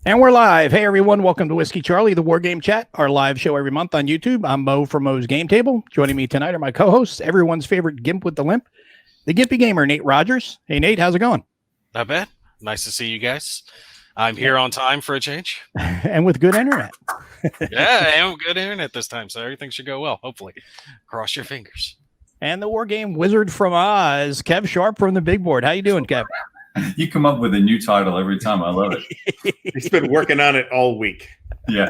And we're live. Hey, everyone. Welcome to Whiskey Charlie, the War Game Chat, our live show every month on YouTube. I'm Mo from Mo's Game Table. Joining me tonight are my co-hosts, everyone's favorite Gimp with the Limp, the TheGimpyGamer, Nate Rogers. Hey, Nate, how's it going? Not bad. Nice to see you guys. I'm here on time for a change. And with good internet. Yeah, I have good internet this time, so everything should go well, hopefully. Cross your fingers. And the War Game Wizard from Oz, Kev Sharp from the Big Board. How you doing, Kev? You come up with a new title every time. I love it. He's been working on it all week. Yeah.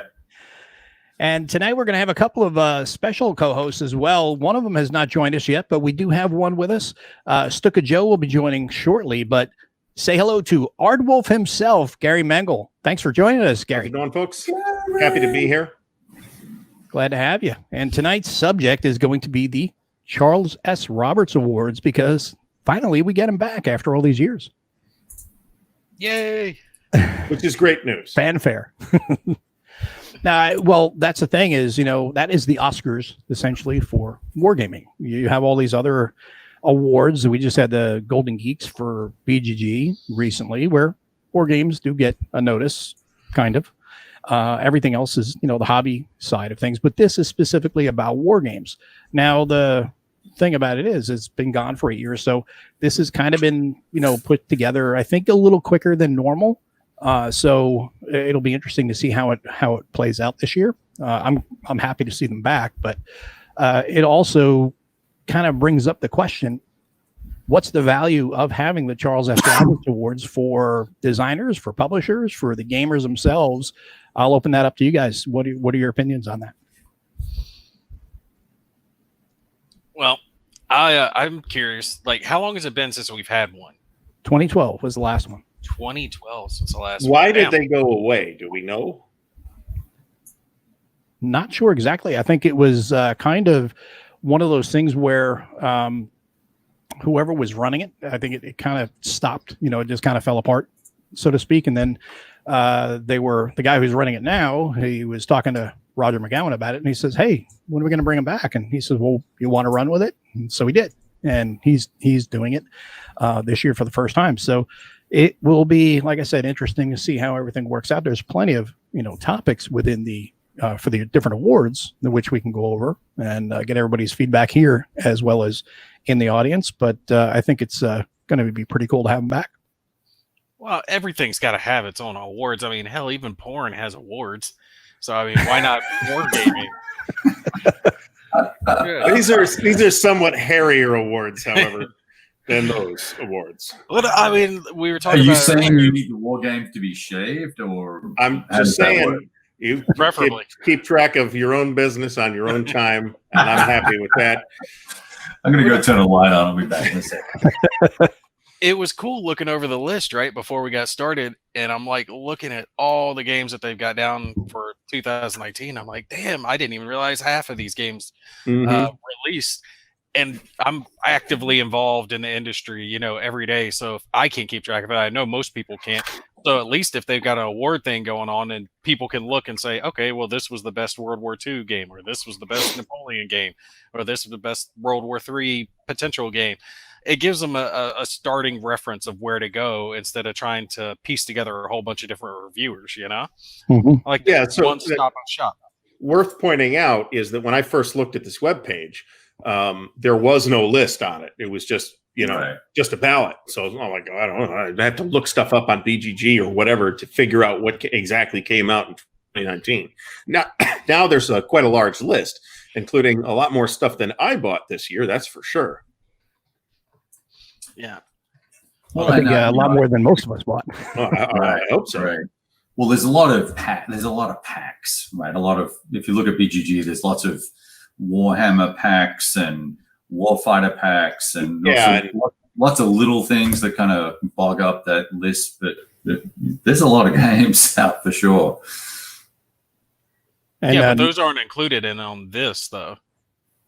And tonight we're going to have a couple of special co-hosts as well. One of them has not joined us yet, but we do have one with us. Stuka Joe will be joining shortly, but say hello to Ardwolf himself, Gary Mengel. Thanks for joining us, Gary. How's it going, folks? Happy to be here. Glad to have you. And tonight's subject is going to be the Charles S. Roberts Awards, because finally we get them back after all these years. Yay! Which is great news. Fanfare. Now, well, that's the thing is, that is the Oscars essentially for wargaming. You have all these other awards. We just had the Golden Geeks for BGG recently, where war games do get a notice, kind of. Everything else is, the hobby side of things. But this is specifically about war games. Now, the thing about it is it's been gone for 8 years, so this has kind of been put together, I think, a little quicker than normal, so it'll be interesting to see how it plays out this year. I'm happy to see them back, but it also kind of brings up the question, what's the value of having the Charles S. Roberts Awards for designers, for publishers, for the gamers themselves? I'll open that up to you guys. What are your opinions on that? Well, I'm curious, how long has it been since we've had one? 2012 was the last one. 2012 since the last one. Why did they go away? Do we know? Not sure exactly. I think it was kind of one of those things where whoever was running it, I think it kind of stopped. It just kind of fell apart, so to speak. And then the guy who's running it now, he was talking to Roger McGowan about it, and he says, "Hey, when are we going to bring him back?" And he says, "Well, you want to run with it?" And so he did, and he's doing it this year for the first time. So it will be, like I said, interesting to see how everything works out. There's plenty of topics within the for the different awards, which we can go over and get everybody's feedback here as well as in the audience. But I think it's going to be pretty cool to have them back. Well, everything's got to have its own awards. I mean, hell, even porn has awards. So, I mean, why not wargaming? These are somewhat hairier awards, however, than those awards. Well, I mean, we were talking about... Are you saying you need the war games to be shaved, or... I'm just saying, you preferably keep track of your own business on your own time, and I'm happy with that. I'm going to go turn a light on and be back in a second. It was cool looking over the list right before we got started, and I'm looking at all the games that they've got down for 2019. I'm like, damn, I didn't even realize half of these games released. And I'm actively involved in the industry, every day. So if I can't keep track of it, I know most people can't. So at least if they've got an award thing going on and people can look and say, okay, well, this was the best World War II game, or this was the best Napoleon game, or this was the best World War III potential game. It gives them a starting reference of where to go instead of trying to piece together a whole bunch of different reviewers, So one-stop shop. Worth pointing out is that when I first looked at this webpage, there was no list on it. It was just, just a ballot. So I'm like, I don't know. I have to look stuff up on BGG or whatever to figure out what exactly came out in 2019. Now there's quite a large list, including a lot more stuff than I bought this year. That's for sure. Yeah. Well, I think a lot more than most of us bought. I hope so. Right. Well, there's a lot of packs, right? If you look at BGG, there's lots of Warhammer packs and Warfighter packs, and lots of little things that kind of bog up that list. But there's a lot of games out for sure. And, but those aren't included on this, though.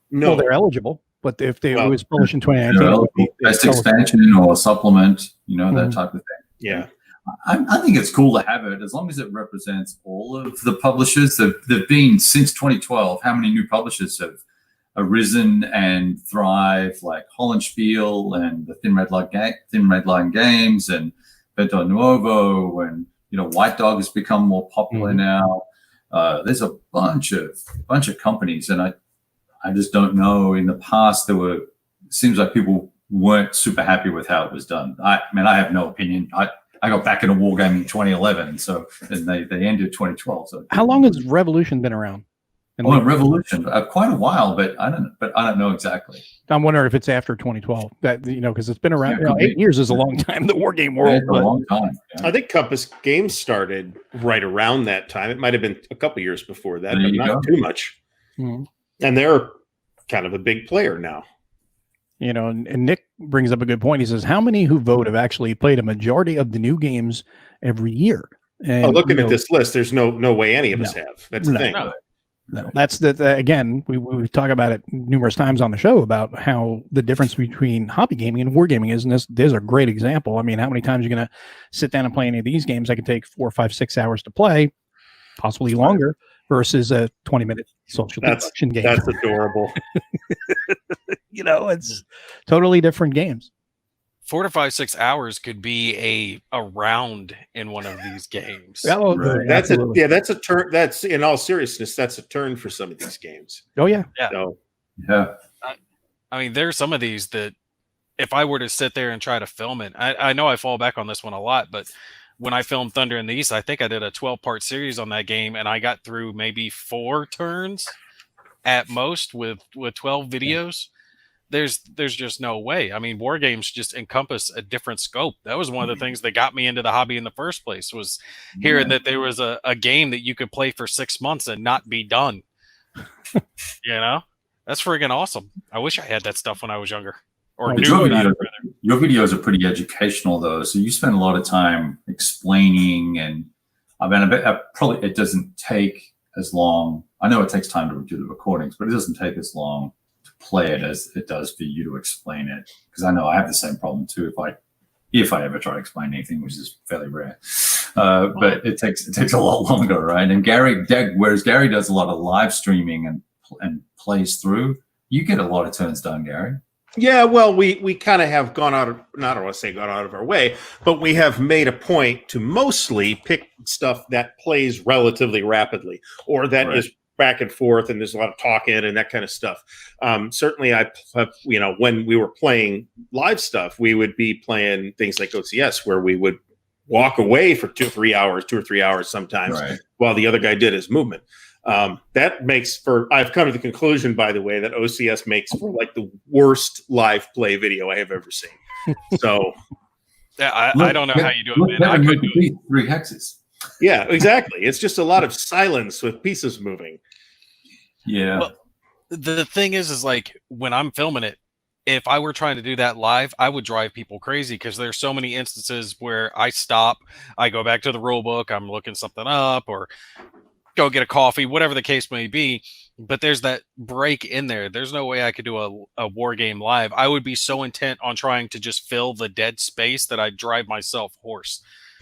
No, well, they're eligible. But if it was published in 2019, best expansion or supplement, that type of thing. Yeah. I think it's cool to have it as long as it represents all of the publishers. There've been, since 2012, how many new publishers have arisen and thrive, like Hollandspiel and the Thin Red Line Games and Vento Nuovo and White Dog has become more popular now. There's a bunch of companies, and I just don't know. In the past, it seems like people weren't super happy with how it was done. I have no opinion. I got back into wargaming in 2011, and they ended 2012. So how long has Revolution been around? Revolution, quite a while, but I don't know exactly. I'm wondering if it's after 2012. That because it's been around. 8 years is a long time in the war game world. A long time. Yeah. I think Compass Games started right around that time. It might have been a couple years before that, but not too much. Mm-hmm. And they're kind of a big player now. And Nick brings up a good point. He says, how many who vote have actually played a majority of the new games every year? And, looking at this list, there's no way any of us have. That's the thing. No, that's again, we talk about it numerous times on the show about how the difference between hobby gaming and wargaming is, and there's a great example. I mean, how many times you're going to sit down and play any of these games that can take 4, 5, 6 hours to play, possibly longer, versus a 20-minute social deduction game. That's adorable. It's totally different games. 4 to 5, 6 hours could be a round in one of these games. Oh, right. That's a turn. That's, in all seriousness, that's a turn for some of these games. Oh yeah. So, yeah. I mean, there's some of these that if I were to sit there and try to film it, I know I fall back on this one a lot, but when I filmed Thunder in the East, I think I did a 12-part series on that game, and I got through maybe 4 turns at most with 12 videos. There's just no way. I mean, war games just encompass a different scope. That was one of the things that got me into the hobby in the first place, was hearing that there was a game that you could play for 6 months and not be done. That's friggin' awesome. I wish I had that stuff when I was younger. Or your videos are pretty educational, though. So you spend a lot of time explaining, and I bet probably it doesn't take as long. I know it takes time to do the recordings, but it doesn't take as long to play it as it does for you to explain it. Because I know I have the same problem too. If I ever try to explain anything, which is fairly rare, but it takes a lot longer, right? And whereas Gary does a lot of live streaming and plays through, you get a lot of turns done, Gary. Yeah, well, we kind of have gone out of, not I want to say gone out of our way, but we have made a point to mostly pick stuff that plays relatively rapidly, or that is back and forth, and there's a lot of talking and that kind of stuff. Certainly, when we were playing live stuff, we would be playing things like OCS, where we would walk away for 2 or 3 hours sometimes, while the other guy did his movement. That makes for, I've come to the conclusion, by the way, that OCS makes for like the worst live play video I have ever seen. So I don't know how you do it, man. I could do it. 3 hexes. Yeah, exactly. It's just a lot of silence with pieces moving. Yeah. Well, the thing is like when I'm filming it, if I were trying to do that live, I would drive people crazy, because there's so many instances where I stop, I go back to the rule book, I'm looking something up, or go get a coffee, whatever the case may be. But there's that break in there. There's no way I could do a war game live. I would be so intent on trying to just fill the dead space that I'd drive myself hoarse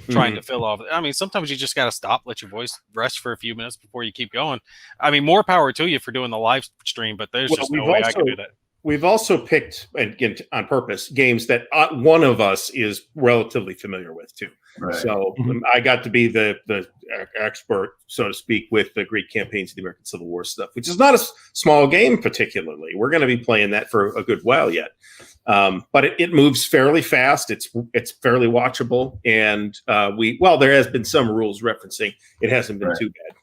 trying to fill off. I mean, sometimes you just got to stop, let your voice rest for a few minutes before you keep going. I mean, more power to you for doing the live stream, but there's just no way I can do that. We've also picked, again, on purpose, games that one of us is relatively familiar with too. Right. So I got to be the expert, so to speak, with the Great Campaigns of the American Civil War stuff, which is not a small game particularly. We're going to be playing that for a good while yet. But it moves fairly fast. It's fairly watchable. And there has been some rules referencing. It hasn't been too bad.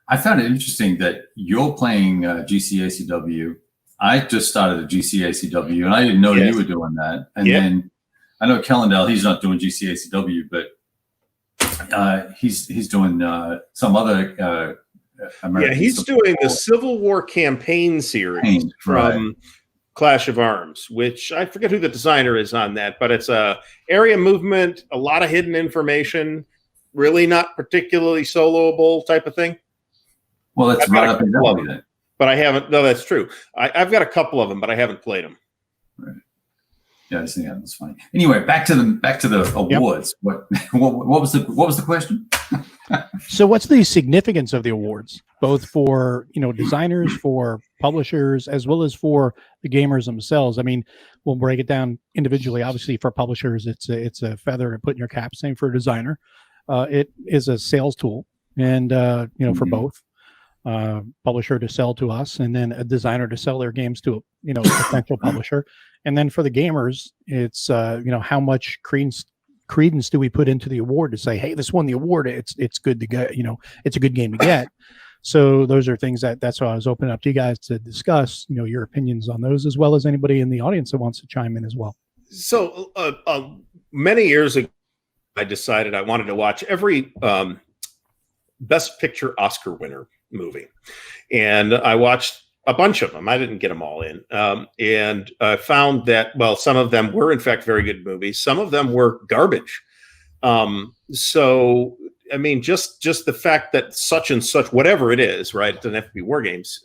I found it interesting that you're playing GCACW. I just started a GCACW, and I didn't know you were doing that. And then I know Kellendale, he's not doing GCACW, but he's doing some other American. Yeah, he's doing the Civil War campaign series from Clash of Arms, which I forget who the designer is on that, but it's a area movement, a lot of hidden information, really not particularly soloable type of thing. Well, it's right up in there. But I haven't. No, that's true. I've got a couple of them, but I haven't played them. Right. Yeah, that's funny. Anyway, back to the awards. Yep. What was the question? So, what's the significance of the awards, both for designers, for publishers, as well as for the gamers themselves? I mean, we'll break it down individually. Obviously, for publishers, it's a feather to put in your cap. Same for a designer. it is a sales tool, and for both publisher to sell to us, and then a designer to sell their games to a potential publisher, and then for the gamers, it's how much credence do we put into the award to say, hey, this won the award, it's good to get, it's a good game to get. So those are things that's why I was opening up to you guys to discuss, your opinions on those, as well as anybody in the audience that wants to chime in as well. So many years ago, I decided I wanted to watch every Best Picture Oscar winner movie, and I watched a bunch of them. I didn't get them all in, and I found that some of them were in fact very good movies. Some of them were garbage. So I mean, just the fact that such and such, whatever it is, right? It doesn't have to be War Games,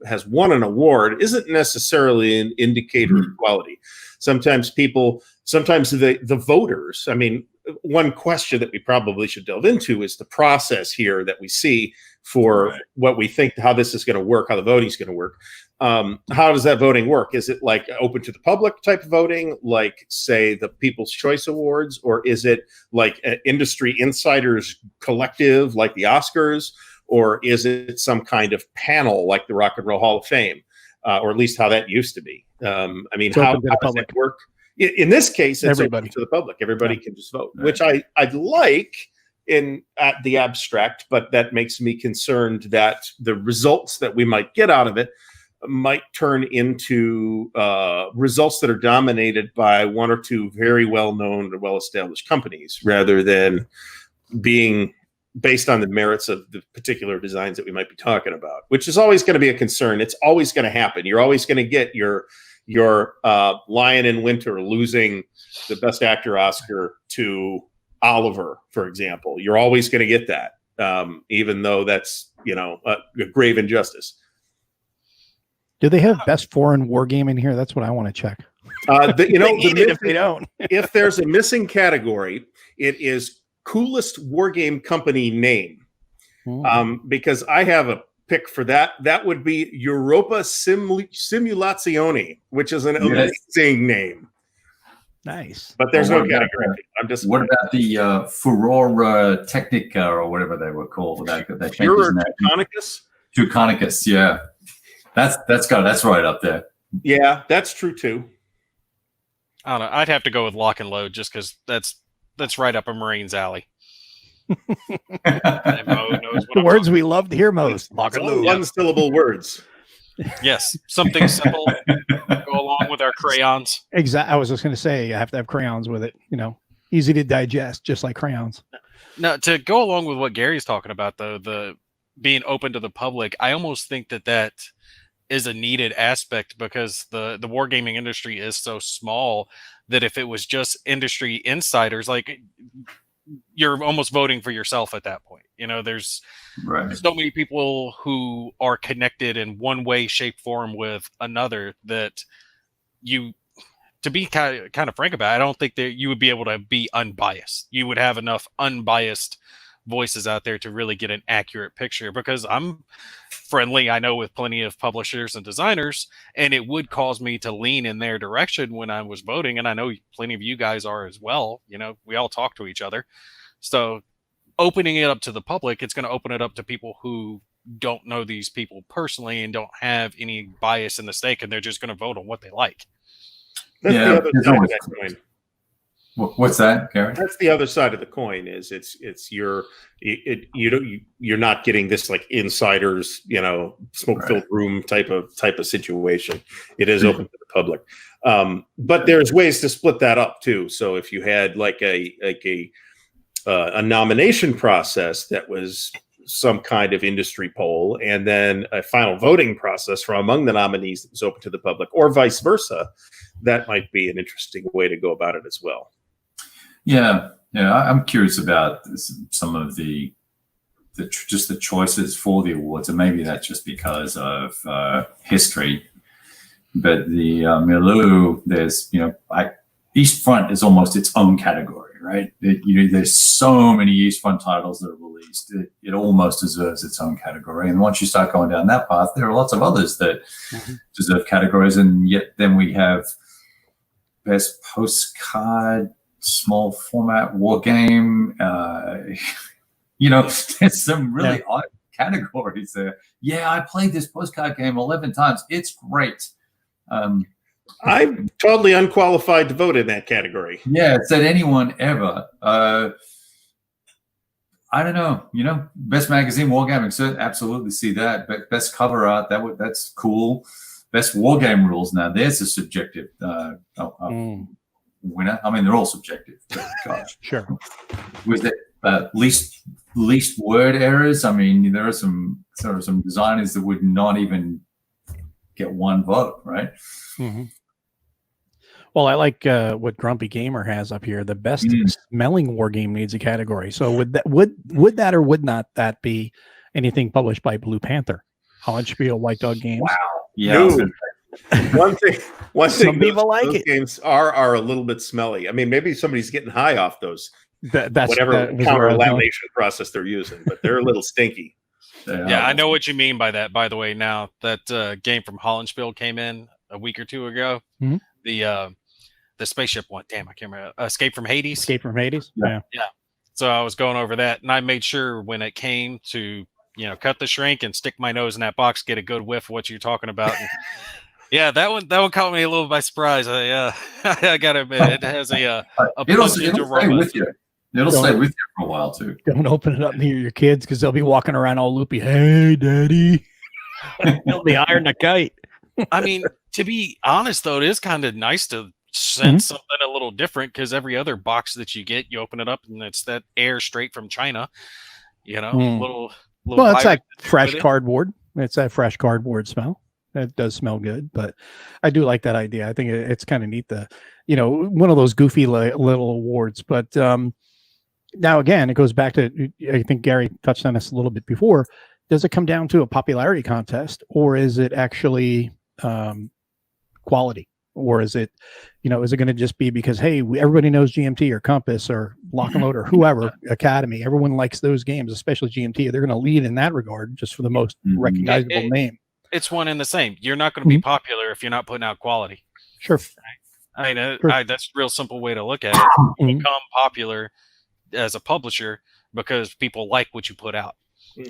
has won an award isn't necessarily an indicator of quality. Sometimes the voters, I mean, one question that we probably should delve into is the process here that we see for what we think, how this is going to work, how the voting is going to work. How does that voting work? Is it like open to the public type voting, like say the People's Choice Awards, or is it like an industry insiders collective like the Oscars, or is it some kind of panel like the Rock and Roll Hall of Fame, or at least how that used to be? I mean, how does that work? In this case, it's open to the public. Everybody can just vote, which I'd like at the abstract, but that makes me concerned that the results that we might get out of it might turn into results that are dominated by one or two very well-known or well-established companies, rather than being based on the merits of the particular designs that we might be talking about, which is always going to be a concern. It's always going to happen. You're always going to get your Lion in Winter losing the Best Actor Oscar to Oliver, for example. You're always going to get that, even though that's a grave injustice. Do they have Best Foreign War Game in here? That's what I want to check. If they don't, if there's a missing category, it is coolest war game company name, because I have a pick for that. That would be Europa Simulazione, which is an amazing name. Nice, but there's no category. I'm just. What about the Furore Technica or whatever they were called? Teutonicus, yeah. That's right up there. Yeah, that's true too. I don't know. I'd have to go with Lock and Load just because that's right up a Marine's alley. The words we love to hear most. Lock and Load. One-syllable words. Yes, something simple. Go along with our crayons. Exactly. I was just going to say, I have to have crayons with it. Easy to digest, just like crayons. Now, to go along with what Gary's talking about, though, the being open to the public, I almost think that is a needed aspect, because the wargaming industry is so small that if it was just industry insiders, like, you're almost voting for yourself at that point. There's so many people who are connected in one way, shape, form with another that to be kind of frank about it, I don't think that you would be able to be unbiased. You would have enough unbiased voices out there to really get an accurate picture, because I'm friendly, I know, with plenty of publishers and designers, and it would cause me to lean in their direction when I was voting, and I know plenty of you guys are as well. We all talk to each other. So opening it up to the public, it's going to open it up to people who don't know these people personally and don't have any bias in the stake, and they're just going to vote on what they like. That's the other side of that coin. What's that, Gary? That's the other side of the coin. Is you're not getting this like insiders, smoke-filled room type of situation. It is open to the public, but there's ways to split that up too. So if you had like a nomination process that was some kind of industry poll, and then a final voting process from among the nominees that was open to the public, or vice versa, that might be an interesting way to go about it as well. Yeah, I'm curious about some of the choices for the awards, and maybe that's just because of history. But the Milieu, there's East Front is almost its own category, right? There's so many East Front titles that are released, it almost deserves its own category. And once you start going down that path, there are lots of others that deserve categories, and yet then we have Best Postcard small format war game. There's some really odd categories there. Yeah, I played this postcard game 11 times. It's great. I'm totally unqualified to vote in that category. Yeah, said anyone ever. I don't know. Best magazine wargaming, so absolutely see that. But best cover art, that's cool. Best wargame rules. Now there's a subjective winner. I mean, they're all subjective. But gosh, Sure. Was it least word errors? I mean, there are some designers that would not even get one vote, right? Mm-hmm. Well, I like what Grumpy Gamer has up here. The best smelling war game needs a category. So would that or would not that be anything published by Blue Panther, Holland Spiel, White Dog Games? Wow. Yeah. One thing. Some people like those it. Games are a little bit smelly. I mean, maybe somebody's getting high off those. That's whatever counter lamination process they're using, but they're a little stinky. Yeah, I know what you mean by that. By the way, now that game from Hollandspiel came in a week or two ago, the spaceship one. Damn, I can't remember. Escape from Hades. Escape from Hades. Yeah. So I was going over that, and I made sure when it came to cut the shrink and stick my nose in that box, get a good whiff of what you're talking about. And, yeah, that one caught me a little by surprise. I gotta admit, it has a it'll stay with you. It'll stay with you for a while too. Don't open it up near your kids because they'll be walking around all loopy. Hey, Daddy. They'll be iron a kite. I mean, to be honest though, it is kind of nice to send something a little different because every other box that you get, you open it up and it's that air straight from China. Little. Well, it's like fresh cardboard. It's that fresh cardboard smell. It does smell good, but I do like that idea. I think it's kind of neat. One of those goofy little awards. But now again, it goes back to, I think Gary touched on this a little bit before. Does it come down to a popularity contest, or is it actually quality, or is it going to just be because, hey, everybody knows GMT or Compass or Lock and Load or whoever, Academy, everyone likes those games, especially GMT. They're going to lead in that regard just for the most recognizable name. It's one and the same. You're not going to be popular if you're not putting out quality. Sure. I mean, that's a real simple way to look at it. You become popular as a publisher because people like what you put out.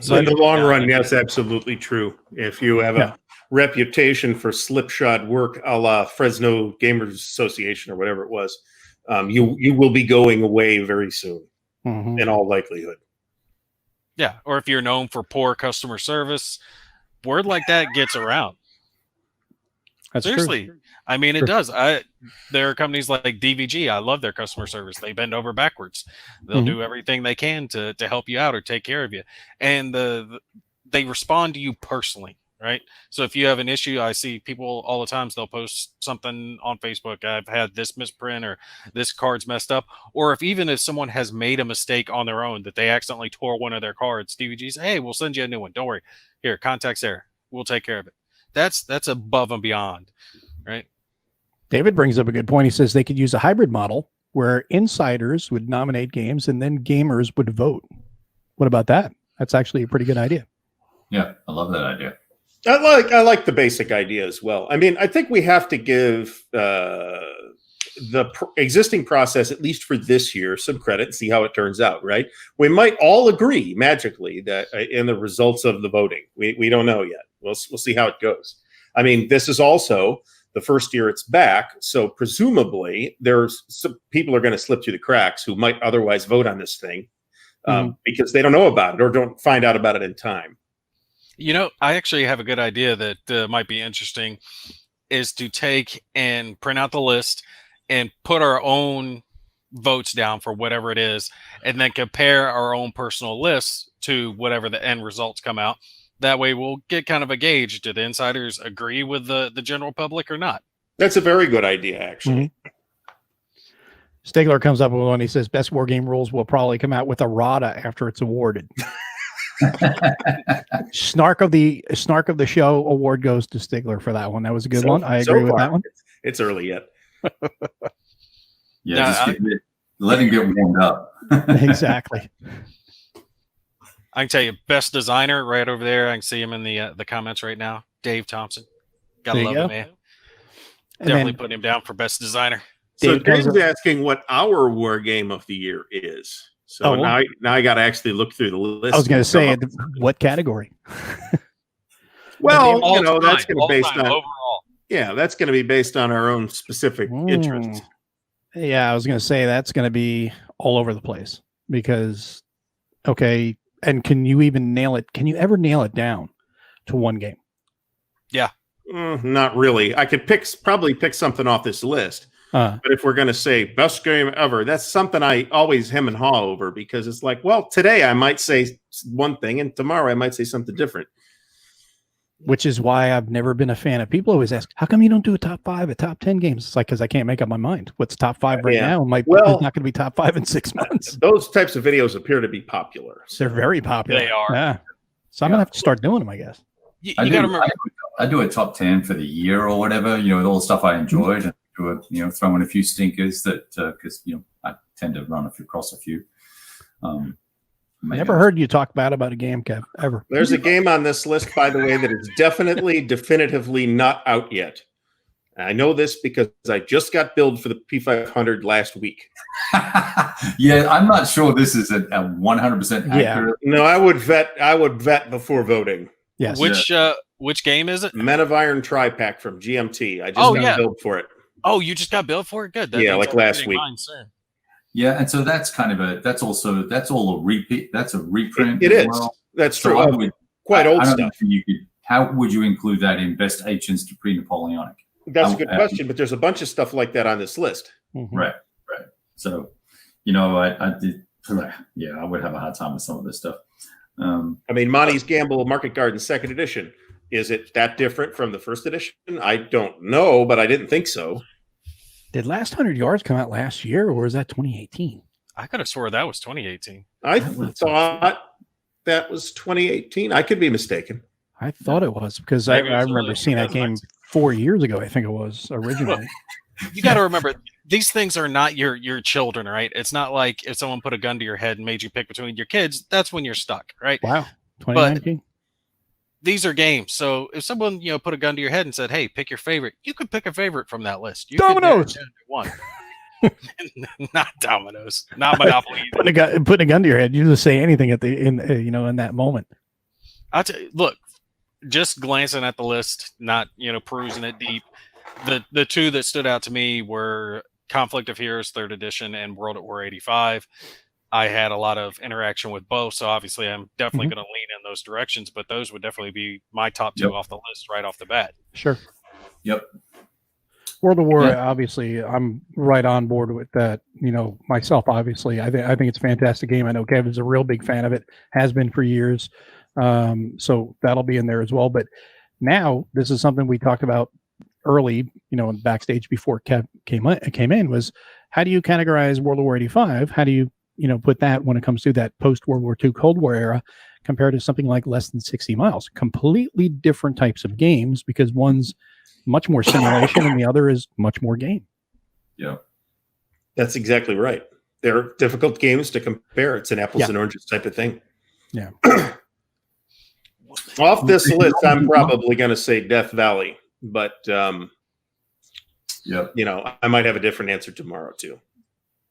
So in the long run, yes, absolutely true. If you have a reputation for slipshod work, a la Fresno Gamers Association or whatever it was, you will be going away very soon, in all likelihood. Yeah, or if you're known for poor customer service, word like that gets around. That's seriously true. I mean, it does. There are companies like DVG. I love their customer service. They bend over backwards. They'll do everything they can to help you out or take care of you, and they respond to you personally, right? So if you have an issue, I see people all the times. They'll post something on Facebook. I've had this misprint, or this card's messed up, or if someone has made a mistake on their own that they accidentally tore one of their cards, DVG's, hey, we'll send you a new one. Don't worry. Here, contact's there. We'll take care of it. That's above and beyond, right? David brings up a good point. He says they could use a hybrid model where insiders would nominate games and then gamers would vote. What about that? That's actually a pretty good idea. Yeah, I love that idea. I like the basic idea as well. I mean, I think we have to give existing process, at least for this year, some credit and see how it turns out, right? We might all agree magically that in the results of the voting. We don't know yet. We'll see how it goes. I mean, this is also the first year it's back, so presumably there's some people are going to slip through the cracks who might otherwise vote on this thing because they don't know about it or don't find out about it in time. I actually have a good idea that might be interesting, is to take and print out the list and put our own votes down for whatever it is, and then compare our own personal lists to whatever the end results come out. That way we'll get kind of a gauge. Do the insiders agree with the general public or not? That's a very good idea, actually. Stigler comes up with one. He says best war game rules will probably come out with errata after it's awarded. Snark of the show award goes to Stigler for that one. That was a good one. I agree with that one. It's early yet. Let him get warmed up. Exactly. I can tell you, best designer right over there. I can see him in the comments right now. Dave Thompson. Gotta love him, man. Definitely put him down for best designer. So Dave's asking what our war game of the year is. So now I got to actually look through the list. I was going to say, what category? Well, that's going to be based on overall. Yeah, that's going to be based on our own specific interests. Yeah, I was going to say that's going to be all over the place because, okay, and can you even nail it? Can you ever nail it down to one game? Yeah. Not really. I could probably pick something off this list. But if we're going to say best game ever, that's something I always hem and haw over because it's like, well, today I might say one thing and tomorrow I might say something different. Which is why I've never been a fan of people always ask, how come you don't do a top 5, a top 10 games? It's like, because I can't make up my mind. What's top 5 right now? It's not going to be top 5 in 6 months. Those types of videos appear to be popular. So. They're very popular. They are. Yeah. So I'm going to have to start doing them, I guess. You got to remember. I do a top 10 for the year or whatever, with all the stuff I enjoyed and throw in a few stinkers that, because, I tend to run across a few. Never heard you talk bad about a game, Kev, ever. There's a game on this list, by the way, that is definitively not out yet. I know this because I just got billed for the P500 last week. Yeah, I'm not sure this is a 100% accurate. No, I would vet before voting. Yes. Which game is it? Men of Iron Tri-Pack from GMT. I just got billed for it. Oh, you just got billed for it? Good. Like last week. Yeah, and so that's that's all a repeat. That's a reprint. It is. Well. That's true. Quite old stuff. How would you include that in best ancients to pre-Napoleonic? That's a good question, but there's a bunch of stuff like that on this list. Mm-hmm. Right. So, I did. Yeah, I would have a hard time with some of this stuff. Monty's Gamble Market Garden 2nd edition. Is it that different from the 1st edition? I don't know, but I didn't think so. Did Last 100 Yards come out last year, or was that 2018? I could have swore that was 2018. I thought that was 2018. I could be mistaken. I thought it was because I remember seeing that game 4 years ago. I think it was originally. You got to remember, these things are not your children, right? It's not like if someone put a gun to your head and made you pick between your kids, that's when you're stuck, right? Wow. 2019. But these are games. So if someone, put a gun to your head and said, hey, pick your favorite, you could pick a favorite from that list. Dominoes. One. Not Dominoes. Not Monopoly. Putting a gun to your head, you just say anything in that moment. I'll tell you, look, just glancing at the list, not, perusing it deep. The two that stood out to me were Conflict of Heroes 3rd edition and World at War 85. I had a lot of interaction with both, so obviously I'm definitely going to lean in those directions, but those would definitely be my top two off the list right off the bat. Sure. Yep. World of War, obviously, I'm right on board with that. Myself, obviously, I think it's a fantastic game. I know Kevin's a real big fan of it, has been for years. So that'll be in there as well. But now this is something we talked about early, in backstage before Kev came in was how do you categorize World of War 85? How do you, put that when it comes to that post World War II Cold War era compared to something like Less Than 60 Miles? Completely different types of games because one's much more simulation and the other is much more game. Yeah. That's exactly right. They're difficult games to compare. It's an apples and oranges type of thing. Yeah. Off this list, I'm probably going to say Death Valley, but I might have a different answer tomorrow too.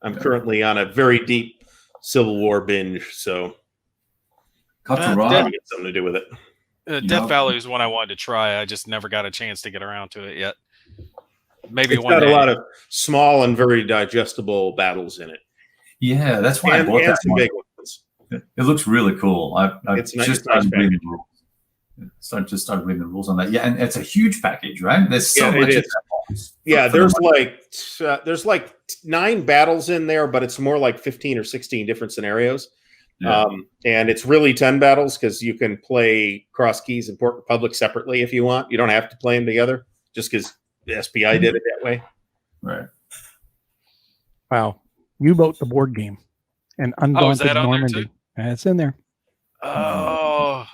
I'm currently on a very deep Civil War binge, so get something to do with it. Death Valley is one I wanted to try. I just never got a chance to get around to it yet. Maybe it's one got day. A lot of small and very digestible battles in it. Yeah, that's why I bought that one. Big ones. It looks really cool. I've just started reading the rules. Started reading the rules on that. Yeah, and it's a huge package, right? There's so much. There's like 9 battles in there, but it's more like 15 or 16 different scenarios. Yeah. And it's really 10 battles because you can play Cross Keys and Port Republic separately if you want. You don't have to play them together just because the SPI did it that way. Right. Wow. U-Boat, the board game, and Undaunted Normandy. It's in there. Oh.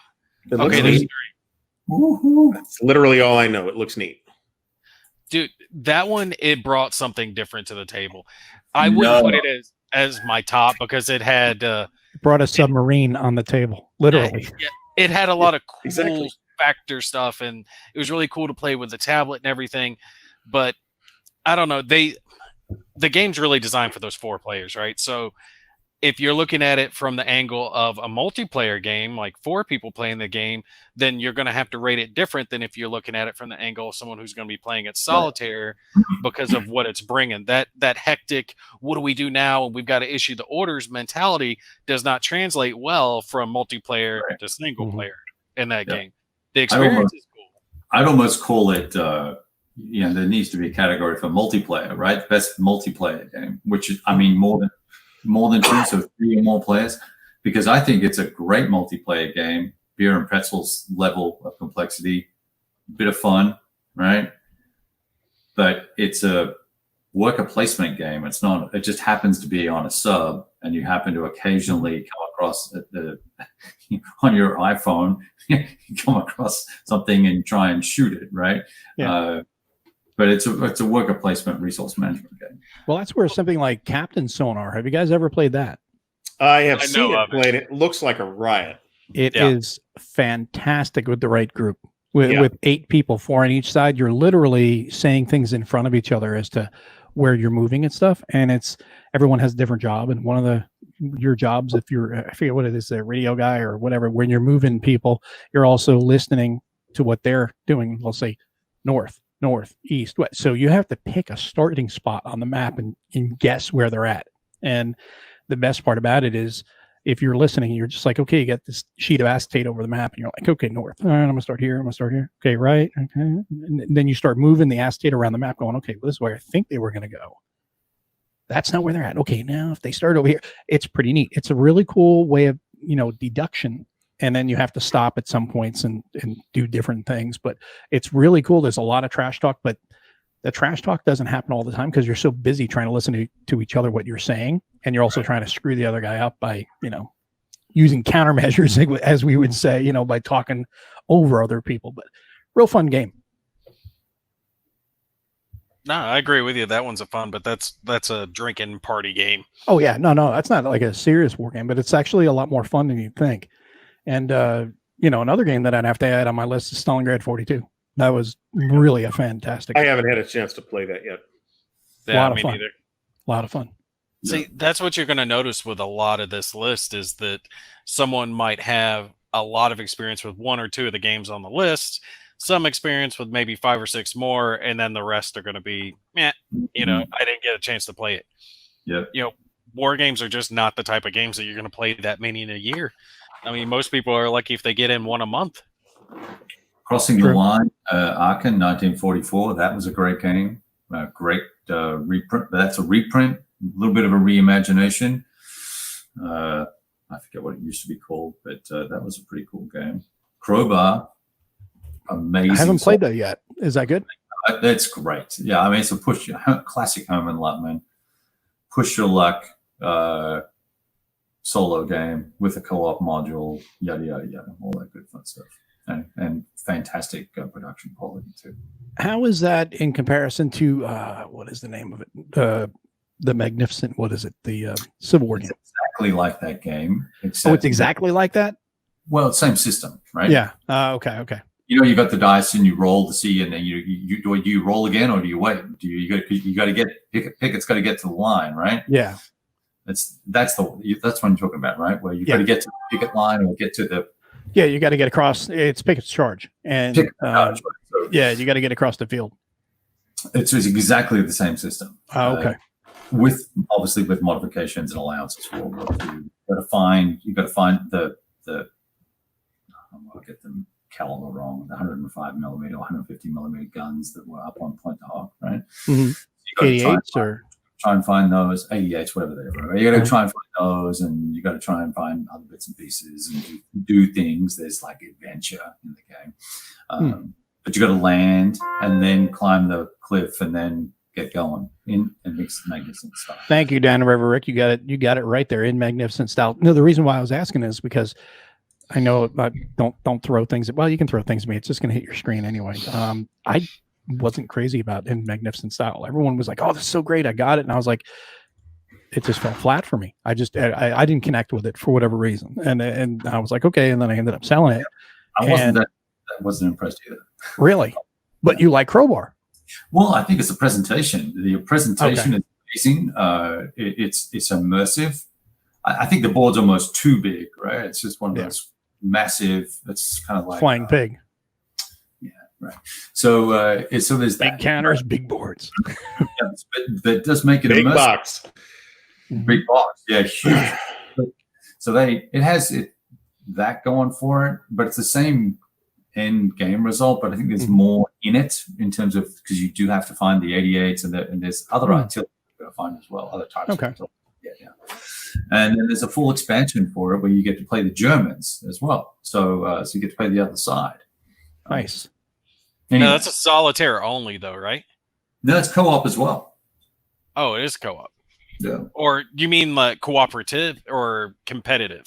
Okay, there's 3. That's literally all I know. It looks neat. Dude, that one, it brought something different to the table. I wouldn't put it as my top because it had... it brought a submarine on the table, literally. It had a lot of cool factor stuff, and it was really cool to play with the tablet and everything. But I don't know. the game's really designed for those 4 players, right? So if you're looking at it from the angle of a multiplayer game, like 4 people playing the game, then you're going to have to rate it different than if you're looking at it from the angle of someone who's going to be playing at Solitaire because of what it's bringing. That hectic, what do we do now? And we've got to issue the orders mentality does not translate well from multiplayer to single player in that game. The experience is cool. I'd almost call it, there needs to be a category for multiplayer, right? Best multiplayer game, which is, I mean, more than 2, so 3 or more players, because I think it's a great multiplayer game, beer and pretzels level of complexity, bit of fun, right? But it's a worker placement game. It's not, it just happens to be on a sub, and you happen to occasionally come across on your iPhone, you come across something and try and shoot it, right? Yeah. But it's a worker placement resource management game. Well, that's where something like Captain Sonar. Have you guys ever played that? I have seen it played. It looks like a riot. It is fantastic with the right group. With 8 people, 4 on each side, you're literally saying things in front of each other as to where you're moving and stuff. And everyone has a different job. And one of your jobs, if you're, I forget what it is, a radio guy or whatever, when you're moving people, you're also listening to what they're doing. Let's say north, east, west. So you have to pick a starting spot on the map and guess where they're at. And the best part about it is if you're listening, you're just like, okay, you got this sheet of acetate over the map and you're like, okay, north. All right, I'm gonna start here. Okay, right. Okay. And then you start moving the acetate around the map going, okay, well, this is where I think they were going to go. That's not where they're at. Okay, now if they start over here, it's pretty neat. It's a really cool way of, deduction. And then you have to stop at some points and do different things. But it's really cool. There's a lot of trash talk, but the trash talk doesn't happen all the time because you're so busy trying to listen to each other, what you're saying. And you're also trying to screw the other guy up by, using countermeasures, as we would say, by talking over other people. But real fun game. No, I agree with you. That one's a fun, but that's a drinking party game. Oh, yeah. No, that's not like a serious war game, but it's actually a lot more fun than you'd think. And, another game that I'd have to add on my list is Stalingrad 42. That was really a fantastic game. I haven't had a chance to play that yet. Yeah, me neither. A lot of fun. See, that's what you're going to notice with a lot of this list is that someone might have a lot of experience with 1 or 2 of the games on the list, some experience with maybe 5 or 6 more, and then the rest are going to be, I didn't get a chance to play it. Yeah. War games are just not the type of games that you're going to play that many in a year. I mean, most people are lucky if they get in 1 a month. Crossing the Line, Aachen, 1944. That was a great game. Great reprint. That's a reprint. A little bit of a reimagination. I forget what it used to be called, but that was a pretty cool game. Crowbar, amazing. I haven't played that yet. Is that good? That's great. Yeah, I mean, it's a classic home and luck, man. Push your luck. Solo game with a co-op module, yada yada yada, all that good fun stuff, and fantastic production quality too. How is that in comparison to what is the name of it? The Magnificent. What is it? The Civil War game. Exactly like that game. Oh, it's exactly like that. Well, same system, right? Yeah. Okay. You got the dice and you roll to see, and then do you roll again or do you wait? You got to pick. It's got to get to the line, right? Yeah. That's what you're talking about, right? Where you got to get to the picket line or get to the. Yeah, you got to get across. It's Pickett's charge, and charge, right? So, you got to get across the field. It's exactly the same system. Okay. With modifications and allowances for World War II. You got to find the I'll get the caliber wrong. The 105 millimeter, 150 millimeter guns that were up on Point to Hawk, right? Mm-hmm. 88s or. Try and find those 88s, whatever they were. You got to try and find those, and you got to try and find other bits and pieces and do things. There's like adventure in the game, but you got to land and then climb the cliff and then get going in magnificent style. Thank you, Dan River Rick. You got it right there in magnificent style. No, the reason why I was asking is because I know don't throw things. Well, you can throw things at me. It's just going to hit your screen anyway. I wasn't crazy about in magnificent style. Everyone was like, "Oh, this is so great! I got it," and I was like, "It just fell flat for me. I didn't connect with it for whatever reason." And I was like, "Okay," and then I ended up selling it. I wasn't impressed either. Really, but you like Crowbar? Well, I think it's the presentation. The presentation is amazing. It's immersive. I think the board's almost too big, right? It's just one of those massive. It's kind of like flying pig. Yeah, right. So there's big that. counters, big boards. That does make it big immersive. Box. Big box, yeah, huge. So it has that going for it, but it's the same end game result. But I think there's more in it in terms of because you do have to find the 88s and there's other artillery you've got to find as well, other types. Okay. Of artillery. Yeah. And then there's a full expansion for it where you get to play the Germans as well. So you get to play the other side. Nice. Anyway. No, that's a solitaire only, though, right? No, it's co-op as well. Oh, it is co-op. Yeah. Or you mean like cooperative or competitive?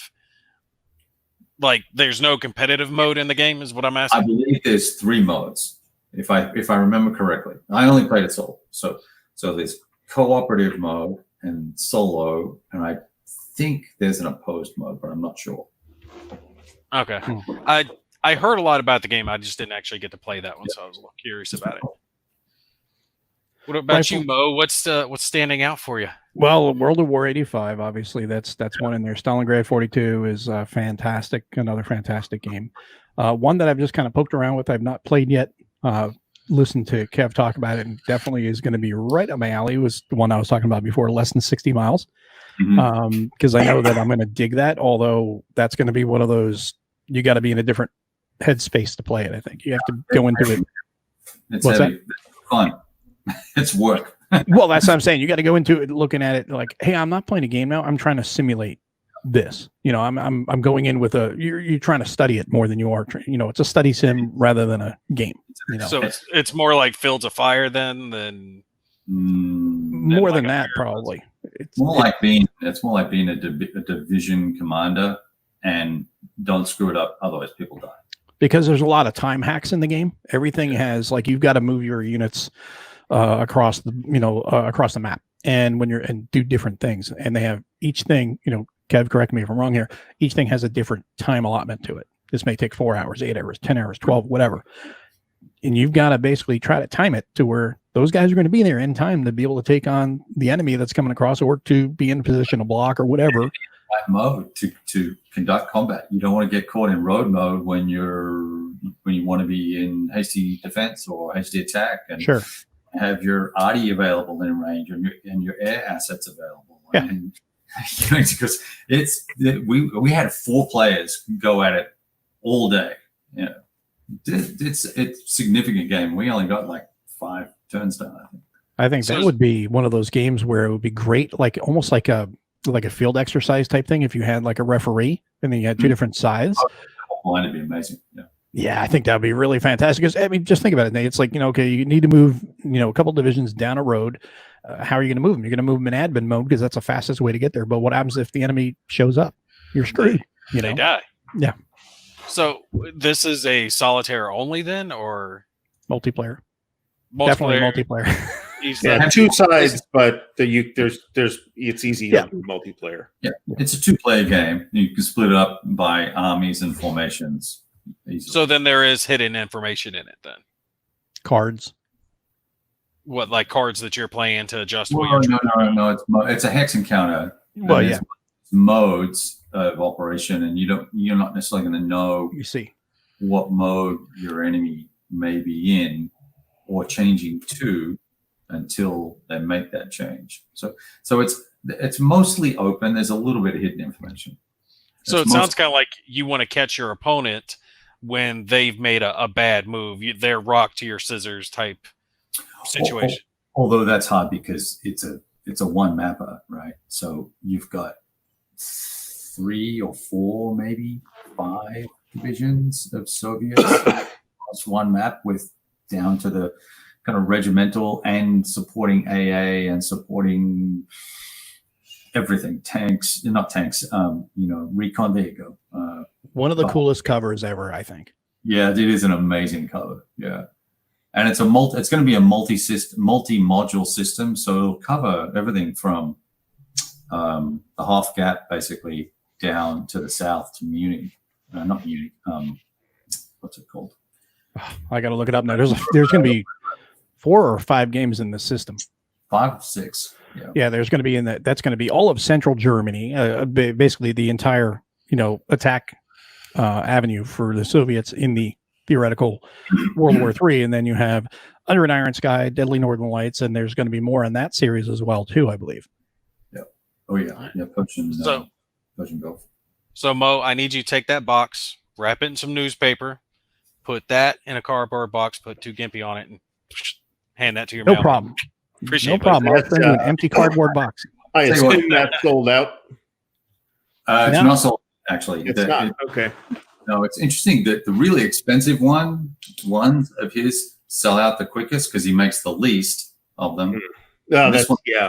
Like there's no competitive mode in the game is what I'm asking? I believe there's 3 modes, if I remember correctly. I only played it solo. So there's cooperative mode and solo, and I think there's an opposed mode, but I'm not sure. Okay. I heard a lot about the game. I just didn't actually get to play that one, so I was a little curious about it. What about you, Mo? What's standing out for you? Well, World of War 85, obviously, that's one in there. Stalingrad 42 is fantastic, another fantastic game. One that I've just kind of poked around with, I've not played yet. Listened to Kev talk about it, and definitely is going to be right up my alley. Was the one I was talking about before, Less Than 60 Miles. Because I know that I'm going to dig that, although that's going to be one of those, you got to be in a different headspace to play it, I think. You have to go into it. It's fun. It's work. Well, that's what I'm saying. You got to go into it looking at it like, hey, I'm not playing a game now. I'm trying to simulate this. I'm going in with you're trying to study it more than you are. It's a study sim rather than a game. So it's more like Fields of Fire than more than that, probably. It's more like being a division commander, and don't screw it up, otherwise people die. Because there's a lot of time hacks in the game. Everything has you've got to move your units across the map, and and do different things, and they have each thing. Kev, correct me if I'm wrong here. Each thing has a different time allotment to it. This may take 4 hours, 8 hours, 10 hours, 12, whatever. And you've got to basically try to time it to where those guys are going to be there in time to be able to take on the enemy that's coming across, or to be in a position to block or whatever. Mode to conduct combat. You don't want to get caught in road mode when you want to be in hasty defense or hasty attack, and have your ARTI available in range and your air assets available. Yeah. And, because we had 4 players go at it all day. Yeah, it's a significant game. We only got 5 turns done. I think that would be one of those games where it would be great, almost like a field exercise type thing. If you had a referee and then you had 2 different sides, it'd be amazing. Yeah, I think that'd be really fantastic. Because just think about it, Nate. It's okay, you need to move, a couple divisions down a road. How are you going to move them? You're going to move them in admin mode because that's the fastest way to get there. But what happens if the enemy shows up? You're screwed. They die. Yeah. So this is a solitaire only then, or multiplayer? Definitely multiplayer. Yeah, 2 sides, but it's easy to do multiplayer. Yeah, it's a 2-player game. You can split it up by armies and formations easily. So then there is hidden information in it then? Cards. What, cards that you're playing to adjust? No. It's a hex encounter. Well, yeah. Modes of operation, and you're not necessarily going to know. You see what mode your enemy may be in or changing to until they make that change. So it's mostly open. There's a little bit of hidden information. So it sounds kind of like you want to catch your opponent when they've made a bad move. They're rock to your scissors type situation. Although that's hard because it's a one mapper, right? So you've got 3 or 4, maybe 5 divisions of Soviets across one map, with down to the kind of regimental and supporting AA and supporting everything, not tanks, recon. There you go. One of the coolest covers ever, I think. Yeah, it is an amazing cover. Yeah. And it's it's going to be a multi-module system. So it'll cover everything from the half gap basically down to the south to Munich. Not Munich. What's it called? I got to look it up now. There's going to be 4 or 5 games in this system. 5, 6. Yeah, there's going to be that's going to be all of central Germany, basically the entire, attack avenue for the Soviets in the theoretical World War III. And then you have Under an Iron Sky, Deadly Northern Lights, and there's going to be more in that series as well, too, I believe. Yeah. Oh, yeah. Yeah, Potion Golf. So, Mo, I need you to take that box, wrap it in some newspaper, put that in a cardboard box, put 2 Gimpy on it, and hand that to your mailman. Problem. Appreciate no problem. I'll send you an empty cardboard box. I assume that's sold out. It's not sold, actually. It's not. Okay. No, it's interesting that the really expensive ones of his sell out the quickest because he makes the least of them. No, that's one, yeah.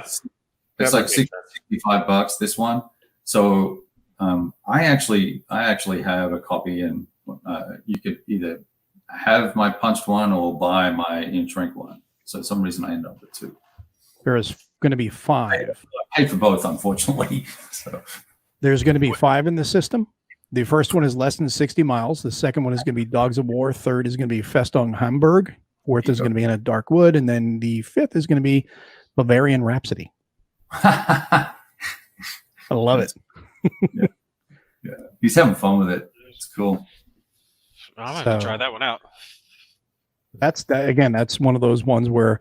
It's like $65. This one. So I actually have a copy, and you could either have my punched one or buy my ink shrink one. So for some reason I end up with 2. There is going to be 5. I paid for both, unfortunately. So there's going to be 5 in the system. The first one is Less Than 60 Miles. The second one is going to be Dogs of War. Third is going to be Festung Hamburg. Fourth is going to be In a Dark Wood. And then the fifth is going to be Bavarian Rhapsody. I love it. Yeah. He's having fun with it. It's cool. I'm going to try that one out. That's one of those ones where,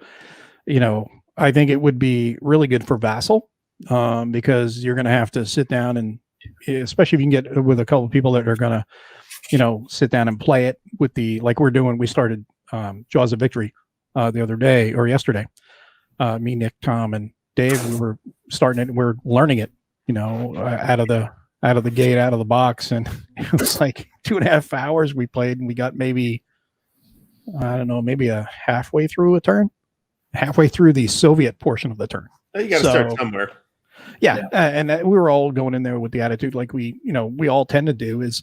I think it would be really good for Vassal because you're going to have to sit down and, especially if you can get with a couple of people that are going to, sit down and play it with like we're doing. We started Jaws of Victory the other day or yesterday. Me, Nick, Tom, and Dave, we were starting it. We're learning it, out of the gate, out of the box. And it was like 2.5 hours we played, and we got maybe a halfway through a turn, halfway through the Soviet portion of the turn. You got to start somewhere. Yeah. And we were all going in there with the attitude like we all tend to do is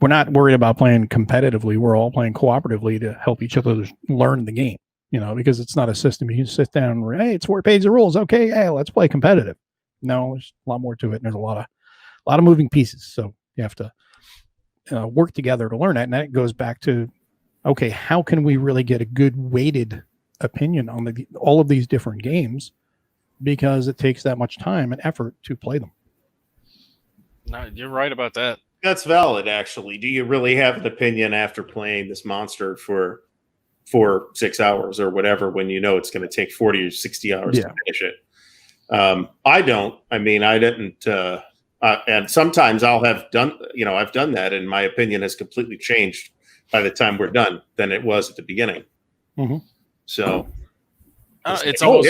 we're not worried about playing competitively. We're all playing cooperatively to help each other learn the game, because it's not a system. You sit down and, hey, it's 4 pages of rules. Okay. Hey, let's play competitive. No, there's a lot more to it. And there's a lot of moving pieces. So you have to work together to learn that. And that goes back to, okay, how can we really get a good weighted opinion on all of these different games? Because it takes that much time and effort to play them. No, you're right about that. That's valid, actually. Do you really have an opinion after playing this monster for 6 hours or whatever when you know it's going to take 40 or 60 hours to finish it? I don't. I mean, I didn't. And sometimes I'll have done, I've done that, and my opinion has completely changed by the time we're done than it was at the beginning. Mm-hmm. So it's almost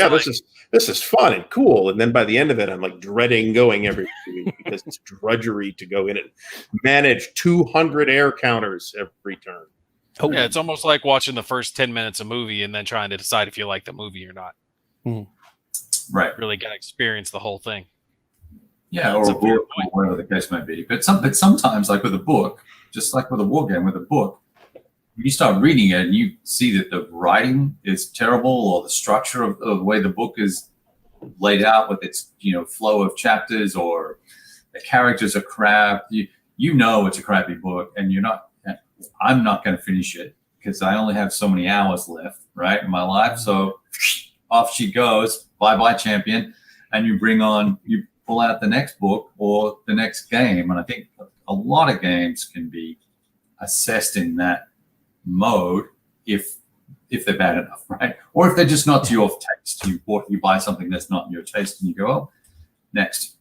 this is fun and cool, and then by the end of it, I'm like dreading going every week because it's drudgery to go in and manage 200 air counters every turn. Oh yeah, it's almost like watching the first 10 minutes of a movie and then trying to decide if you like the movie or not. Mm-hmm. Right. Really got to experience the whole thing. Yeah, or a book, or whatever the case may be. But sometimes, like with a book, just like with a war game, with a book, you start reading it and you see that the writing is terrible, or the structure of the way the book is laid out with its flow of chapters, or the characters are crap. You know it's a crappy book, and I'm not going to finish it because I only have so many hours left, right, in my life. So off she goes. Bye, champion. And you pull out the next book or the next game. And I think a lot of games can be assessed in that mode if they're bad enough, right? Or if they're just not to your taste. You buy something that's not in your taste and you go, oh, next.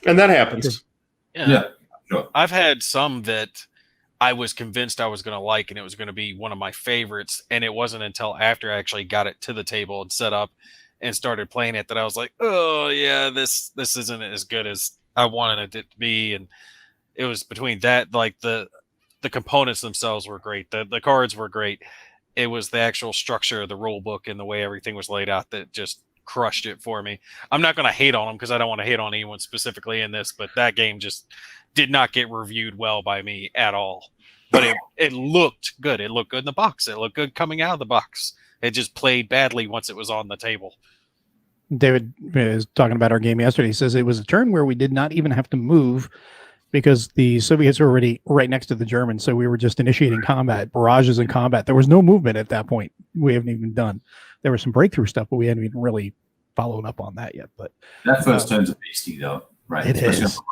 And that happens. Yeah, sure. I've had some that I was convinced I was going to like, and it was going to be one of my favorites. And it wasn't until after I actually got it to the table and set up and started playing it that I was like, oh yeah, this isn't as good as I wanted it to be. And it was between that, like the components themselves were great. The cards were great. It was the actual structure of the rule book and the way everything was laid out that just crushed it for me. I'm not going to hate on them because I don't want to hate on anyone specifically in this, but that game just did not get reviewed well by me at all. But it looked good. It looked good in the box. It looked good coming out of the box. It just played badly once it was on the table. David is talking about our game yesterday. He says it was a turn where we did not even have to move because the Soviets were already right next to the Germans. So we were just initiating combat, barrages and combat. There was no movement at that point. We haven't even done. There was some breakthrough stuff, but we hadn't even really followed up on that yet. But that first turn's a beastie, though, right? It Especially is. on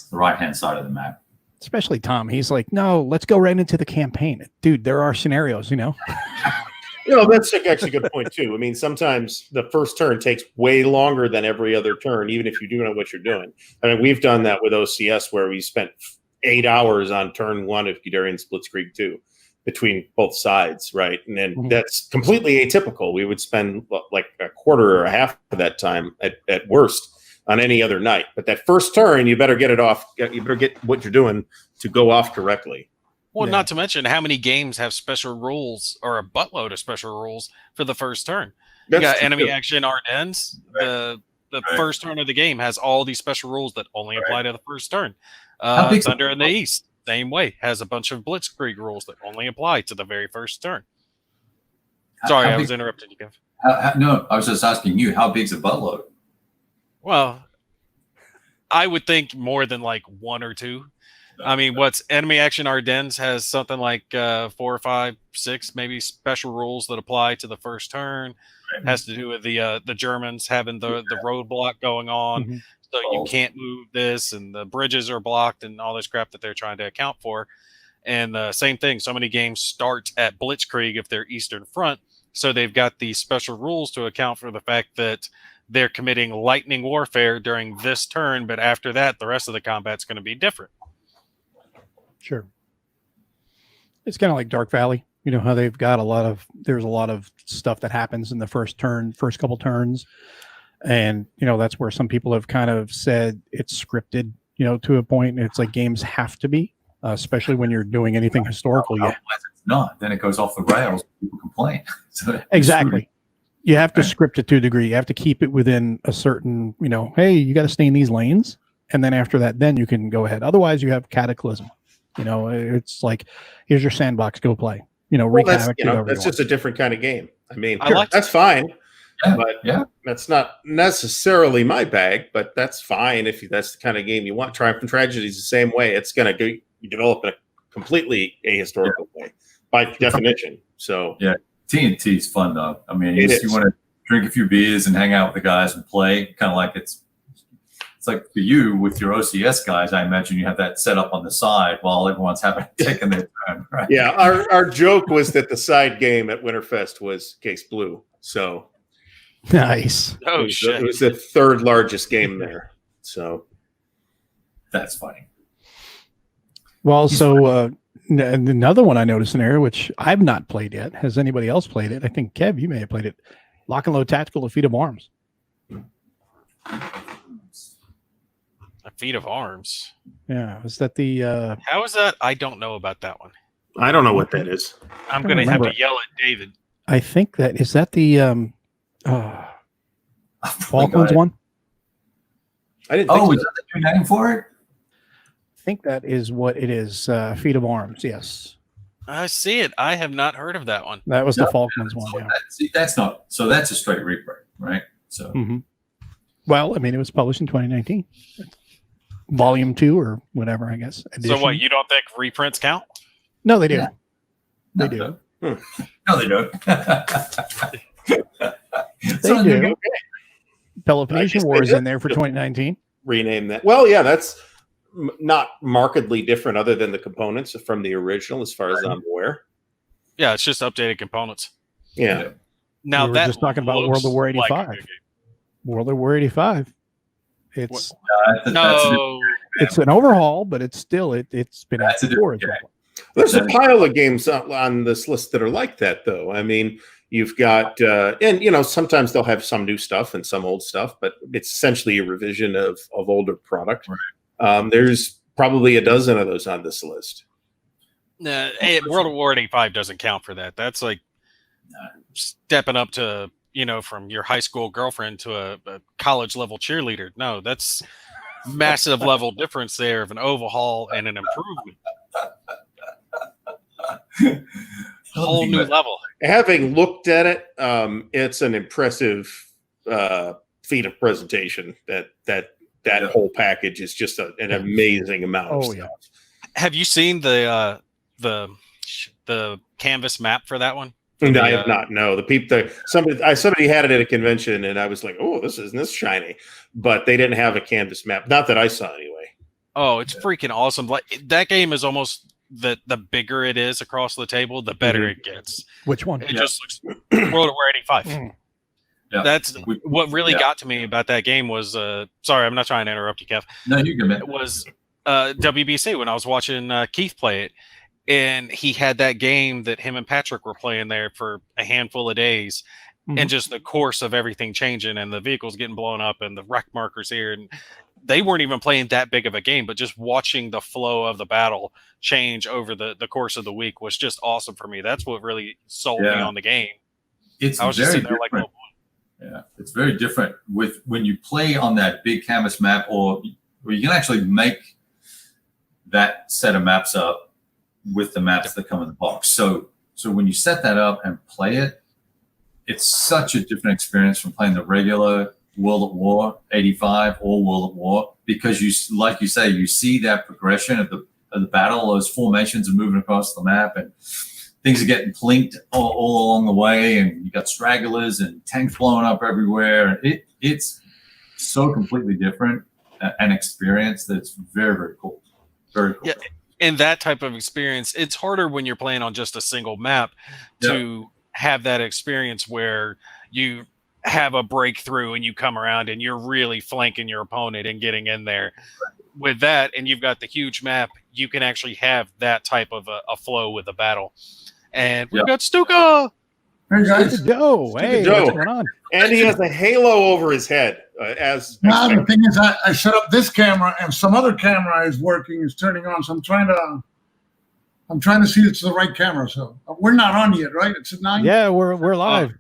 the right-hand side of the map. Especially Tom. He's like, no, let's go right into the campaign. Dude, there are scenarios, That's actually a good point, too. I mean, sometimes the first turn takes way longer than every other turn, even if you do know what you're doing. I mean, we've done that with OCS where we spent 8 hours on turn 1 of during Blitzkrieg 2 between both sides, right? And then that's completely atypical. We would spend like a quarter or a half of that time at worst on any other night. But that first turn, you better get it off. You better get what you're doing to go off correctly. Well, not to mention how many games have special rules or a buttload of special rules for the first turn. You got enemy action Ardennes. The first turn of the game has all these special rules that only apply to the first turn. Thunder in the East, same way, has a bunch of Blitzkrieg rules that only apply to the very first turn. Sorry, I was interrupting you, Kev. No, I was just asking you, how big's a buttload? Well, I would think more than like 1 or 2. I mean, what's enemy action Ardennes has something like 4 or 5, 6 maybe special rules that apply to the first turn. Right. Has to do with the Germans having the roadblock going on, so you can't move this, and the bridges are blocked, and all this crap that they're trying to account for. And same thing. So many games start at Blitzkrieg if they're Eastern Front, so they've got these special rules to account for the fact that they're committing lightning warfare during this turn, but after that, the rest of the combat's going to be different. Sure. It's kind of like Dark Valley. You know how they've got there's a lot of stuff that happens in the first couple turns. And, that's where some people have kind of said it's scripted, to a point. It's like games have to be, especially when you're doing anything historical. Otherwise it's not. Then it goes off the rails. People complain. So exactly. You have to script it to a degree. You have to keep it within a certain, hey, you got to stay in these lanes. And then after that, then you can go ahead. Otherwise, you have Cataclysm. It's like, here's your sandbox, go play. That's just a different kind of game. I mean, that's fine. But that's not necessarily my bag, but that's fine if that's the kind of game you want. Triumph and Tragedy is the same way. It's going to develop in a completely ahistorical way by definition. So TNT is fun though. I mean, you want to drink a few beers and hang out with the guys and play, kind of like it's like for you with your OCS guys. I imagine you have that set up on the side while everyone's taking their turn. Right? Yeah, our joke was that the side game at Winterfest was Case Blue. So nice. It was the third largest game there. So that's funny. Well, so another one I noticed in there, which I've not played yet. Has anybody else played it? I think Kev, you may have played it. Lock and Load Tactical: A Feat of Arms. A Feat of Arms. Yeah, was that the? How is that? I don't know about that one. I don't know what that is. I'm going to have to yell at David. I think is that the Falklands one. I didn't. Think is that the new name for it? I think that is what it is. Feat of Arms. Yes. I see it. I have not heard of that one. That was the Falklands one. Yeah. That's not. So that's a straight reprint, right? So. Well, I mean, it was published in 2019. Volume 2 or whatever, I guess. Edition. So what, you don't think reprints count? No, they do. Yeah. They do. No, they don't. They do. Peloponnesian War is in there for 2019. Rename that. Well, yeah, that's not markedly different other than the components from the original as far as I'm aware. Yeah, it's just updated components. Yeah. Now we were just talking about World of War 85. World of War 85. It's it's an overhaul, but it's still it's been out before as well. There's a pile of games on this list that are like that, though. I mean, you've got and sometimes they'll have some new stuff and some old stuff, but it's essentially a revision of older product. Right. There's probably a dozen of those on this list. World of War 85 doesn't count for that. That's like stepping up to from your high school girlfriend to a college level cheerleader. No, that's massive level difference there of an overhaul and an improvement. Whole new level. Having looked at it, it's an impressive feat of presentation. That whole package is just an amazing amount of stuff. Yeah. Have you seen the canvas map for that one And I have not. No, somebody had it at a convention, and I was like, "Oh, isn't this shiny?" But they didn't have a canvas map. Not that I saw, anyway. Oh, it's freaking awesome! Like that game is almost the bigger it is across the table, the better it gets. Which one? It just looks World at War 85. Yeah. That's what really got to me about that game was. Sorry, I'm not trying to interrupt you, Kev. No, you can. It was WBC when I was watching Keith play it, and he had that game that him and Patrick were playing there for a handful of days, and just the course of everything changing, and the vehicles getting blown up, and the wreck markers here, and they weren't even playing that big of a game, but just watching the flow of the battle change over the course of the week was just awesome for me. That's what really sold me on the game. I was just sitting there like, oh boy. Yeah, it's very different with when you play on that big canvas map, or you can actually make that set of maps up with the maps that come in the box. So when you set that up and play it, it's such a different experience from playing the regular World at War 85 or World at War, because you, like you say, you see that progression of the battle. Those formations are moving across the map, and things are getting plinked all along the way, and you got stragglers and tanks blowing up everywhere. It's so completely different an experience that's very, very cool. Very cool. Yeah, and that type of experience, it's harder when you're playing on just a single map to have that experience where you have a breakthrough and you come around and you're really flanking your opponent and getting in there. With that, and you've got the huge map, you can actually have that type of a flow with the battle. And we've got Stuka. Hey guys, Stuka Joe. Hey, Joe. what's going on? And he has a halo over his head. the thing is, I set up this camera, and some other camera is working, is turning on. So I'm trying to see it's the right camera. So we're not on yet, right? It's at 9. Yeah, we're live.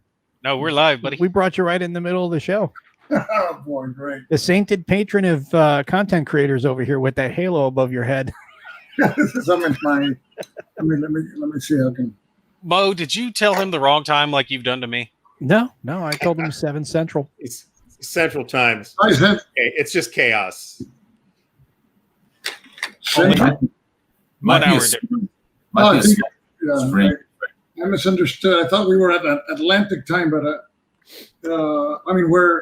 No, we're live, buddy. We brought you right in the middle of the show. Oh boy, great! The sainted patron of content creators over here with that halo above your head. This is let me see how I can. Mo, did you tell him the wrong time like you've done to me? No, I told him 7 Central. It's Central Times. It's just chaos. Might be spring. I misunderstood. I thought we were at Atlantic time, but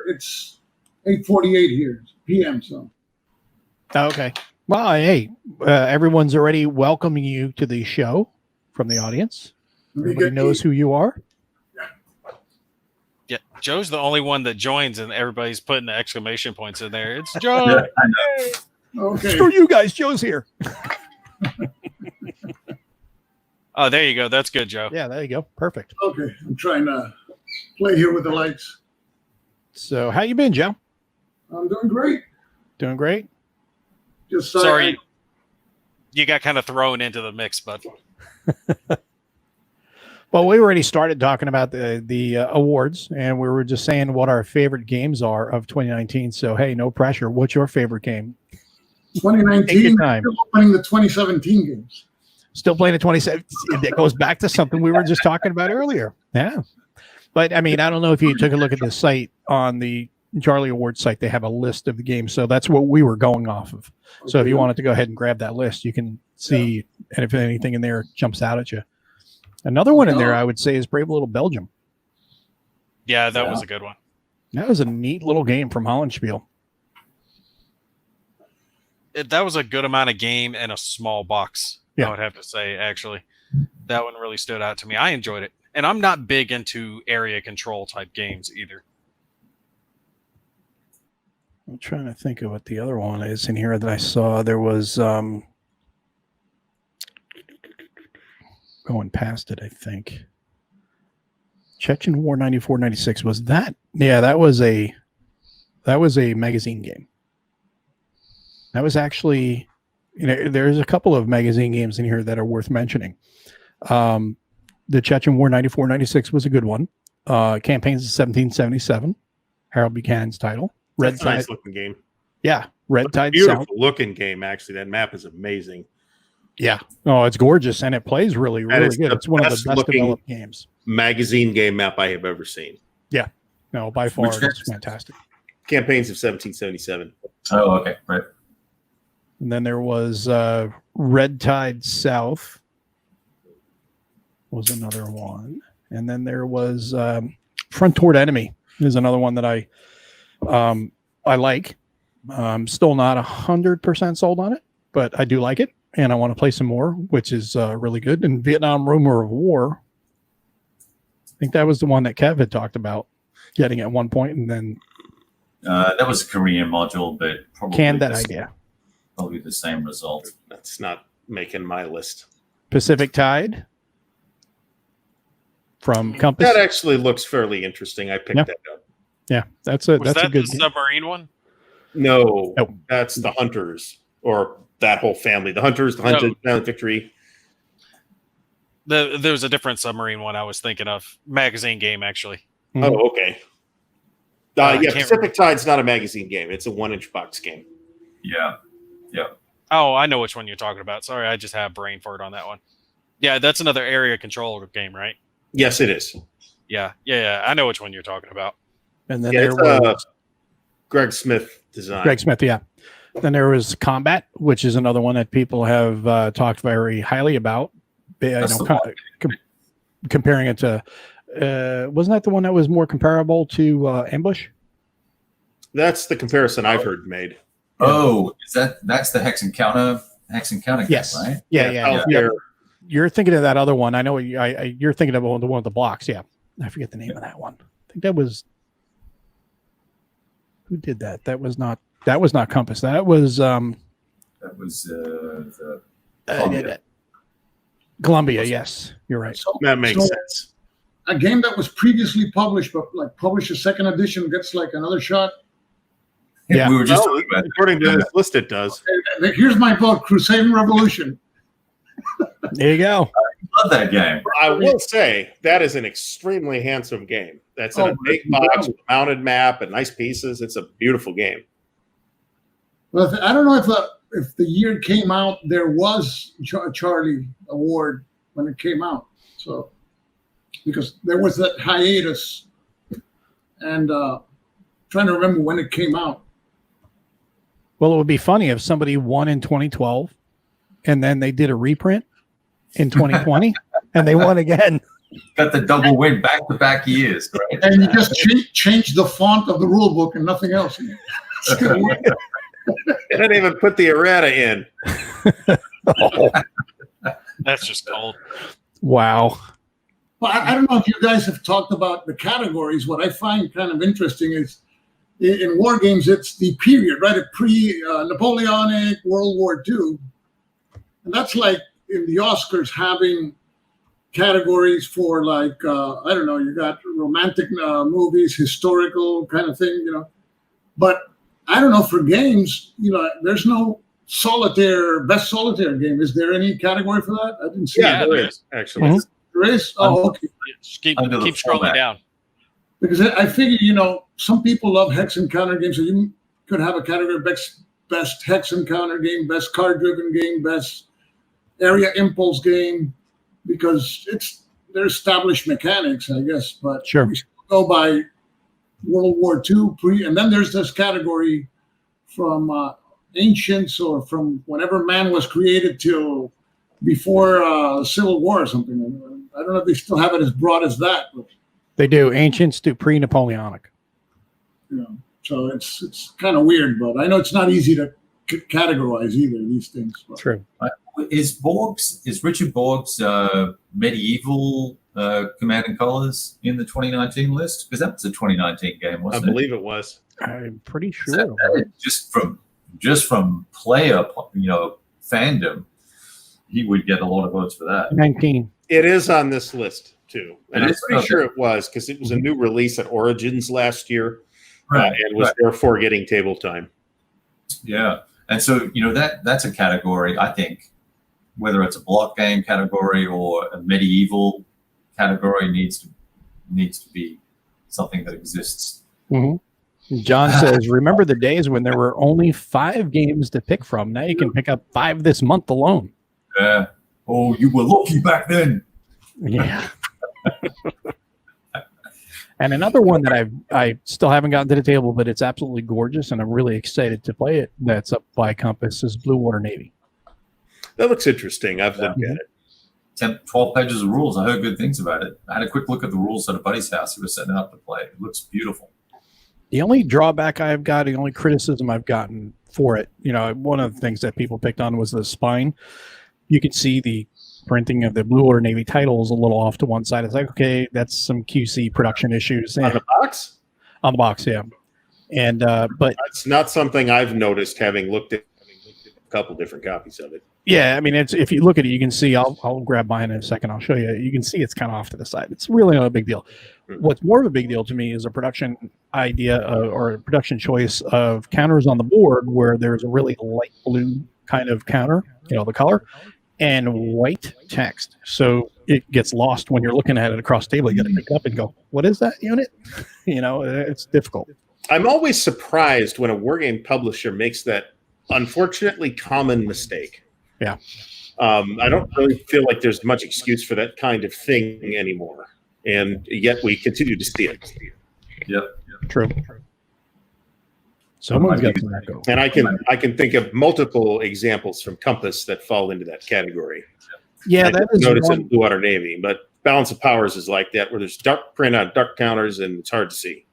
it's 8:48 here p.m. So Okay. Well, hey, everyone's already welcoming you to the show from the audience. Everybody knows who you are. Yeah, Joe's the only one that joins, and everybody's putting the exclamation points in there. It's Joe. Okay. Screw you guys. Joe's here. Oh, there you go. That's good, Joe. Yeah, there you go. Perfect. Okay, I'm trying to play here with the lights. So, how you been, Joe? I'm doing great. Doing great. Just sorry, you got kind of thrown into the mix, bud. Well, we already started talking about the awards, and we were just saying what our favorite games are of 2019. So, hey, no pressure. What's your favorite game? 2019. Still playing the 2017 games. Still playing the 2017. It goes back to something we were just talking about earlier. Yeah. But, I mean, I don't know if you took a look at the site on the Charlie Awards site. They have a list of the games. So that's what we were going off of. Okay. So if you wanted to go ahead and grab that list, you can see, and if anything in there jumps out at you. Another one in there, I would say, is Brave Little Belgium. Yeah, that was a good one. That was a neat little game from Hollandspiel. That was a good amount of game in a small box, I would have to say, actually. That one really stood out to me. I enjoyed it. And I'm not big into area control type games either. I'm trying to think of what the other one is in here that I saw. There was going past it, I think. Chechen War 94-96 was that? Yeah, that was a magazine game. That was actually, there's a couple of magazine games in here that are worth mentioning. The Chechen War 94-96 was a good one. Campaigns of 1777, Harold Buchanan's title. That's a nice looking game. Yeah, Red Tide. Beautiful looking game, actually. That map is amazing. Yeah. Oh, it's gorgeous, and it plays really, really good. It's one of the best developed games. Magazine game map I have ever seen. Yeah. No, by far, it's fantastic. Campaigns of 1777. Oh, okay. Right. And then there was Red Tide South was another one. And then there was Front Toward Enemy is another one that I like. I'm still not 100% sold on it, but I do like it, and I want to play some more, which is really good. And Vietnam Rumor of War, I think that was the one that Kev had talked about getting at one point, and then that was a Korean module, but probably canned that idea. Probably the same result. That's not making my list. Pacific Tide from Compass. That actually looks fairly interesting. I picked that up. Yeah, that's a Was that a good the game. submarine one? No, Nope. that's the Hunters, or that whole family. The Hunters, the Hunted, Silent Victory. There was a different submarine one I was thinking of. Magazine game, actually. Mhm. Oh, okay. I Yeah, can't Pacific Tide's not a magazine game. It's a 1-inch box game. Yeah. Oh, I know which one you're talking about. Sorry, I just have brain fart on that one. Yeah, that's another area control game, right? Yes, it is. Yeah. I know which one you're talking about. And then Yeah, there it's was Greg Smith design. Greg Smith, yeah. Then there was Combat, which is another one that people have talked very highly about. That's the Comparing it to, wasn't that the one that was more comparable to Ambush? That's the comparison I've heard made. Oh, that's the Hex Encounter game, Yes. right? Yeah. Solitaire. You're thinking of that other one. I know you're thinking of the one with the blocks. Yeah. I forget the name of that one. I think that was, who did that? That was not Compass. That was That was the Columbia. Columbia. Yes, you're right. So, That makes so sense. a game that was previously published, but like published a second edition gets like another shot. Yeah. We were just Well, talking about according to this list, it does. And here's my vote: Crusading Revolution. There you go. love that game. I will say that is an extremely handsome game. That's in a big box with a mounted map and nice pieces. It's a beautiful game. Well, I don't know if the year came out, there was a Charlie Award when it came out. So, because there was that hiatus, and trying to remember when it came out. Well, it would be funny if somebody won in 2012 and then they did a reprint in 2020 and they won again. Got the double win back-to-back years, right? And you just change the font of the rule book and nothing else. It's gonna work. They didn't even put the errata in. That's just cold. Wow. Well, I don't know if you guys have talked about the categories. What I find kind of interesting is in war games, it's the period, right? A pre-Napoleonic, World War II. And that's like in the Oscars having categories for like, I don't know, you got romantic movies, historical kind of thing, you know. But I don't know, for games, you know, there's no Solitaire, best Solitaire game. Is there any category for that? I didn't see Yeah, it. there is, actually. Mhm. There is? Oh, okay. Just keep Under the scrolling format. down. Because I figure, you know, some people love hex encounter games, so you could have a category best hex encounter game, best card-driven game, best area impulse game, because they're established mechanics, I guess. But Sure. we still go by World War II and then there's this category from ancients or from whenever man was created till before the Civil War or something. I don't know if they still have it as broad as that, but They do. Ancients to pre-Napoleonic. you know, so it's kind of weird, but I know it's not easy to categorize either these things. But. True. Is Richard Borg's medieval Command and Colors in the 2019 list? Because that was a 2019 game, I wasn't it? believe it was. I'm pretty sure. That just from player, fandom, he would get a lot of votes for that. 19. It is on this list, too. And It I'm is? pretty Okay. sure it was, because it was a new release at Origins last year Right. and was therefore getting table time. Yeah. And so, that's a category, I think, whether it's a block game category or a medieval category needs to be something that exists. Mm-hmm. John says, remember the days when there were only 5 games to pick from. Now you can pick up 5 this month alone. Yeah. Oh, you were lucky back then. Yeah. And another one that I still haven't gotten to the table, but it's absolutely gorgeous, and I'm really excited to play it. That's up by Compass is Blue Water Navy. That looks interesting. I've looked at it. 12 pages of rules. I heard good things about it. I had a quick look at the rules at a buddy's house. He was setting it up to play. It looks beautiful. The only drawback I've got, the only criticism I've gotten for it, one of the things that people picked on was the spine. You can see the printing of the Blue Order Navy titles a little off to one side. It's like, okay, that's some QC production issues. On the box? On the box, yeah. And but that's not something I've noticed having looked at a couple different copies of it. Yeah, I mean, it's if you look at it, you can see. I'll grab mine in a second. I'll show you. You can see it's kind of off to the side. It's really not a big deal. What's more of a big deal to me is a production idea or a production choice of counters on the board where there's a really light blue kind of counter, the color, and white text. So it gets lost when you're looking at it across the table. You got to pick it up and go, what is that unit? It's difficult. I'm always surprised when a wargame publisher makes that unfortunately common mistake. Yeah. I don't really feel like there's much excuse for that kind of thing anymore. And yet we continue to see it. Yep. True. Someone's got some echo. And I can think of multiple examples from Compass that fall into that category. Yeah, that is notice one. in Blue Water Navy, but Balance of Powers is like that, where there's dark print on dark counters and it's hard to see.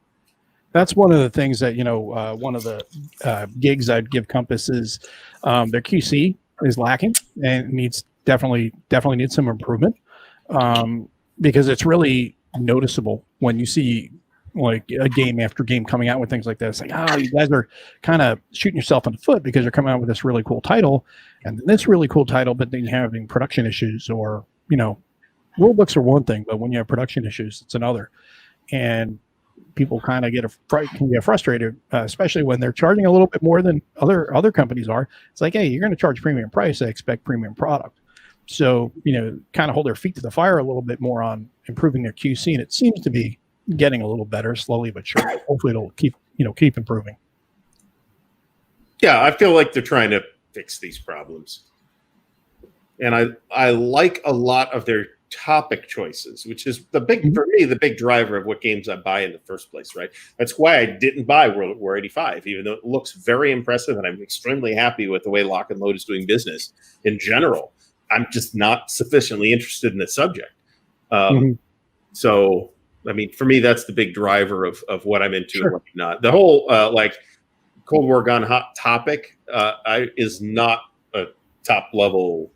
That's one of the things that one of the gigs I'd give Compass is their QC is lacking and definitely needs some improvement because it's really noticeable when you see like a game after game coming out with things like that. It's like, you guys are kind of shooting yourself in the foot because you're coming out with this really cool title and this really cool title, but then you're having production issues or, rule books are one thing, but when you have production issues, it's another. And people kind of can get frustrated, especially when they're charging a little bit more than other companies are. It's like, hey, you're going to charge premium price. I expect premium product. So, kind of hold their feet to the fire a little bit more on improving their QC. And it seems to be getting a little better slowly but surely. Hopefully it'll keep improving. Yeah, I feel like they're trying to fix these problems. And I like a lot of their topic choices, which is for me, the big driver of what games I buy in the first place, right? That's why I didn't buy World at War 85, even though it looks very impressive and I'm extremely happy with the way Lock and Load is doing business in general. I'm just not sufficiently interested in the subject. So, I mean, for me, that's the big driver of what I'm into and what I'm not. The whole Cold War Gone Hot topic is not a top level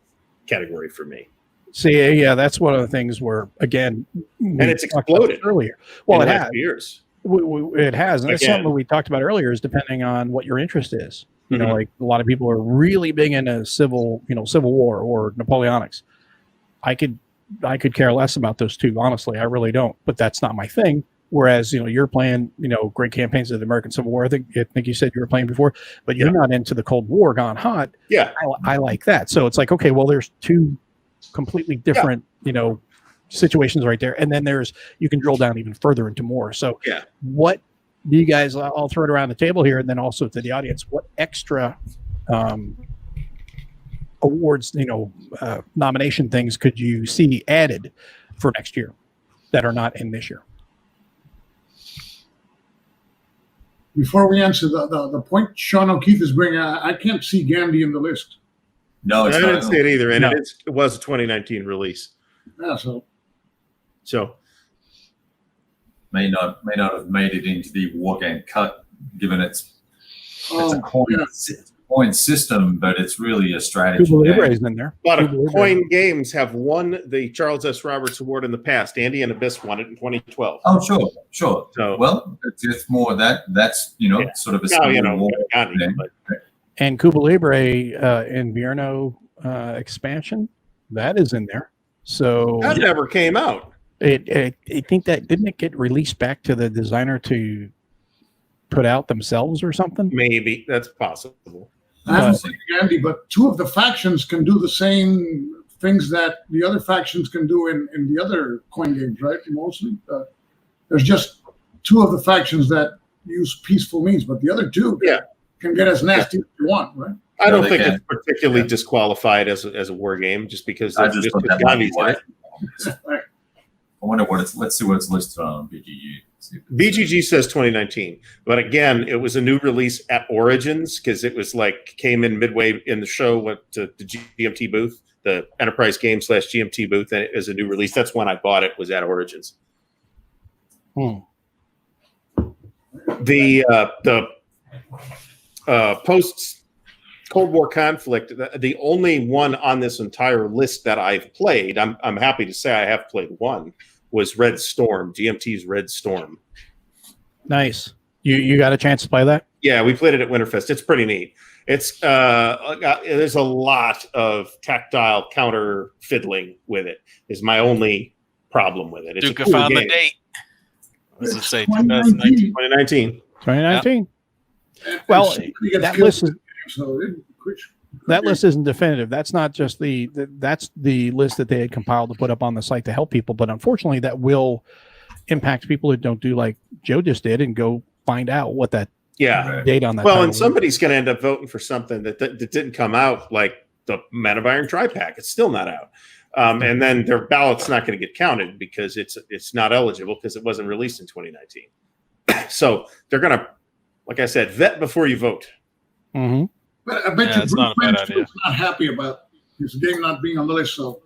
category for me. See, yeah, that's one of the things where, again, and it's exploded earlier. Well, it has. Years. It has, and it's something we talked about earlier. Is depending on what your interest is. Like a lot of people are really big into Civil War or Napoleonics. I could care less about those two. Honestly, I really don't. But that's not my thing. Whereas you're playing great campaigns of the American Civil War. I think you said you were playing before, but you're not into the Cold War Gone Hot. Yeah, I like that. So it's like, okay, well, there's two completely different situations right there, and then you can drill down even further into more. So what do you guys, I'll throw it around the table here and then also to the audience, what extra awards nomination things could you see added for next year that are not in this year? Before we answer the point Sean O'Keefe is bringing, I can't see Gandhi in the list. No, I didn't see it either, and it was a 2019 release. Yeah, so may not have made it into the war game cut, given it's a coin system, but it's really a strategy. Is in there. A lot of coin games have won the Charles S. Roberts Award in the past. Andy and Abyss won it in 2012. Oh, sure. So, well, it's more that's sort of a war thing. And Cuba Libre Invierno expansion, that is in there. So that never came out. I think that didn't it get released back to the designer to put out themselves or something? Maybe that's possible. I haven't seen Gandhi, but two of the factions can do the same things that the other factions can do in the other coin games, right? Mostly, there's just two of the factions that use peaceful means, but the other two can get as nasty as you want, right? I don't think it's particularly disqualified as a war game just because I just put that Gandhi's in it. I wonder let's see what it's listed on BGG. BGG says 2019, but again, it was a new release at Origins because it was came in midway in the show, went to the GMT booth, the Enterprise Game / GMT booth as a new release. That's when I bought it. Was at Origins. The post Cold War conflict, the only one on this entire list that I've played, I'm happy to say I have played one, was Red Storm, GMT's Red Storm. Nice. You got a chance to play that? Yeah, we played it at Winterfest. It's pretty neat. It's there's a lot of tactile counter fiddling with it. Is my only problem with it. It's Stuka a cool found game. the date. What does it say? 2019. 2019. 2019. And Well, somebody gets that killed, list is so it could- that list isn't definitive. That's not just that's the list that they had compiled to put up on the site to help people. But unfortunately, that will impact people that don't do like Joe just did and go find out what that date on that. Well, title and is. somebody's going to end up voting for something that didn't come out, like the Man of Iron Tri-Pack. It's still not out. And then their ballot's not going to get counted because it's not eligible because it wasn't released in 2019. So they're going to, like I said, vet before you vote. Mm-hmm. But I bet Yeah, you it's Bruce not a bad Banfield idea. is not happy about his game not being on the list. So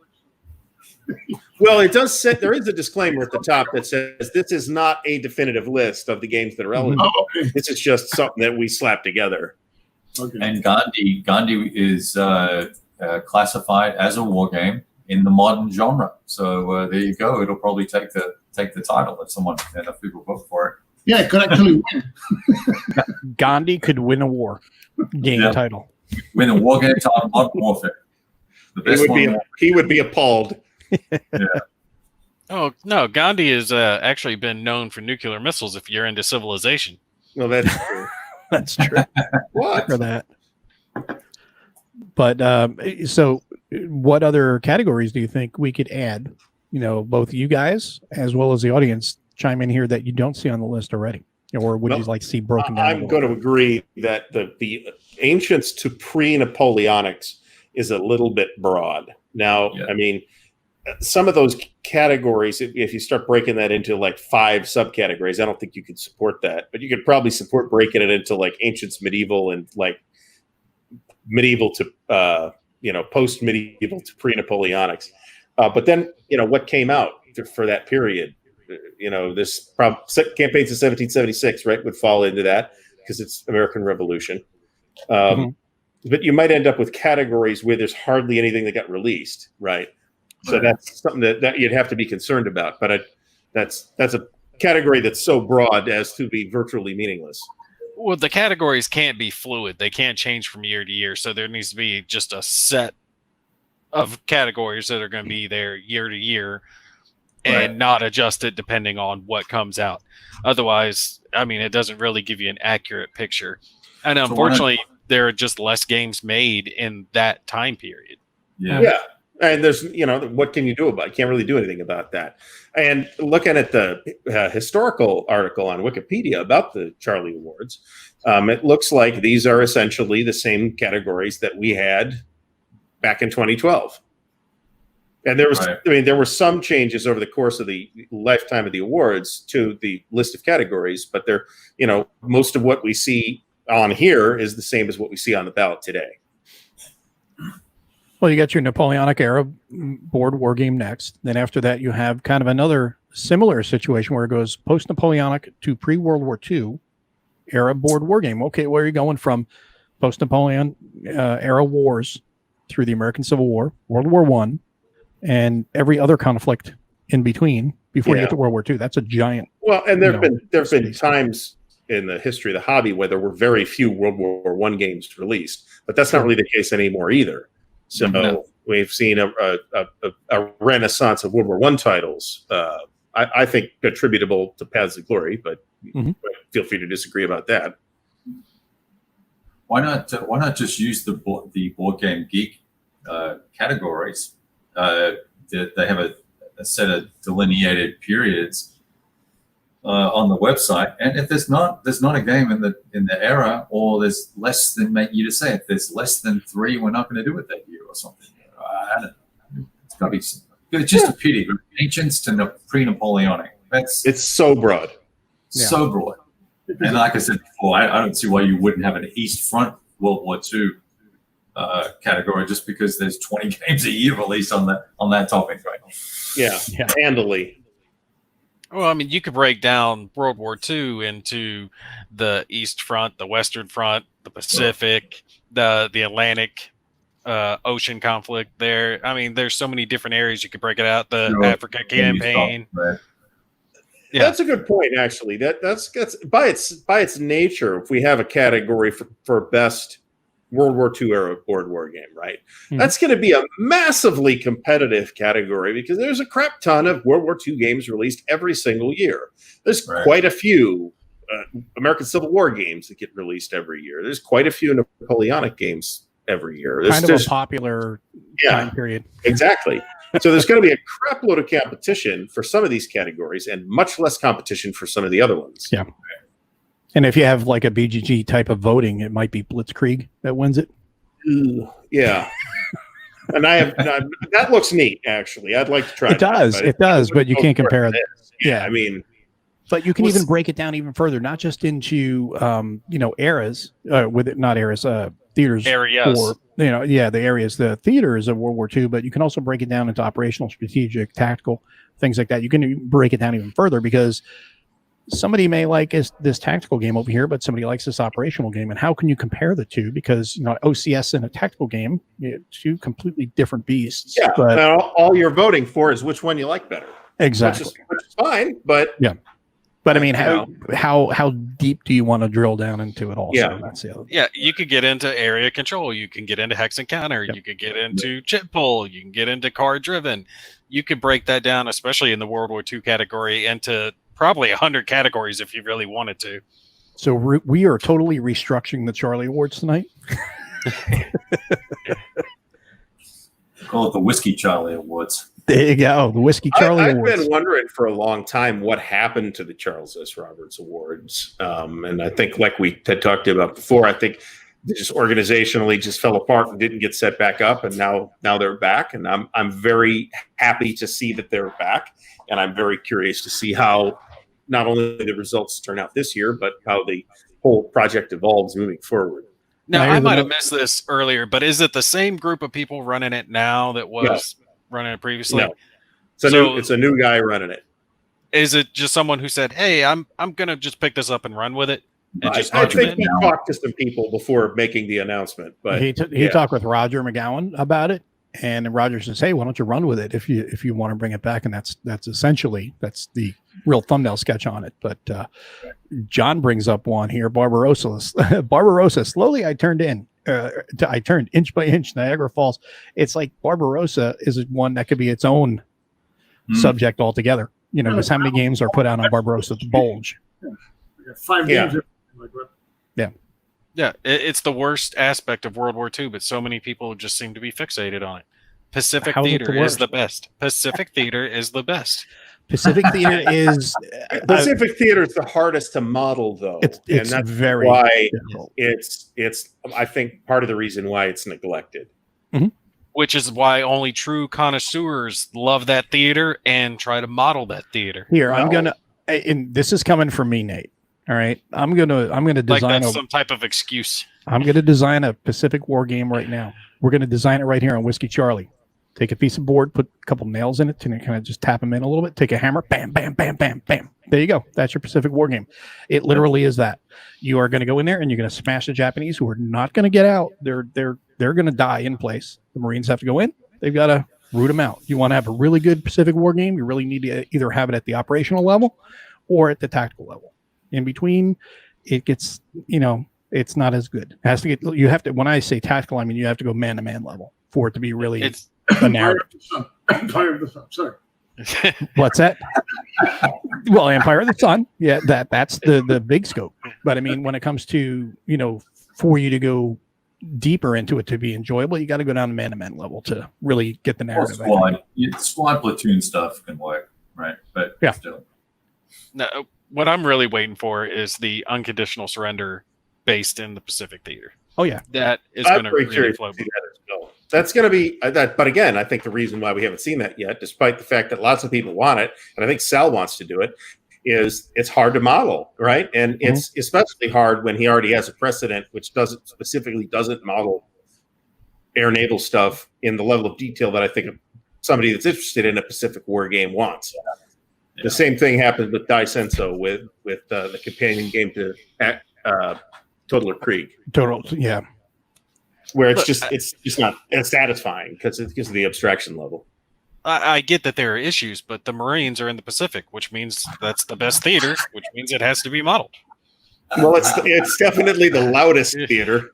Well, it does say there is a disclaimer at the top that says this is not a definitive list of the games that are eligible. oh, okay. This is just something that we slapped together. Okay. And Gandhi is classified as a war game in the modern genre. So there you go. It'll probably take the title if enough people vote for it. Yeah, it could actually win. Gandhi could win a war game title. Win a war game title, Modern Warfare. The best one. He would be appalled. Yeah. Oh no, Gandhi has actually been known for nuclear missiles. If you're into Civilization, Well, that's true. That's true. What? For that. But so, what other categories do you think we could add? You know, both you guys as well as the audience chime in here that you don't see on the list already, or would you like to see broken down? I'm going to agree that the ancients to pre-Napoleonics is a little bit broad. Now, I mean, some of those categories, if you start breaking that into like 5 subcategories, I don't think you could support that, but you could probably support breaking it into like ancients, medieval, and like medieval to post-medieval to pre-Napoleonics. But then, what came out for that period? This campaigns in 1776, right, would fall into that because it's American Revolution. But you might end up with categories where there's hardly anything that got released, right? So that's something that you'd have to be concerned about. But that's a category that's so broad as to be virtually meaningless. well, the categories can't be fluid; they can't change from year to year. So there needs to be just a set of categories that are going to be there year to year, and not adjusted depending on what comes out. Otherwise, I mean, it doesn't really give you an accurate picture. And unfortunately, there are just less games made in that time period. Yeah. And there's, what can you do about it? You can't really do anything about that. And looking at the historical article on Wikipedia about the Charlie Awards, it looks like these are essentially the same categories that we had back in 2012. And there was, there were some changes over the course of the lifetime of the awards to the list of categories, but they're, most of what we see on here is the same as what we see on the ballot today. Well, you got your Napoleonic era board war game next. Then after that, you have kind of another similar situation where it goes post-Napoleonic to pre-World War II era board war game. Okay, where are you going from post-Napoleon era wars through the American Civil War, World War I, and every other conflict in between before you get to World War II? That's a giant. Well, and there have been times in the history of the hobby where there were very few World War I games released, but that's not really the case anymore either. So we've seen a renaissance of World War I titles. I think attributable to Paths of Glory, but feel free to disagree about that. Why not just use the Board Game Geek categories? They have a set of delineated periods on the website, and if there's not a game in the era, or there's less than, you just say if there's less than 3, we're not going to do it that year or something. I don't know. It's got to be. It's just a pity. Ancients to pre-Napoleonic. It's so broad. So broad. And like I said before, I don't see why you wouldn't have an East Front World War II category just because there's 20 games a year released on that topic, right? Yeah, handily. Well, I mean, you could break down World War II into the East Front, the Western Front, the Pacific, the Atlantic Ocean conflict there. I mean, there's so many different areas you could break it out. The Africa campaign. Yeah. That's a good point, actually. That's by its nature, if we have a category for best World War II era board war game, right? Mm-hmm. That's going to be a massively competitive category because there's a crap ton of World War II games released every single year. There's quite a few American Civil War games that get released every year. There's quite a few Napoleonic games every year. Kind of a popular time period. Exactly. So there's going to be a crap load of competition for some of these categories and much less competition for some of the other ones. Yeah. And if you have like a BGG type of voting, it might be Blitzkrieg that wins it. Yeah. And that looks neat, actually. I'd like to try it. It does, but you can't compare it. Yeah. I mean, but you can even break it down even further, not just into, eras, theaters. Areas. Or, the areas, the theaters of World War II, but you can also break it down into operational, strategic, tactical, things like that. You can break it down even further because somebody may like this tactical game over here, but somebody likes this operational game. And how can you compare the two? Because, OCS and a tactical game, two completely different beasts. Yeah, but all you're voting for is which one you like better. Exactly. Which is fine, but... Yeah. But I mean, how deep do you want to drill down into it also? Yeah, that's the other. Yeah, you could get into area control. You can get into hex and counter. Yep. You could get into chip pull. You can get into card driven. You could break that down, especially in the World War II category, into probably 100 categories if you really wanted to. So we are totally restructuring the Charlie Awards tonight. Call it the Whiskey Charlie Awards. There you go, the Whiskey Charlie Awards. I've been wondering for a long time what happened to the Charles S. Roberts Awards, and I think, like we had talked about before, I think they just organizationally just fell apart and didn't get set back up, and now they're back, and I'm very happy to see that they're back, and I'm very curious to see how not only the results turn out this year, but how the whole project evolves moving forward. Now, I might have missed this earlier, but is it the same group of people running it now that was running it previously? No. It's a new guy running it. Is it just someone who said, "Hey, I'm gonna just pick this up and run with it"? And I think he talked to some people before making the announcement, but he talked with Roger McGowan about it, and Roger says, "Hey, why don't you run with it if you want to bring it back?" And that's the real thumbnail sketch on it. But John brings up one here, Barbarossa. Barbarossa. Slowly, I turned inch by inch. Niagara Falls. It's like Barbarossa is one that could be its own subject altogether. Just how many games are put out on Barbarossa? The Bulge. Yeah. 5 games. Like that. Yeah. Yeah, it's the worst aspect of World War II, but so many people just seem to be fixated on it. Pacific Theater is the best. Pacific Theater is the best. Pacific Theater is Pacific Theater is the hardest to model, though. It's and that's very why difficult. It's I think part of the reason why it's neglected. Mm-hmm. Which is why only true connoisseurs love that theater and try to model that theater. Here, I'm gonna, and this is coming from me, Nate. All right, I'm gonna design like that's some type of excuse. I'm gonna design a Pacific War game right now. We're gonna design it right here on Whiskey Charlie. Take a piece of board, put a couple nails in it, and kind of just tap them in a little bit. Take a hammer, bam, bam, bam, bam, bam. There you go. That's your Pacific War game. It literally is that. You are going to go in there and you're going to smash the Japanese who are not going to get out. They're going to die in place. The Marines have to go in. They've got to root them out. You want to have a really good Pacific War game. You really need to either have it at the operational level or at the tactical level. In between, it gets, it's not as good. It has to get. You have to. When I say tactical, I mean you have to go man-to-man level for it to be really. It's a narrative. Empire of the Sun. Sorry. What's that? Well, Empire of the Sun. Yeah, that's the big scope. But I mean, when it comes to, for you to go deeper into it to be enjoyable, you got to go down to man-to-man level to really get the narrative. Squad platoon stuff can work, right? But yeah. Still. No, what I'm really waiting for is the unconditional surrender based in the Pacific Theater. Oh yeah, that is going to really flow. That's going to be that. But again, I think the reason why we haven't seen that yet, despite the fact that lots of people want it, and I think Sal wants to do it, is it's hard to model, right? And it's especially hard when he already has a precedent which doesn't model air naval stuff in the level of detail that I think somebody that's interested in a Pacific War game wants. The same thing happens with Dai Senso with the companion game to Totaler Krieg. Yeah. Where it's just not as satisfying because of the abstraction level. I get that there are issues, but the Marines are in the Pacific, which means that's the best theater, which means it has to be modeled. Well, it's definitely the loudest theater.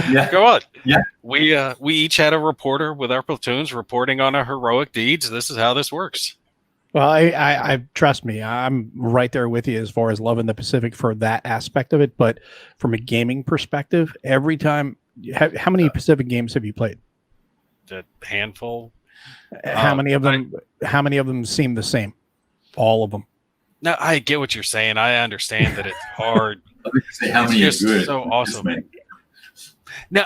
Yeah. Go on. Yeah. We each had a reporter with our platoons reporting on our heroic deeds. This is how this works. Well, I trust me, I'm right there with you as far as loving the Pacific for that aspect of it. But from a gaming perspective, every time, how many Pacific games have you played? A handful. How many of them seem the same? All of them. No, I get what you're saying. I understand that it's hard. How many It's are good? just so awesome. Now,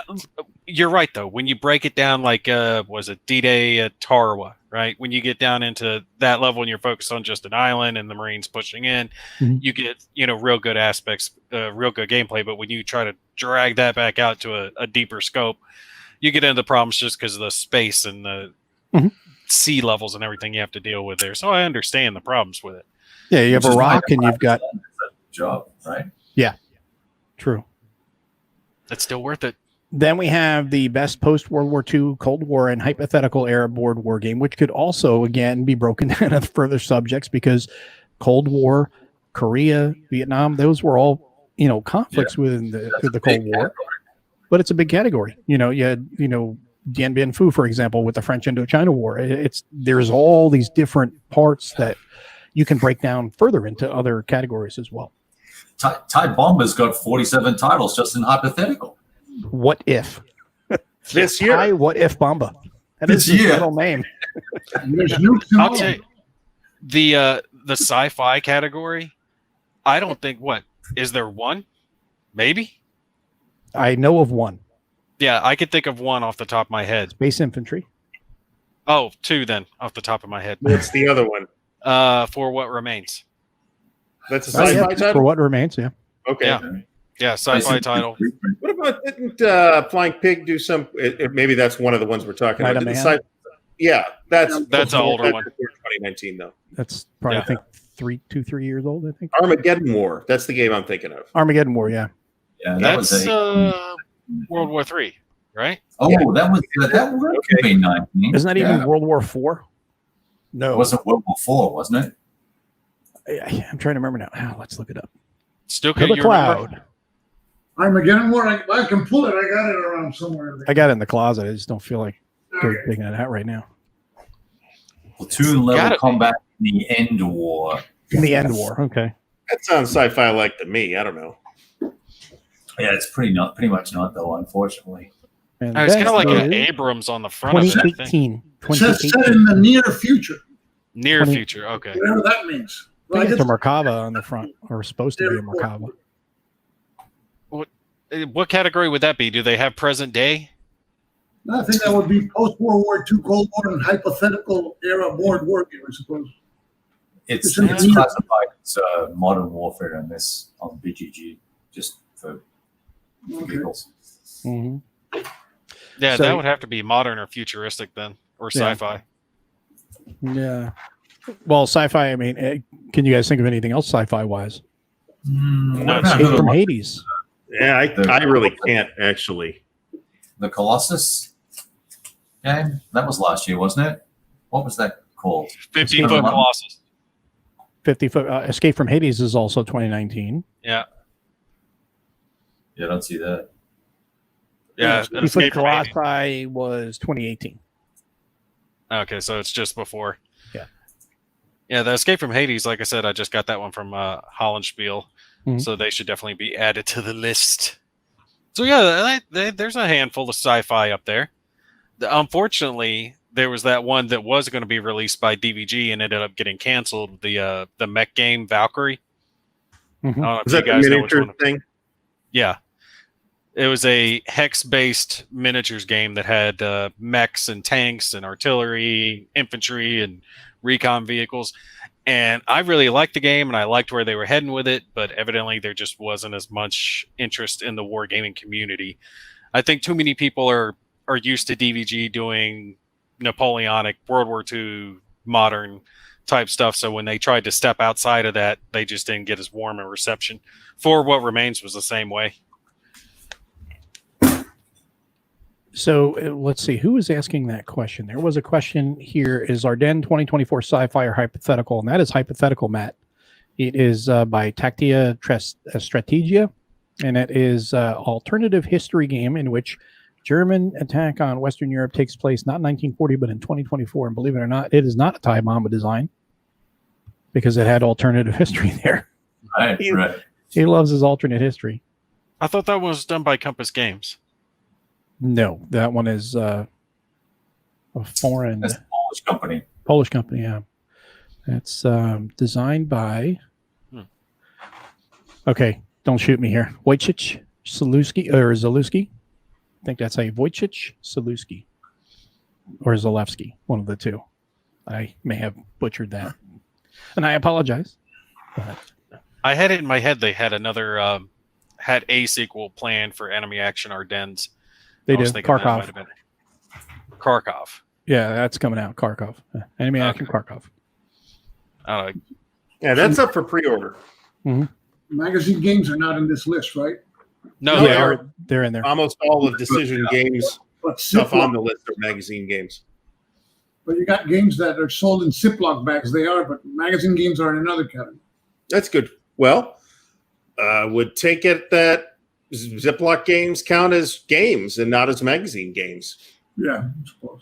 you're right though. When you break it down, like was it D-Day at Tarawa, right? When you get down into that level and you're focused on just an island and the Marines pushing in, you get real good aspects, real good gameplay. But when you try to drag that back out to a deeper scope, you get into problems just because of the space and the sea levels and everything you have to deal with there. So I understand the problems with it. Yeah, you have a rock and you've got job, right? Yeah, true. It's still worth it. Then we have the best post-World War II, Cold War, and hypothetical era board war game, which could also, again, be broken down into further subjects because Cold War, Korea, Vietnam, those were all, conflicts within the Cold War. But it's a big category. You had, Dien Bien Phu, for example, with the French Indochina War. There's all these different parts that you can break down further into other categories as well. Tide Bomber's got 47 titles just in hypothetical. What if? This year? Hi, what if Bomba? That is his middle name. I'll tell you, the sci-fi category, I don't think, is there one? Maybe? I know of one. Yeah, I could think of one off the top of my head. Space Infantry. Oh, two then, off the top of my head. What's the other one? For What Remains. That's a sci-fi title? For What Remains, yeah. Okay. Yeah, sci-fi title. What about, didn't Flying Pig do some, maybe that's one of the ones we're talking about. Yeah, that's an older one. 2019, though. That's probably, I think, 3 years old, I think. Armageddon War. That's the game I'm thinking of. Armageddon War, yeah. Yeah, that's World War III, right? Oh, that was 2019. Isn't that even World War IV? No. It wasn't World War IV, wasn't it? I'm trying to remember now. Let's look it up. Stuka, the Cloud. Armageddon War. I can pull it. I got it around somewhere. I got it in the closet. I just don't feel like digging it out right now. Platoon level combat in the End War. In the End War, okay. That sounds sci-fi like to me. I don't know. Yeah, it's pretty much not though, unfortunately. And it's kind of like an Abrams on the front of it. 2018. It says set in the near future. Near future, okay. Whatever that means. I think it's a Merkava on the front, or supposed to be a Merkava. What category would that be? Do they have present day? I think that would be post-World War II, Cold War, and hypothetical era board war game, I suppose. It's classified as modern warfare on BGG, just for giggles. Mm-hmm. Yeah, that would have to be modern or futuristic then, or sci-fi. Yeah. Well, sci-fi, I mean, can you guys think of anything else sci-fi wise? Escape from Hades. Yeah, I really can't, actually. The Colossus game? That was last year, wasn't it? What was that called? 50-foot Colossus. 50-foot. Escape from Hades is also 2019. Yeah. Yeah, I don't see that. Yeah, Escape from Colossi was 2018. Okay, so it's just before. Yeah. Yeah, the Escape from Hades, like I said, I just got that one from Hollandspiel, so they should definitely be added to the list. So yeah, there's a handful of sci-fi up there. Unfortunately, there was that one that was going to be released by DVG and ended up getting canceled. The mech game Valkyrie. Mm-hmm. Is that the miniature thing? Yeah. It was a hex-based miniatures game that had mechs and tanks and artillery, infantry, and recon vehicles. And I really liked the game, and I liked where they were heading with it, but evidently there just wasn't as much interest in the wargaming community. I think too many people are are used to DVG doing Napoleonic, World War II, modern type stuff. So when they tried to step outside of that, they just didn't get as warm a reception. For What Remains was the same way. So let's see, who is asking that question? There was a question here. Is Ardennes 2024 sci-fi or hypothetical? And that is hypothetical, Matt. It is by Tactia Strategia, and it is an alternative history game in which German attack on Western Europe takes place not in 1940, but in 2024. And believe it or not, it is not a Thai Mamba design because it had alternative history there. Right, He loves his alternate history. I thought that was done by Compass Games. No, that one is a foreign. That's a Polish company. Polish company, yeah. That's designed by. Okay, don't shoot me here. Wojciech Zalewski or Zalewski. I think that's a Wojciech Zalewski or Zalewski, one of the two. I may have butchered that, and I apologize. But I had it in my head. They had another, had a sequel planned for Enemy Action Ardennes. they do Kharkov. Kharkov. Yeah, that's coming out. Kharkov. Enemy Action Kharkov. Yeah, that's up for pre-order. Magazine games are not in this list, right? No, they are. They're in there. Almost all of Decision Games But stuff Ziploc- on the list are magazine games. But you got games that are sold in Ziploc bags. They are, but magazine games are in another category. That's good. Well, would take it that Ziploc games count as games and not as magazine games. Yeah, I suppose.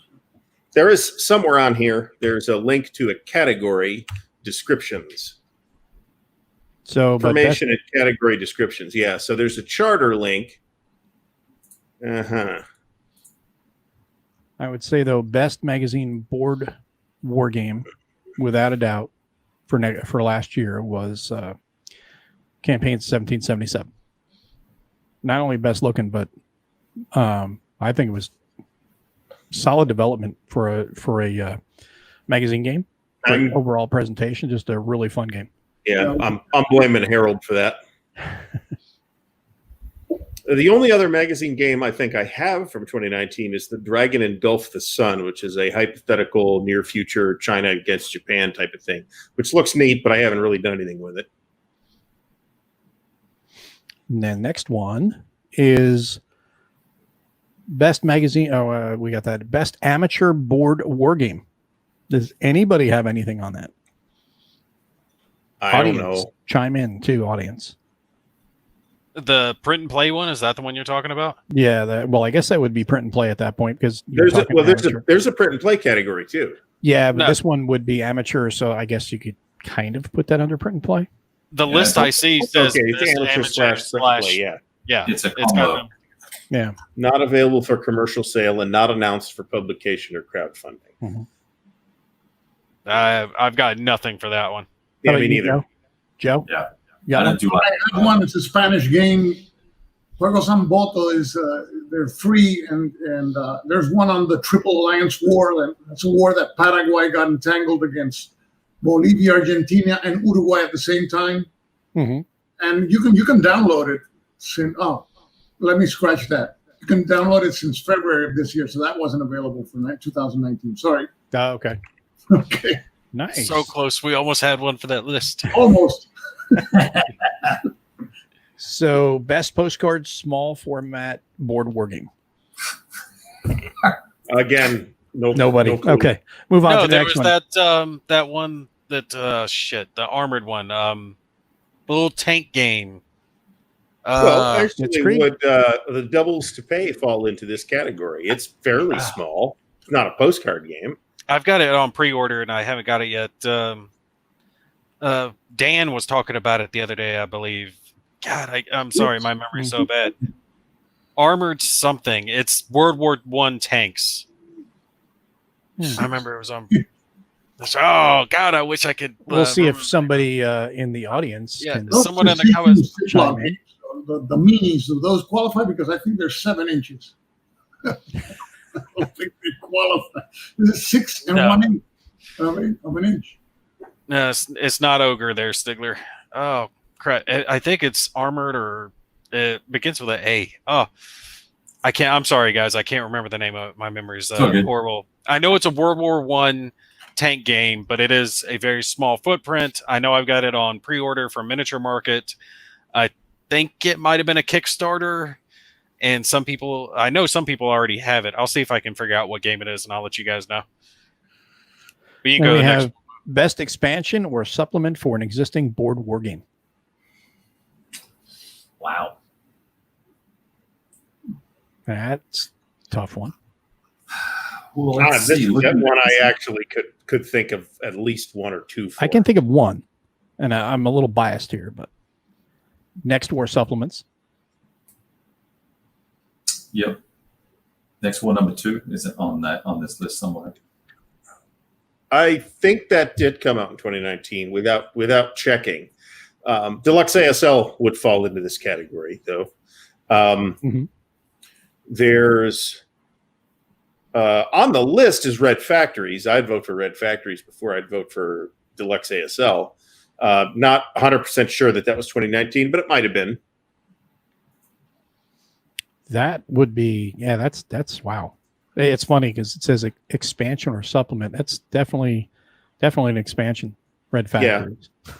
There is somewhere on here, there's a link to a category descriptions. So, but Information and category descriptions. Yeah, so there's a charter link. I would say, though, best magazine board war game, without a doubt, for last year was Campaign 1777. Not only best looking, but I think it was solid development for a magazine game. Great overall presentation, just a really fun game. Yeah, I'm blaming Harold for that. The only other magazine game I think I have from 2019 is The Dragon Engulfed the Sun, which is a hypothetical near future China against Japan type of thing, which looks neat, but I haven't really done anything with it. And then next one is best magazine. Oh, we got that. Best amateur board war game. Does anybody have anything on that? I don't Audience, know. chime in too, audience. The print and play one, is that the one you're talking about? Yeah, well, I guess that would be print and play at that point because There's a print and play category too. Yeah, but No. this one would be amateur, so I guess you could kind of put that under print and play. The list I see says Okay, it's best amateur slash print and play, yeah. yeah. It's a It's combo. kind of, Yeah, Not available for commercial sale and not announced for publication or crowdfunding. I've got nothing for that one. Yeah, How about me you, neither. Joe? Yeah. Yeah. I don't do I have one. It's a Spanish game. Juego San Boto is they're free, and there's one on the Triple Alliance War. That's a war that Paraguay got entangled against Bolivia, Argentina, and Uruguay at the same time. Mhm. And you can download it. Let me scratch that. You can download it since February of this year, so that wasn't available for 2019. Sorry. Okay. Okay, Nice. So close. We almost had one for that list. almost. So, best postcard small format board war game. Again, Nobody. no clue. Okay. Move on No, to the there next was one. that one that the armored one, the little tank game. Well, it's actually, Creed. would the Doubles to Pay fall into this category? It's fairly small. It's not a postcard game. I've got it on pre-order and I haven't got it yet. Dan was talking about it the other day, I believe. God, I'm sorry, my memory's so bad. Armored something. It's World War I tanks. I remember it was on. Oh God, I wish I could. We'll see if remember. somebody in the audience Yeah. can. Someone in the comments chime in. The minis, do those qualify? Because I think they're 7 inches. I don't think they qualify. Is it 6 and No. 1 inch of an inch? No, it's not Ogre there, Stigler. Oh crap! I think it's armored or it begins with an A. Oh, I'm sorry, guys. I can't remember the name of it. My memory is Okay. horrible. I know it's a World War I tank game, but it is a very small footprint. I know I've got it on pre-order from Miniature Market. I think it might have been a Kickstarter, and I know some people already have it. I'll see if I can figure out what game it is, and I'll let you guys know. But you can And go we to the next. have best expansion or supplement for an existing board war game. Wow. That's a tough one. Well, let's This see. is Looking one at I this- actually could think of at least one or two for. I can think of one, and I'm a little biased here, but Next War supplements. Yep. Next one, number 2, is it on this list somewhere? I think that did come out in 2019 without checking. Deluxe ASL would fall into this category, though. There's on the list is Red Factories. I'd vote for Red Factories before I'd vote for Deluxe ASL. Not 100% sure that was 2019, but it might have been. That would be, yeah, that's wow. It's funny because it says expansion or supplement. That's definitely an expansion. Red Factories. Yeah.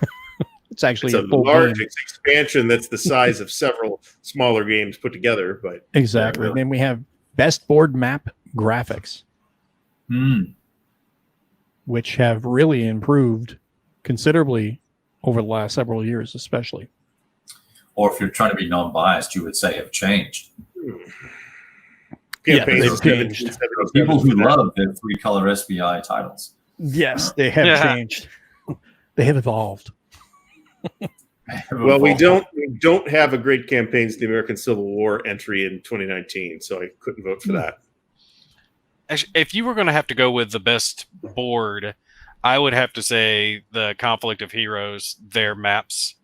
It's actually a large expansion that's the size of several smaller games put together. But exactly. Yeah, really. Then we have best board map graphics, which have really improved considerably over the last several years, especially. Or if you're trying to be non-biased, you would say have changed. Yeah, they've changed. People who love their 3-color SBI titles. Yes, they have changed. They have evolved. Well, we don't have a great campaigns of the American Civil War entry in 2019, so I couldn't vote for that. Actually, if you were going to have to go with the best board, I would have to say the Conflict of Heroes. Their maps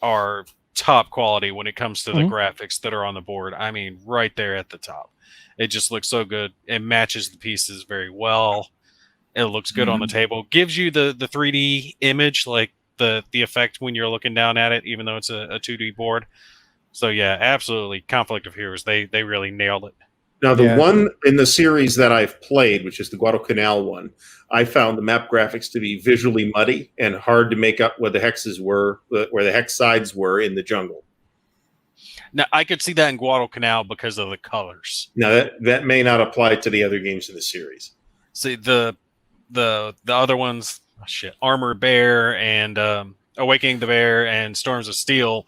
are top quality when it comes to the graphics that are on the board. I mean, right there at the top. It just looks so good. It matches the pieces very well. It looks good on the table. Gives you the 3D image, like the effect when you're looking down at it, even though it's a 2D board. So yeah, absolutely. Conflict of Heroes. They really nailed it. Now, the one in the series that I've played, which is the Guadalcanal one, I found the map graphics to be visually muddy and hard to make up where the hexes were, where the hex sides were in the jungle. Now, I could see that in Guadalcanal because of the colors. Now, that may not apply to the other games in the series. See, the other ones, Armored Bear and Awakening the Bear and Storms of Steel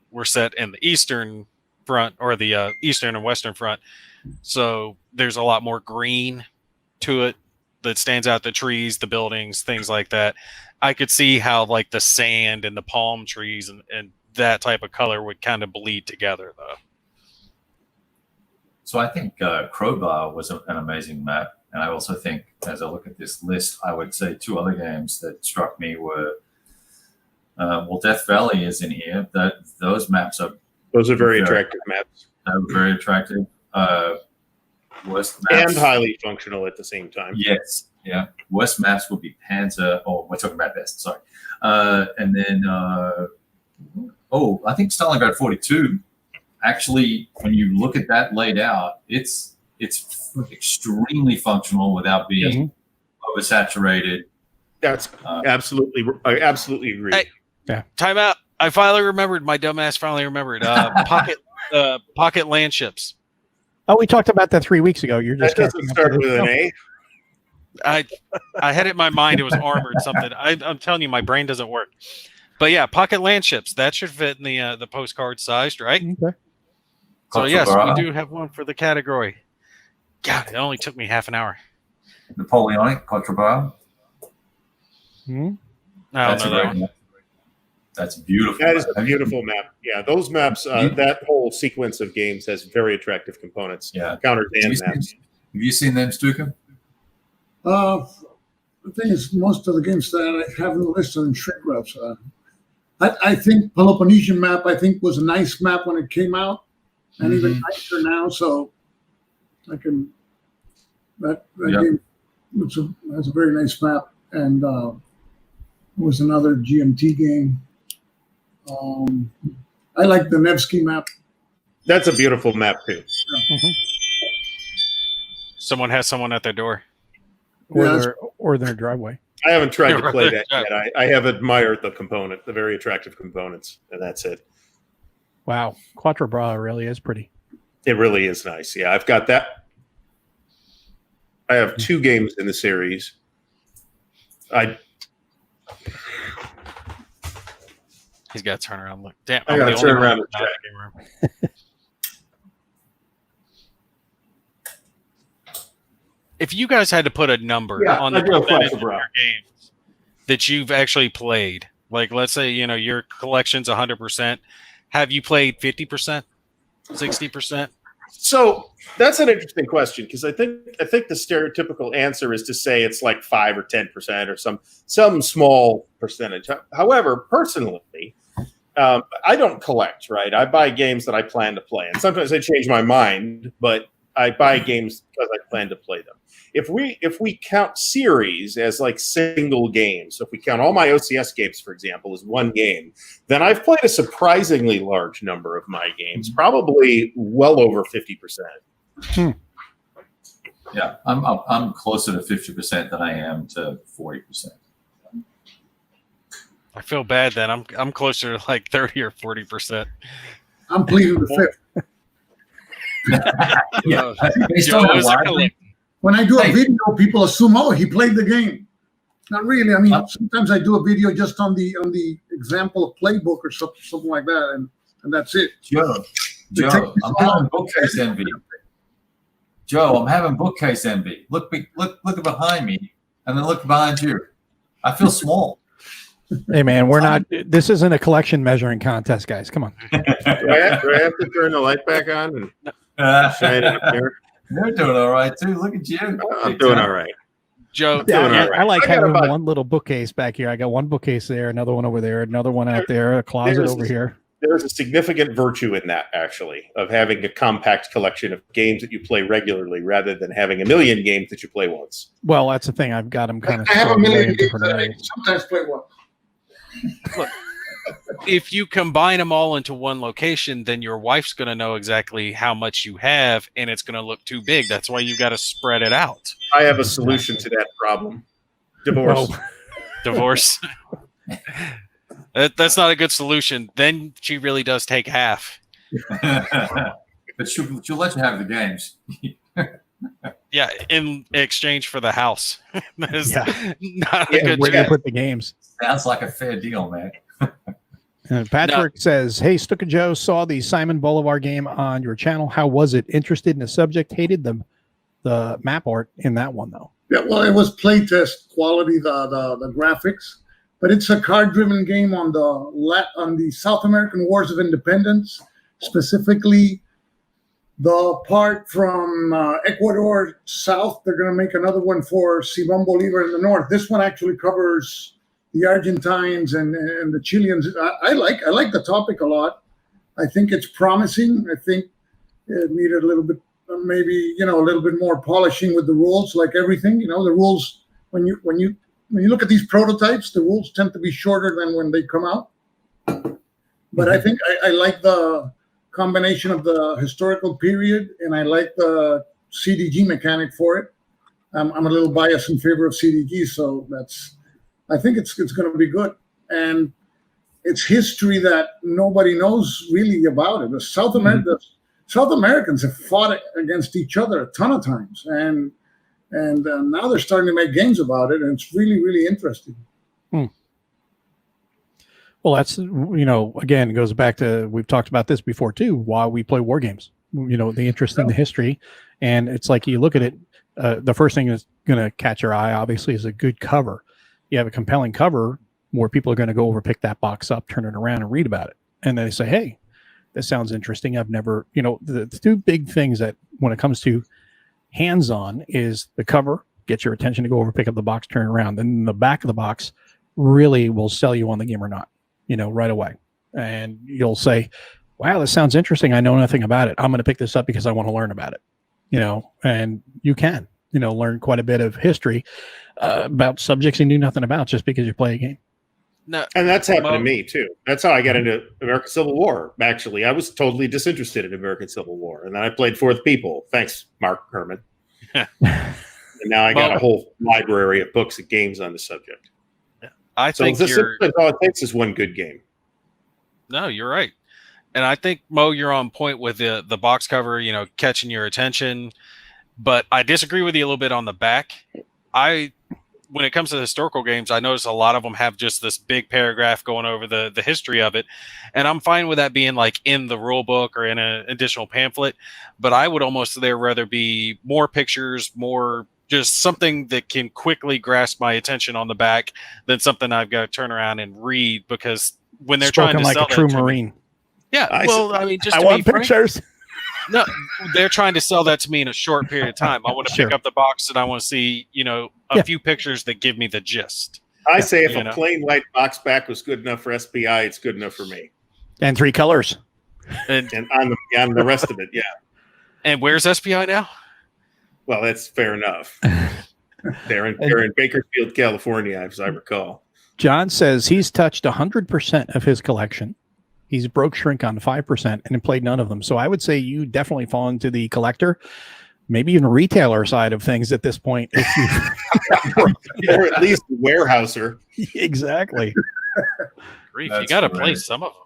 were set in the eastern front, or the eastern and western front. So there's a lot more green to it that stands out, the trees, the buildings, things like that. I could see how like the sand and the palm trees and that type of color would kind of bleed together, though. So I think Crowbar was an amazing map. And I also think, as I look at this list, I would say 2 other games that struck me were, Death Valley is in here. Those are very attractive maps. They're very attractive. Worst maps, and highly functional at the same time. Yes, yeah. Worst maps would be Panzer. Oh, we're talking about best. Sorry. And then, I think Stalingrad 42. Actually, when you look at that laid out, it's extremely functional without being oversaturated. That's absolutely. I absolutely agree. Hey, time out. I finally remembered. My dumbass finally remembered. Pocket land ships. Oh, we talked about that 3 weeks ago. You're just that doesn't start with an A. I had it in my mind. It was armored something. I'm telling you, my brain doesn't work. But yeah, pocket land ships. That should fit in the postcard sized, right? Okay. So yes, we do have one for the category. God, it only took me half an hour. Napoleonic Contrabar. That's That's beautiful. That is a beautiful map. Yeah, those maps, that whole sequence of games has very attractive components. Yeah. Counters and maps. Have you seen them, Stuka? The thing is, most of the games that I have on the list are in shrink wraps. I think Peloponnesian map, was a nice map when it came out, and even nicer now. So that game has a very nice map, and was another GMT game. I like the Nevsky map. That's a beautiful map too. Someone has someone at their door. Or their driveway. I haven't tried to play that yet. I have admired the very attractive components, and that's it. Wow, Quattro Bra really is pretty. It really is nice. Yeah, I've got that. I have 2 games in the series. He's got to turn around and look. Damn, I got to turn around and check. If you guys had to put a number on the percentage of your games that you've actually played, like let's say your collection's 100%, have you played 50%, 60%? So that's an interesting question because I think the stereotypical answer is to say it's like 5 or 10% or some small percentage. However, personally, I don't collect. Right, I buy games that I plan to play, and sometimes I change my mind, but I buy games because I plan to play them. If we count series as like single games, so if we count all my OCS games, for example, as one game, then I've played a surprisingly large number of my games, probably well over 50%. Yeah, I'm closer to 50% than I am to 40%. I feel bad then. I'm closer to like 30 or 40%. I'm pleading the fifth. Yeah. When I do a video, people assume, oh, he played the game. Not really. I mean, sometimes I do a video just on the example of playbook or something like that, and that's it. Joe, I'm having bookcase envy. Joe, I'm having bookcase envy. Look behind me, and then look behind you. I feel small. Hey man, we're not. This isn't a collection measuring contest, guys. Come on. Do I have to turn the light back on and shine it up here? You're doing all right too. Look at you. I'm doing all right. Joe, I like having one little bookcase back here. I got one bookcase there, another one over there, another one out there, a closet over here. There's a significant virtue in that, actually, of having a compact collection of games that you play regularly rather than having a million games that you play once. Well, that's the thing. I've got them kind of. I have a million games that I sometimes play once. Look, if you combine them all into one location, then your wife's going to know exactly how much you have, and it's going to look too big. That's why you've got to spread it out. I have a solution to that problem. Divorce. Oh. Divorce. That's not a good solution. Then she really does take half. But she'll let you have the games. Yeah, in exchange for the house. That is not a good where do you choice. put the games? Sounds like a fair deal, man. Patrick says, "Hey, Stuka Joe, saw the Simon Bolivar game on your channel. How was it? Interested in the subject. Hated the map art in that one though." Yeah, well, it was playtest quality, the graphics, but it's a card-driven game on the South American Wars of Independence, specifically the part from Ecuador south. They're going to make another one for Simón Bolívar in the north. This one actually covers the Argentines and the Chileans. I like the topic a lot. I think it's promising. I think it needed a little bit, maybe a little bit more polishing with the rules. Like everything, the rules when you look at these prototypes, the rules tend to be shorter than when they come out. But I think I like the combination of the historical period, and I like the CDG mechanic for it. I'm a little biased in favor of CDG, so I think it's going to be good. And it's history that nobody knows really about it. The South Americans have fought against each other a ton of times, and now they're starting to make games about it, and it's really, really interesting. Well, that's, again, it goes back to, we've talked about this before too, why we play war games, the interest in the history. And it's like, you look at it, the first thing that's going to catch your eye, obviously, is a good cover. You have a compelling cover, more people are going to go over, pick that box up, turn it around and read about it. And they say, hey, this sounds interesting. I've never, the two big things that when it comes to hands-on is the cover, get your attention to go over, pick up the box, turn it around. Then the back of the box really will sell you on the game or not. Right away. And you'll say, wow, this sounds interesting. I know nothing about it. I'm going to pick this up because I want to learn about it, and you can, learn quite a bit of history about subjects you knew nothing about just because you play a game. No, And that's happened to me too. That's how I got into American Civil War. Actually, I was totally disinterested in American Civil War, and then I played For the People. Thanks, Mark Herman. And now I got a whole library of books and games on the subject. I think all it takes is one good game. No, you're right. And I think, Mo, you're on point with the box cover, you know, catching your attention. But I disagree with you a little bit on the back. When it comes to historical games, I notice a lot of them have just this big paragraph going over the history of it. And I'm fine with that being like in the rule book or in an additional pamphlet. But I would almost rather be more pictures, more just something that can quickly grasp my attention on the back than something I've got to turn around and read, because when they're trying to like sell a true that to Marine. Me, yeah, I mean, just I to want be frank, pictures. no, they're trying to sell that to me in a short period of time. I want to Sure. pick up the box and I want to see, you know, a few pictures that give me the gist. I say if a plain white box back was good enough for SPI, it's good enough for me. And 3 colors. And on the rest of it, yeah. And where's SPI now? Well, that's fair enough. They're in Bakersfield, California, as I recall. John says he's touched 100% of his collection. He's broke shrink on 5% and played none of them. So I would say you definitely fall into the collector, maybe even retailer side of things at this point. If you or at least warehouser. Exactly. Grief, you got to play some of them.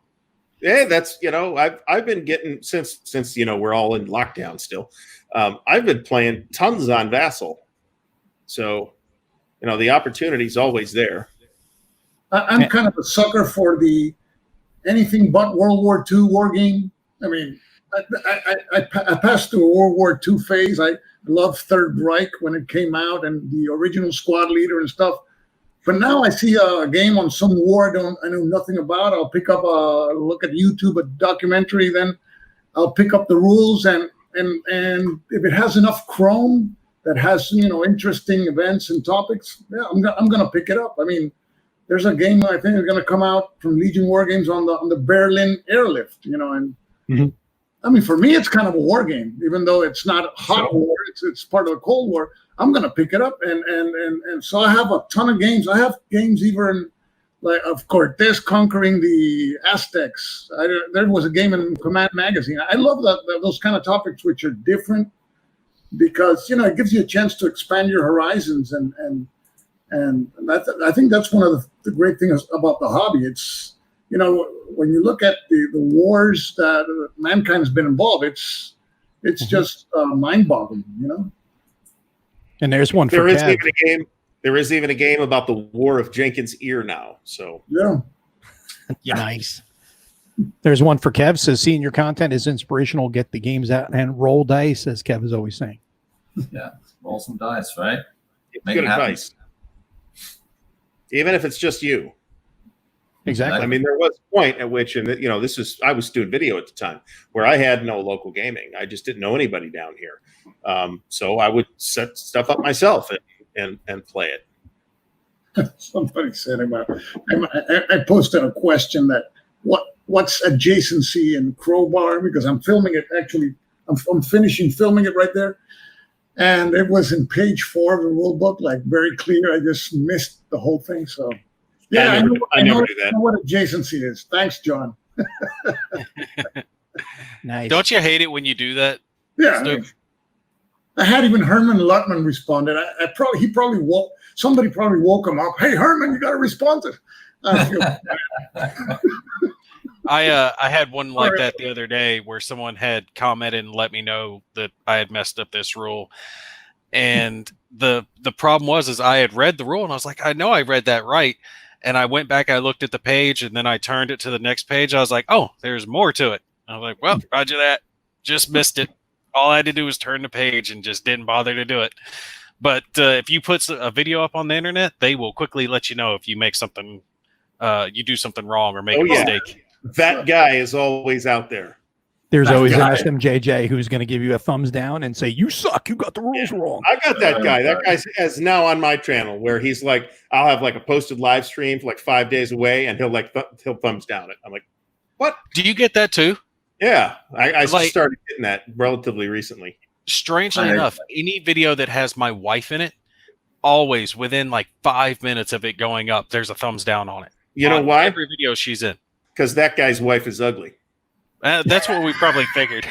Yeah, that's, you know, I've been getting since you know we're all in lockdown still. I've been playing tons on Vassal. So, you know, the opportunity's always there. I'm kind of a sucker for the anything but World War II war game. I mean, I passed through a World War II phase. I loved Third Reich when it came out and the original squad leader and stuff. But now I see a game on some war I know nothing about. I'll pick up look at YouTube, a documentary, then I'll pick up the rules and if it has enough Chrome that has, you know, interesting events and topics, yeah, I'm gonna pick it up. I mean, there's a game I think is gonna come out from Legion War Games on the Berlin airlift, you know, and I mean, for me it's kind of a war game, even though it's not a hot war, it's part of the Cold War. I'm gonna pick it up and so I have a ton of games. I have games even like of Cortez conquering the Aztecs. There was a game in Command Magazine. I love those kind of topics which are different, because, you know, it gives you a chance to expand your horizons and I think that's one of the great things about the hobby. It's, you know, when you look at the wars that mankind has been involved, it's just mind-boggling, you know. And there's one for there is even a game about the War of Jenkins' Ear now. So yeah. Nice. There's one for Kev, says seeing your content is inspirational. Get the games out and roll dice, as Kev is always saying. Yeah, roll some dice, right? It's good advice. Even if it's just you. Exactly. I mean, there was a point at which, and you know, I was doing video at the time where I had no local gaming. I just didn't know anybody down here. So I would set stuff up myself and play it. Somebody said about, I posted a question that what's adjacency in Crowbar, because I'm filming it actually. I'm finishing filming it right there. And it was in page 4 of the rule book, like very clear. I just missed the whole thing. So yeah, I know what adjacency is. Thanks, John. Nice. Don't you hate it when you do that? Yeah. I had even Herman Luttman responded. Somebody probably woke him up. Hey, Herman, you got to respond to I had one like that the other day where someone had commented and let me know that I had messed up this rule. And the problem was I had read the rule and I was like, I know I read that right. And I went back, I looked at the page, and then I turned it to the next page. I was like, oh, there's more to it. I was like, well, roger that. Just missed it. All I had to do was turn the page and just didn't bother to do it. But if you put a video up on the internet, they will quickly let you know if you make something, you do something wrong or make a mistake. That guy is always out there. There's always an SMJJ who's going to give you a thumbs down and say, you suck. You got the rules wrong. I got that guy. That guy is now on my channel where he's like, I'll have like a posted live stream for like 5 days away and he'll thumbs down it. I'm like, what? Do you get that too? Yeah. I started getting that relatively recently. Strangely enough, any video that has my wife in it, always within like 5 minutes of it going up, there's a thumbs down on it. You know why? Every video she's in. Because that guy's wife is ugly. That's what we probably figured.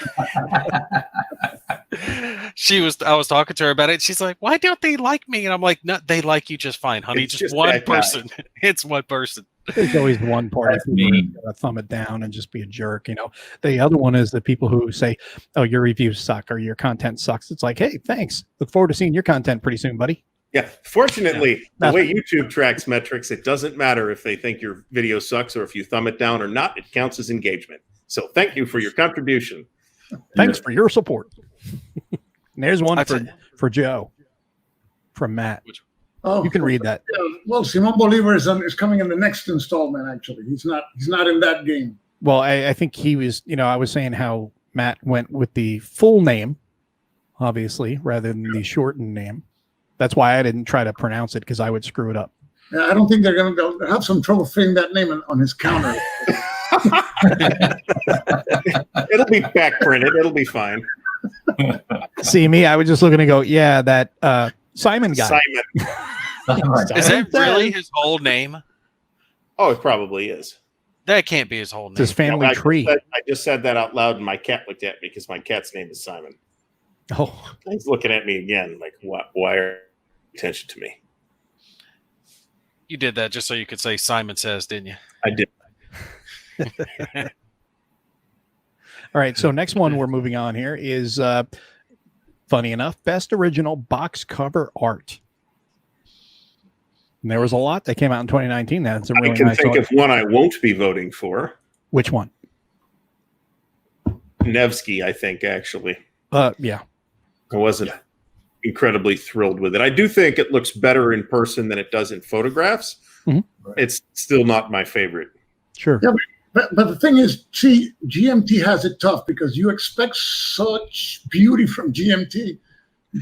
I was talking to her about it. She's like, "Why don't they like me?" And I'm like, "No, they like you just fine, honey. It's Just one person. It's one person." There's always one party who's gonna thumb it down and just be a jerk. The other one is the people who say, "Oh, your reviews suck or your content sucks." It's like, hey, thanks. Look forward to seeing your content pretty soon, buddy. Yeah. Fortunately, the way YouTube tracks metrics, it doesn't matter if they think your video sucks or if you thumb it down or not. It counts as engagement. So thank you for your contribution. Thanks for your support. And there's one for Joe from Matt. Oh, you can read that. Yeah, well, Simon Bolivar is coming in the next installment. Actually, he's not in that game. Well, I think he was. I was saying how Matt went with the full name, obviously, rather than the shortened name. That's why I didn't try to pronounce it because I would screw it up. Yeah, I don't think they'll have some trouble fitting that name on his counter. It'll be back printed. It'll be fine. See me? I was just looking to go. Yeah, that Simon guy. Simon. Is that really his whole name? Oh, it probably is. That can't be his whole name. It's his family tree. I just said that out loud, and my cat looked at me because my cat's name is Simon. Oh, he's looking at me again, like, "What? Why are you attention to me?" You did that just so you could say Simon Says, didn't you? I did. All right. So next one we're moving on here is, funny enough, best original box cover art. And there was a lot that came out in 2019. That's a really I can nice think art. of one I won't be voting for. Which one? Nevsky, I think, actually. Yeah. I wasn't incredibly thrilled with it. I do think it looks better in person than it does in photographs. Mm-hmm. It's still not my favorite. Sure. Yeah, but the thing is, GMT has it tough because you expect such beauty from GMT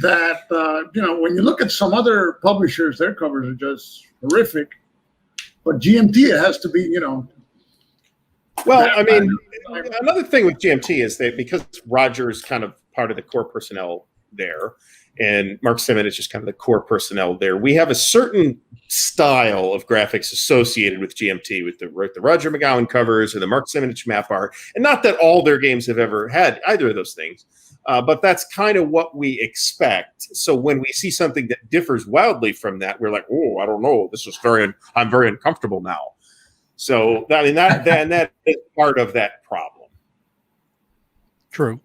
that, when you look at some other publishers, their covers are just horrific. But GMT, it has to be, Well, I mean, another thing with GMT is that because Roger is kind of part of the core personnel there, and Mark Simon is just kind of the core personnel there, we have a certain style of graphics associated with GMT, with the Roger McGowan covers or the Mark Simonich map art. And not that all their games have ever had either of those things, but that's kind of what we expect. So when we see something that differs wildly from that, we're like, "Oh, I don't know. I'm very uncomfortable now." So I mean that is part of that problem. True.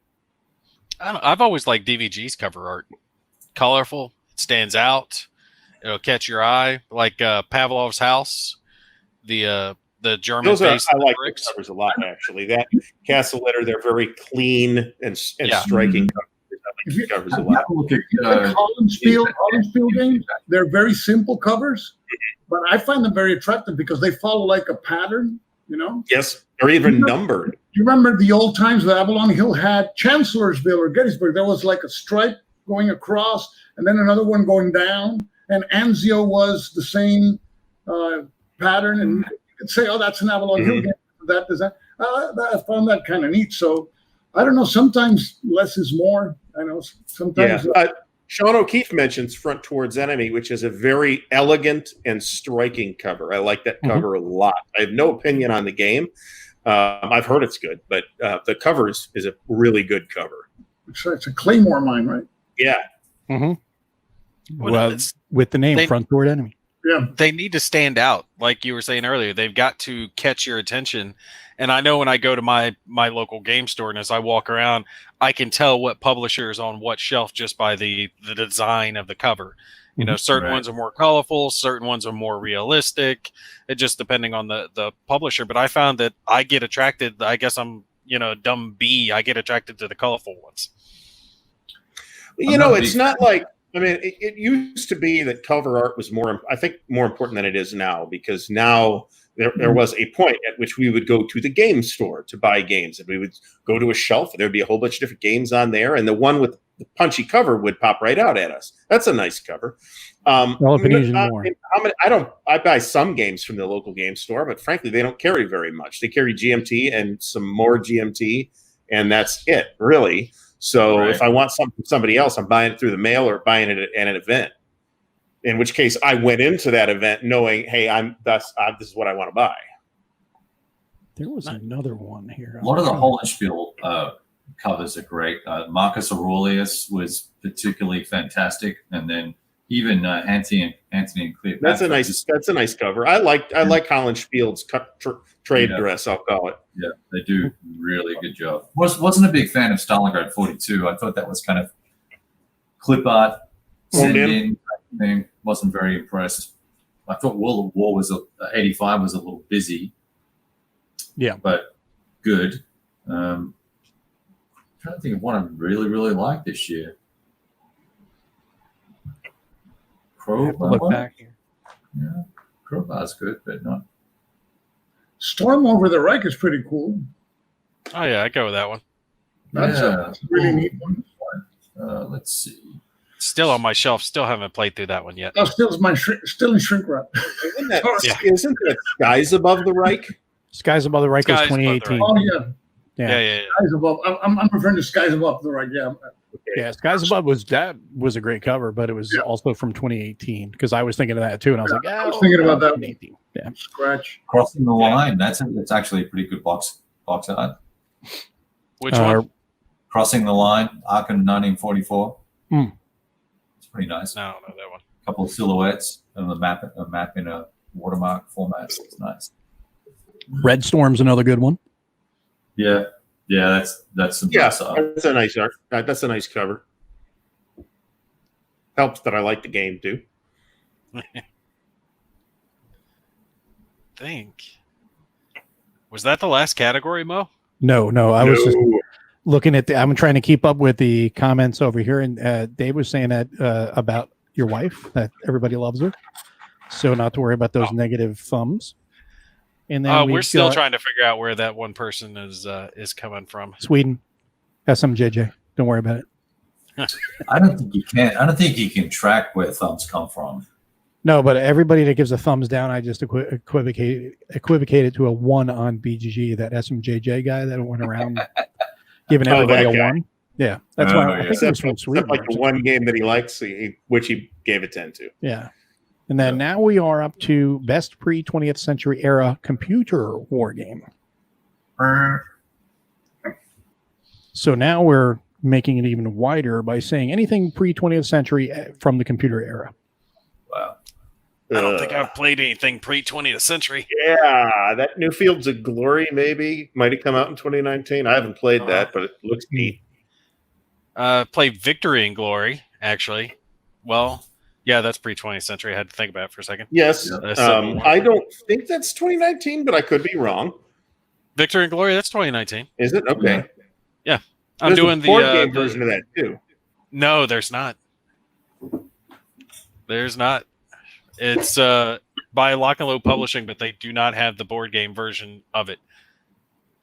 I've always liked DVG's cover art. Colorful, it stands out. It'll catch your eye, like Pavlov's House. The German. Those are, base I like bricks. those covers a lot, actually. That Castle Letter, they're very clean and striking covers a lot. The Collinsfield games, they're very simple covers, but I find them very attractive because they follow like a pattern, Yes, or even numbered. You remember the old times that Avalon Hill had Chancellorsville or Gettysburg? There was like a stripe going across and then another one going down. And Anzio was the same pattern. And you could say, "Oh, that's an Avalon Hill game." That design. I found that kind of neat. So I don't know. Sometimes less is more. I know sometimes. Yeah. Sean O'Keefe mentions Front Towards Enemy, which is a very elegant and striking cover. I like that cover a lot. I have no opinion on the game. I've heard it's good, but the cover is a really good cover. It's a Claymore mine, right? Yeah. Mm-hmm. Well, with the name Front Toward Enemy. Yeah. They need to stand out. Like you were saying earlier, they've got to catch your attention. And I know when I go to my local game store and as I walk around, I can tell what publisher is on what shelf just by the design of the cover. Certain ones are more colorful, certain ones are more realistic. It just depending on the publisher. But I found that I get attracted. I guess I'm dumb B. I get attracted to the colorful ones. It's not like. I mean, it used to be that cover art was more important than it is now, because now there was a point at which we would go to the game store to buy games, and we would go to a shelf and there'd be a whole bunch of different games on there, and the one with the punchy cover would pop right out at us. That's a nice cover. I buy some games from the local game store, but frankly, they don't carry very much. They carry GMT and some more GMT, and that's it, really. So if I want something from somebody else, I'm buying it through the mail or buying it at an event. In which case, I went into that event knowing, hey, this is what I want to buy. There was another one here. A lot of the Hohenspiel covers are great. Marcus Aurelius was particularly fantastic, and then even Anthony and Cleopatra. That's a nice cover. I like Hohenspiel's trade dress. I'll call it. Yeah, they do really good job. Wasn't a big fan of Stalingrad 42. I thought that was kind of clip art, send in thing. Wasn't very impressed. I thought World of War was 85 was a little busy. Yeah, but good. I'm trying to think of what I really, really liked this year. Look back here. Yeah, Crowbar's good, but not. Storm Over the Reich is pretty cool. Oh yeah, I go with that one. That's a really neat one. Let's see. Still on my shelf. Still haven't played through that one yet. Oh, still in shrink wrap. Isn't that Skies Above the Reich? Skies Above the Reich was 2018. Oh yeah. Yeah. Skies Above. I'm referring to Skies Above the Reich. Yeah. Yeah, Skies Above was a great cover, but it was also from 2018 because I was thinking of that too, and I was like, I was thinking about that. 2018. Yeah, Scratch. Crossing the Line. It's actually a pretty good box art. Which one? Crossing the Line, Arkham 1944. Mm. It's pretty nice. No, I don't know that one. A couple of silhouettes and a map in a watermark format. It's nice. Red Storm's another good one. Yeah, that's some nice art. That's a nice art. That's a nice cover. Helps that I like the game too. Was that the last category, Mo? No, I was just looking at I'm trying to keep up with the comments over here, and Dave was saying that about your wife, that everybody loves her, so not to worry about those negative thumbs. And then we're still trying to figure out where that one person is coming from. Sweden, SMJJ. Don't worry about it. I don't think you can track where thumbs come from. No, but everybody that gives a thumbs down, I just equivocated to a 1 on BGG. That SMJJ guy that went around giving everybody a 1. Yeah, that's why I think it was from Sweden. Like the one game that he likes, which he gave a 10 to. Yeah. And then now we are up to best pre-20th century era computer war game. So now we're making it even wider by saying anything pre-20th century from the computer era. Wow. I don't think I've played anything pre-20th century. Yeah, that New Fields of Glory maybe might have come out in 2019. I haven't played that, but it looks neat. Played Victory and Glory, actually. Well, yeah, that's pre-20th century. I had to think about it for a second. Yes. I don't think that's 2019, but I could be wrong. Victory and Glory, that's 2019. Is it? Okay. Yeah. I'm doing the board game version of that too. No, there's not. There's not. It's by Lock and Load Publishing, but they do not have the board game version of it.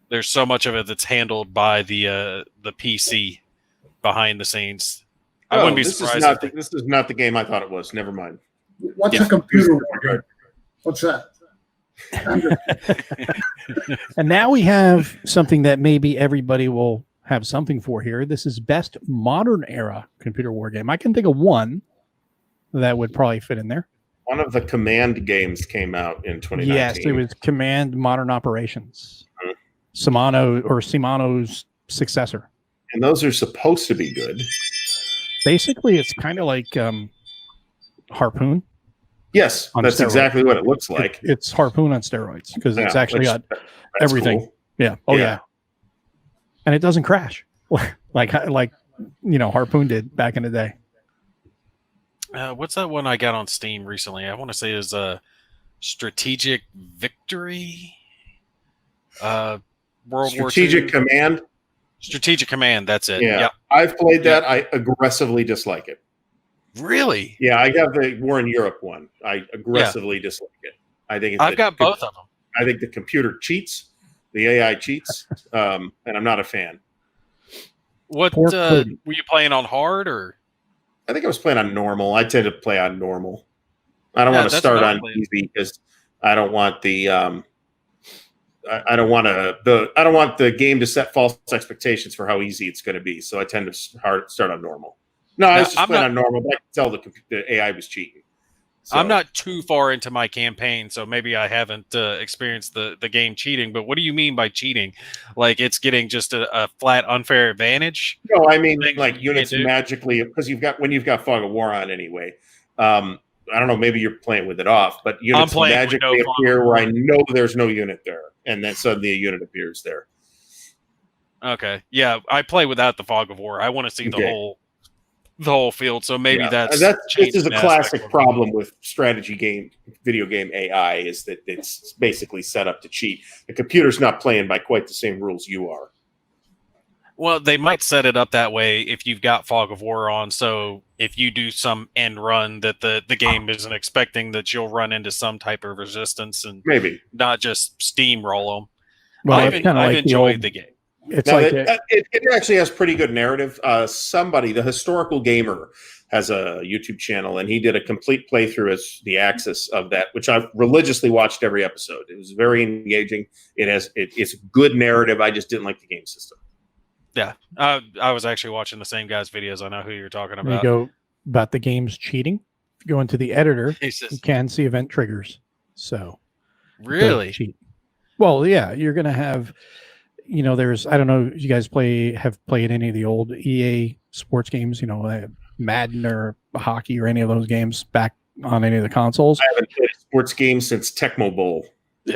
There's so much of it that's handled by the PC behind the scenes. I wouldn't be surprised. This is not the game I thought it was. Never mind. What's a computer war game? What's that? And now we have something that maybe everybody will have something for here. This is best modern era computer war game. I can think of one that would probably fit in there. One of the Command games came out in 2019. Yes, it was Command Modern Operations. Shimano's successor. And those are supposed to be good. Basically, it's kind of like Harpoon. Yes, that's exactly what it looks like. It's Harpoon on steroids because it's actually got everything. Cool. Yeah. Oh yeah. And it doesn't crash like Harpoon did back in the day. What's that one I got on Steam recently? I want to say is Strategic Victory. World War II. Strategic Command. Strategic Command. That's it. Yeah. Yep. I've played that. I aggressively dislike it. Really? Yeah, I have the War in Europe one. I aggressively dislike it. I think I've got both of them. I think the computer cheats, the AI cheats, and I'm not a fan. What were you playing on hard or? I think I was playing on normal. I tend to play on normal. I don't want to start on easy because I don't want the I don't want the game to set false expectations for how easy it's going to be. So I tend to start on normal. No, I was just playing on normal. But I could tell the AI was cheating. So, I'm not too far into my campaign, so maybe I haven't experienced the game cheating. But what do you mean by cheating? Like it's getting just a flat unfair advantage? no, I mean Things like you can't units do? magically, because when you've got Fog of War on anyway. I don't know, maybe you're playing with it off, but units playing with magically no Fog appear of where War. I know there's no unit there, and then suddenly a unit appears there. Okay, yeah, I play without the Fog of War. I want to see the whole field. So maybe This is a classic problem with video game AI, is that it's basically set up to cheat. The computer's not playing by quite the same rules you are. Well, they might set it up that way if you've got Fog of War on. So if you do some end run, that the game isn't expecting that you'll run into some type of resistance and Maybe not just steamroll them. Well, I've it's kind of like enjoyed the game. It's now, like it actually has pretty good narrative. The Historical Gamer, has a YouTube channel, and he did a complete playthrough as the Axis of that, which I've religiously watched every episode. It was very engaging. It's good narrative. I just didn't like the game system. Yeah, I was actually watching the same guy's videos. I know who you're talking There you about. go about the game's cheating. If you go into the editor, Jesus. you can see event triggers. So it does Really? cheat. Well, yeah, you're gonna have, there's, I don't know if you guys have played any of the old EA sports games, Madden or hockey or any of those games back on any of the consoles. I haven't played a sports game since Tecmo Bowl.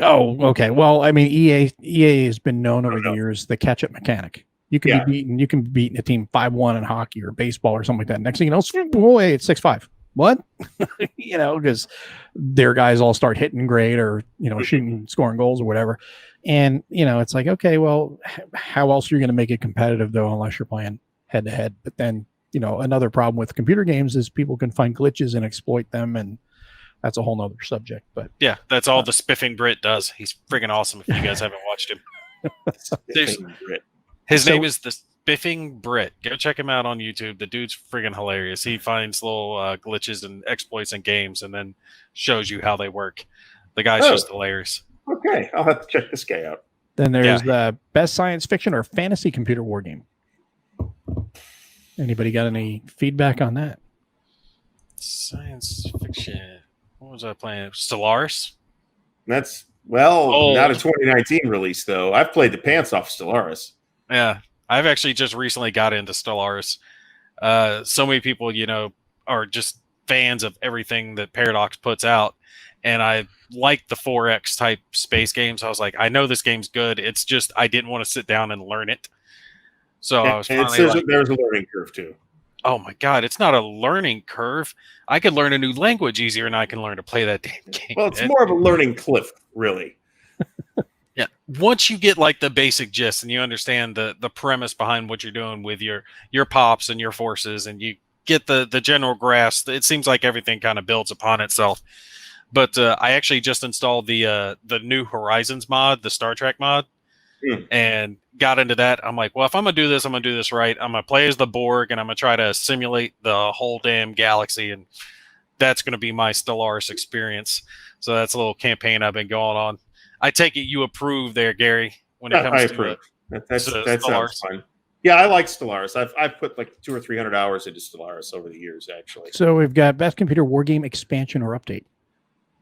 Oh, okay. Well, I mean, EA has been known over the years the catch-up mechanic. You can be beaten a team 5-1 in hockey or baseball or something like that. Next thing you know, boy, it's 6-5. What? Because their guys all start hitting great or, shooting, scoring goals or whatever. And, it's like, okay, well, how else are you going to make it competitive, though, unless you're playing head to head? But then, another problem with computer games is people can find glitches and exploit them. And that's a whole nother subject. But yeah, that's all the Spiffing Brit does. He's friggin' awesome if you guys haven't watched him. His name is the Spiffing Brit. Go check him out on YouTube. The dude's friggin' hilarious. He finds little glitches and exploits in games and then shows you how they work. The guy's just hilarious. Okay, I'll have to check this guy out. Then there's the best science fiction or fantasy computer war game. Anybody got any feedback on that? Science fiction. What was I playing? Stellaris? That's, not a 2019 release, though. I've played the pants off Stellaris. Yeah, I've actually just recently got into Stellaris. So many people, are just fans of everything that Paradox puts out. And I like the 4X type space games. I was like, I know this game's good. It's just I didn't want to sit down and learn it. So I was finally there's a learning curve too. Oh my God, it's not a learning curve. I could learn a new language easier than I can learn to play that damn game. Well, it's more of a learning cliff, really. Yeah. Once you get like the basic gist and you understand the premise behind what you're doing with your pops and your forces, and you get the general grasp, it seems like everything kind of builds upon itself. But I actually just installed the New Horizons mod, the Star Trek mod, and got into that. I'm like, well, if I'm going to do this, I'm going to do this right. I'm going to play as the Borg, and I'm going to try to simulate the whole damn galaxy, and that's going to be my Stellaris experience. So that's a little campaign I've been going on. I take it you approve there, Gary, when it comes to that sounds fun. Yeah, I like Stellaris. I've put like 200 or 300 hours into Stellaris over the years, actually. So we've got best computer war game expansion or update.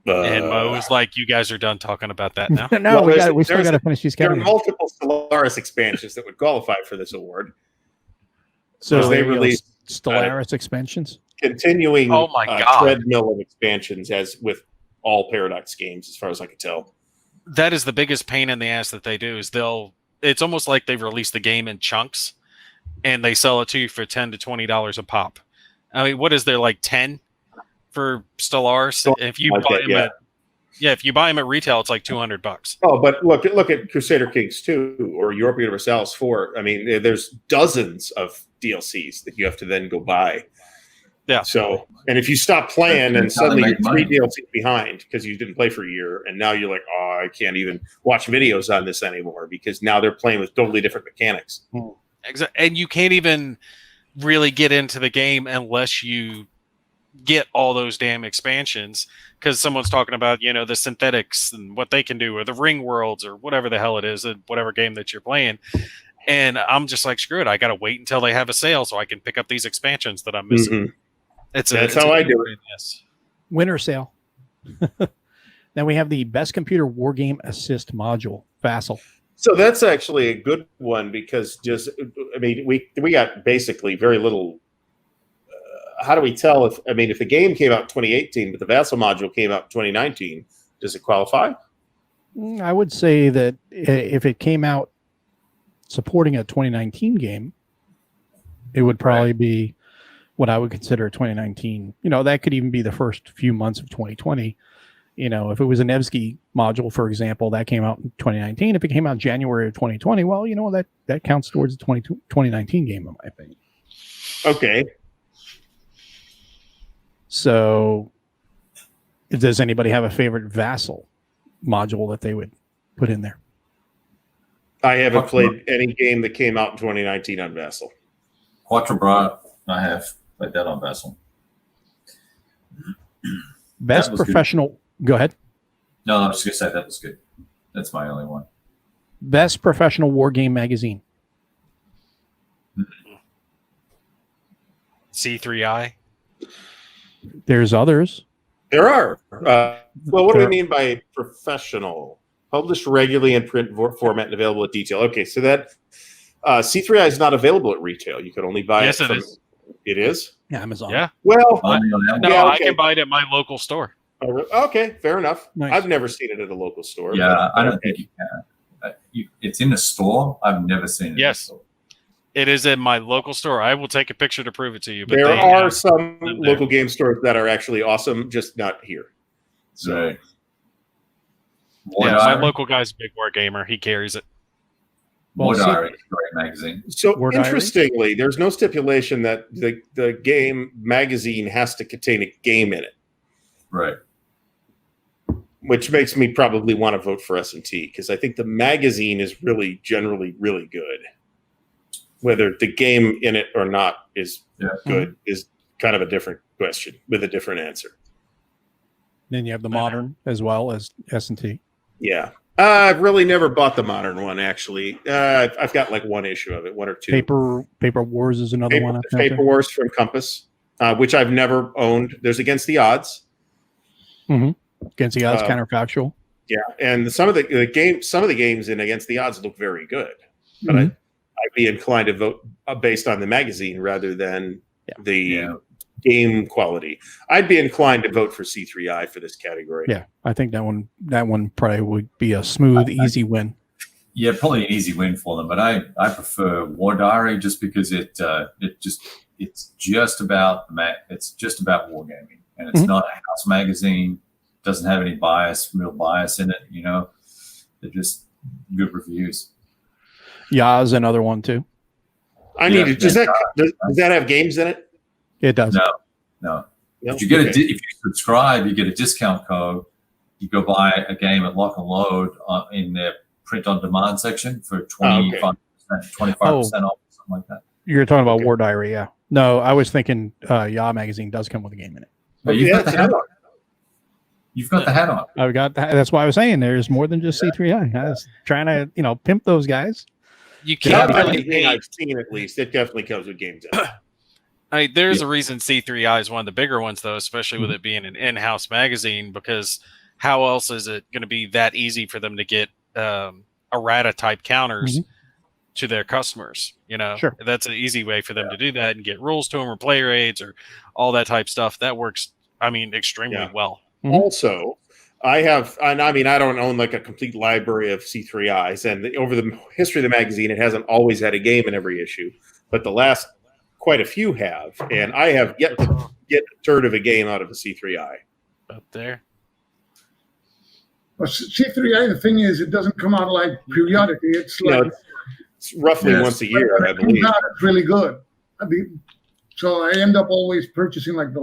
And Mo was like, "You guys are done talking about that now." No, we still got to finish these categories. There are multiple Stellaris expansions that would qualify for this award. So they released Stellaris expansions, continuing oh my God. treadmill of expansions, as with all Paradox games, as far as I can tell. That is the biggest pain in the ass that they do. Is it's almost like they've released the game in chunks, and they sell it to you for $10 to $20 a pop. I mean, what is there, like 10 for Stellaris? If you buy them if you buy them at retail, it's like $200. Oh, but look at Crusader Kings 2 or Europa Universalis 4. I mean, there's dozens of DLCs that you have to then go buy. Yeah. So, and if you stop playing and suddenly you're 3 DLCs behind because you didn't play for a year, and now you're like, oh, I can't even watch videos on this anymore because now they're playing with totally different mechanics. And you can't even really get into the game unless you get all those damn expansions, because someone's talking about the synthetics and what they can do, or the ring worlds, or whatever the hell it is, whatever game that you're playing. And I'm just like, screw it, I gotta wait until they have a sale so I can pick up these expansions that I'm missing. That's how I do it. Yes. Winter sale. Then we have the best computer war game assist module, Vassal. So that's actually a good one because we got basically very little. How do we tell if the game came out in 2018, but the Vassal module came out in 2019, does it qualify? I would say that if it came out supporting a 2019 game, it would probably be what I would consider a 2019. That could even be the first few months of 2020. If it was a Nevsky module, for example, that came out in 2019. If it came out in January of 2020, well, that counts towards the 2019 game, in my opinion. Okay. So, does anybody have a favorite Vassal module that they would put in there? I haven't played any game that came out in 2019 on Vassal. Quatre Bras, I have played that on Vassal. Best professional. Good. Go ahead. No, I was just gonna say that was good. That's my only one. Best professional war game magazine. C3I. There's others. There are. What do we mean by professional? Published regularly in print format and available at detail. Okay, so that C3I is not available at retail. You can only buy it from... Yes, it is. It is? Yeah, Amazon. Yeah. Well, I can buy it at my local store. Okay, fair enough. Nice. I've never seen it at a local store. Yeah, I don't think you can. It's in a store. I've never seen it. Yes. In a store. It is in my local store. I will take a picture to prove it to you. But there are some local game stores that are actually awesome, just not here. So, right. My local guy's a big war gamer. He carries it. War Diary is a great magazine. So interestingly, there's no stipulation that the game magazine has to contain a game in it. Right. Which makes me probably want to vote for S&T because I think the magazine is really generally really good. Whether the game in it or not is good is kind of a different question with a different answer. Then you have the modern as well as S&T. Yeah. I've really never bought the modern one, actually. I've got like one issue of it, one or two. Paper Wars is another one. Paper Wars from Compass, which I've never owned. There's Against the Odds. Mm-hmm. Against the Odds, counterfactual. Yeah, and some of the games in Against the Odds look very good, but I'd be inclined to vote based on the magazine rather than the game quality. I'd be inclined to vote for C3I for this category. Yeah, I think that one probably would be a smooth, easy win. Yeah, probably an easy win for them. But I prefer War Diary just because it's just about wargaming, and it's not a house magazine. Doesn't have any real bias in it. They're just good reviews. Yaz, another one too. Does that have games in it? It does. No. If you if you subscribe, you get a discount code. You go buy a game at Lock and Load in their print on demand section for 25% off, or something like that. You're talking about War Diary, yeah. No, I was thinking Ya magazine does come with a game in it. But you've got the hat on. You've got the hat on. I've got that. That's why I was saying there's more than just C3I. I was trying to, pimp those guys. You can't really I've seen at least. It definitely comes with games in it. There's a reason C3I is one of the bigger ones, though, especially with it being an in-house magazine, because how else is it going to be that easy for them to get errata type counters to their customers? Sure. That's an easy way for them to do that and get rules to them or player aids or all that type stuff. That works, extremely well. Also, I don't own like a complete library of C3Is, and over the history of the magazine, it hasn't always had a game in every issue, but the last quite a few have, and I have yet to get a third of a game out of a C3I. Up there. Well, C3I, the thing is, it doesn't come out like periodically. It's like it's roughly once a year, I believe. It's really good. So I end up always purchasing I've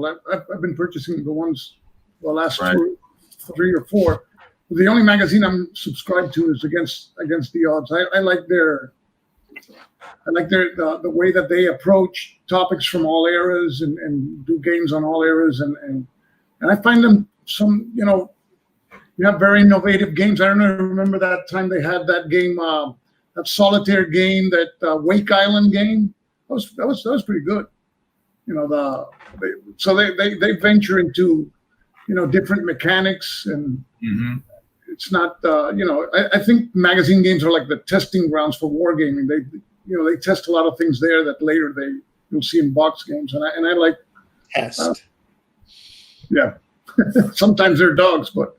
been purchasing the ones the last 3 or 4. The only magazine I'm subscribed to is Against the Odds. I like the way that they approach topics from all eras and do games on all eras and I find them you have very innovative games. I don't know. Remember that time they had that game, that Solitaire game, that Wake Island game. That was pretty good. So they venture into different mechanics, and it's not, I think magazine games are like the testing grounds for wargaming. They test a lot of things there that later you'll see in box games, and I like test. Yeah, sometimes they're dogs, but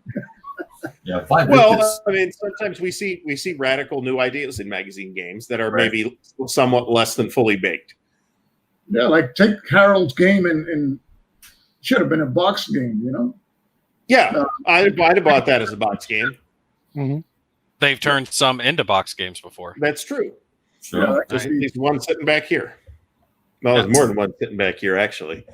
yeah. Well, I mean, sometimes we see radical new ideas in magazine games that are maybe somewhat less than fully baked. Yeah, like take Harold's game and should have been a box game, Yeah, I'd have bought that as a box game. Mm-hmm. They've turned some into box games before. That's true. Sure. There's at least one sitting back here. Well, there's more than one sitting back here, actually.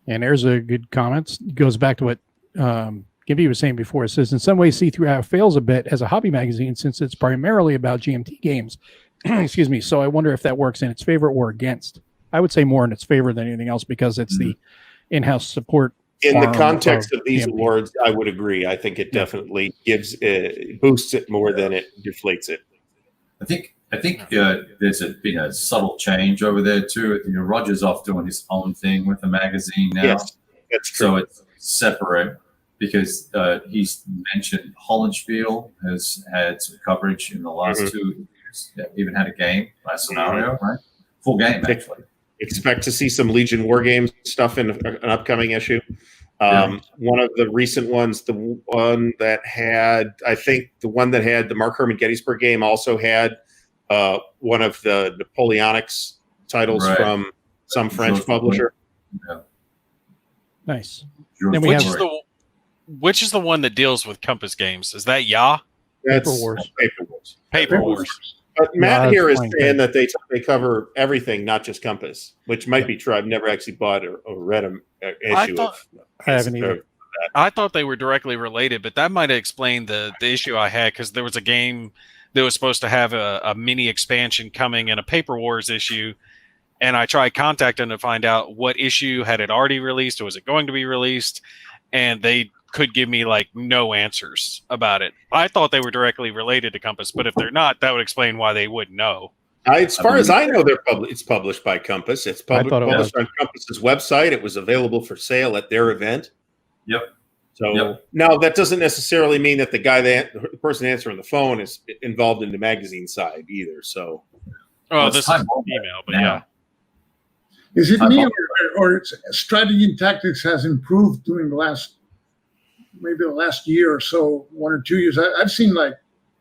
And there's a good comment. It goes back to what Gimpy was saying before. It says, in some ways, See-Through fails a bit as a hobby magazine since it's primarily about GMT games. Excuse me. So I wonder if that works in its favor or against. I would say more in its favor than anything else because it's the in-house support. In the context of these awards, I would agree. I think it definitely boosts it more than it deflates it. I think there's been a subtle change over there too. Roger's off doing his own thing with the magazine now. Yes, that's true. So it's separate because he's mentioned Hollenspiel has had some coverage in the last 2 years. Yeah, even had a game, last scenario, right? Full game, actually. Expect to see some Legion War Games stuff in an upcoming issue. One of the recent ones, the one that had the Mark Herman Gettysburg game also had one of the Napoleonics titles from some French publisher. Yeah. Nice. Then Which is the one that deals with Compass games? Is that Ya? That's Paper Wars. Paper Wars. But Matt here is saying that they cover everything, not just Compass, which might be true. I've never actually bought or read an issue of. I haven't either. I thought they were directly related, but that might explain the issue I had because there was a game that was supposed to have a mini expansion coming in a Paper Wars issue, and I tried contacting to find out what issue had it already released or was it going to be released, and they could give me like no answers about it. I thought they were directly related to Compass, but if they're not, that would explain why they wouldn't know. As far as I know, it's published by Compass. It's published on Compass's website. It was available for sale at their event. Yep. So now that doesn't necessarily mean that the person answering the phone is involved in the magazine side either. So, this is email, but yeah. Is it me or strategy and tactics has improved during the last year or so, 1 or 2 years? I've seen like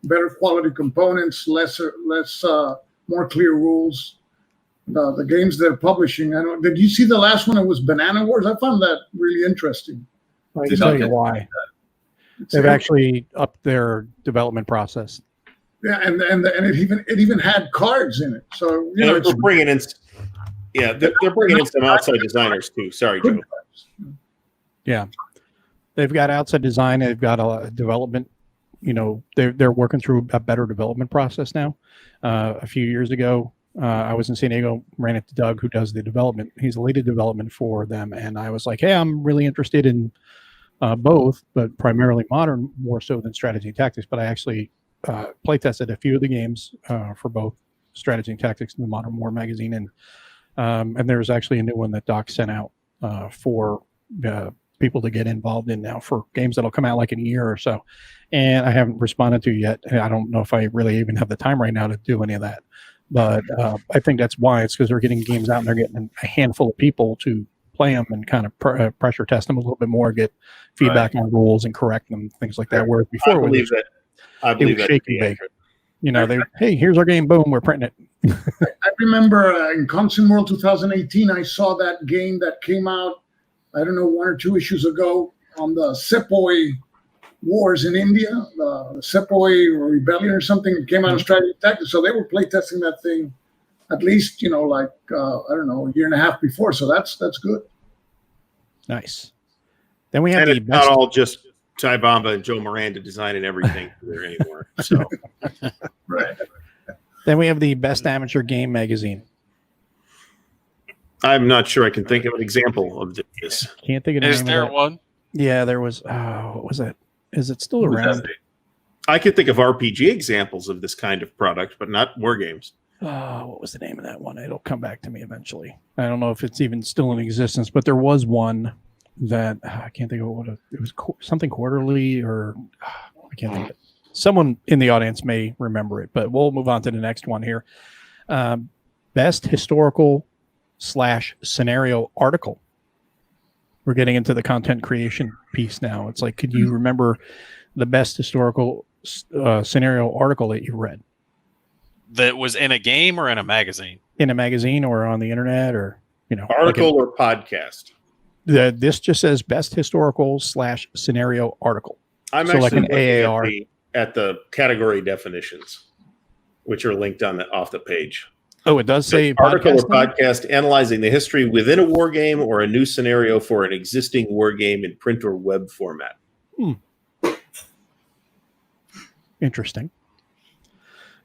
better quality components, less more clear rules. The games they're publishing. Did you see the last one? It was Banana Wars. I found that really interesting. I can tell you why. They've actually upped their development process. Yeah, and it even had cards in it. So they're bringing in. Yeah, they're bringing in some outside designers too. Sorry, Joe. Yeah, they've got outside design. They've got a development. They're working through a better development process now. A few years ago, I was in San Diego, ran into Doug, who does the development. He's the lead of development for them, and I was like, "Hey, I'm really interested in both, but primarily modern more so than strategy and tactics." But I actually play tested a few of the games for both strategy and tactics in the Modern War magazine, and there's actually a new one that Doc sent out for people to get involved in now for games that'll come out like in a year or so. And I haven't responded to yet. I don't know if I really even have the time right now to do any of that. But I think that's why. It's because they're getting games out and they're getting a handful of people to play them and kind of pressure test them a little bit more, get feedback on rules and correct them, things like that. Whereas before, I believe that shake and bake. Hey, here's our game. Boom, we're printing it. I remember in Consum World 2018, I saw that game that came out, I don't know, 1 or 2 issues ago on the Sepoy wars in India, the Sepoy rebellion or something. It came out in strategy tactics. So they were playtesting that thing at least, I don't know, a year and a half before. So that's good. Nice. Then we have and it's not all just Ty Bomba and Joe Miranda designing everything there anymore. So right. Then we have the Best Amateur Game magazine. I'm not sure I can think of an example of this. Can't think of the name. Is there of one? Yeah, there was. What was it? Is it still around? I could think of RPG examples of this kind of product, but not war games. What was the name of that one? It'll come back to me eventually. I don't know if it's even still in existence, but there was one that I can't think of what it was. Something quarterly, or I can't think of it. Someone in the audience may remember it, but we'll move on to the next one here. Best historical / scenario article. We're getting into the content creation piece now. It's like, could you remember the best historical scenario article that you read? That was in a game or in a magazine? In a magazine or on the internet, or article or podcast. This just says best historical / scenario article. I'm so actually like an looking AAR at the category definitions, which are linked off the page. Oh, it does say article or podcast analyzing the history within a war game or a new scenario for an existing war game in print or web format. Interesting.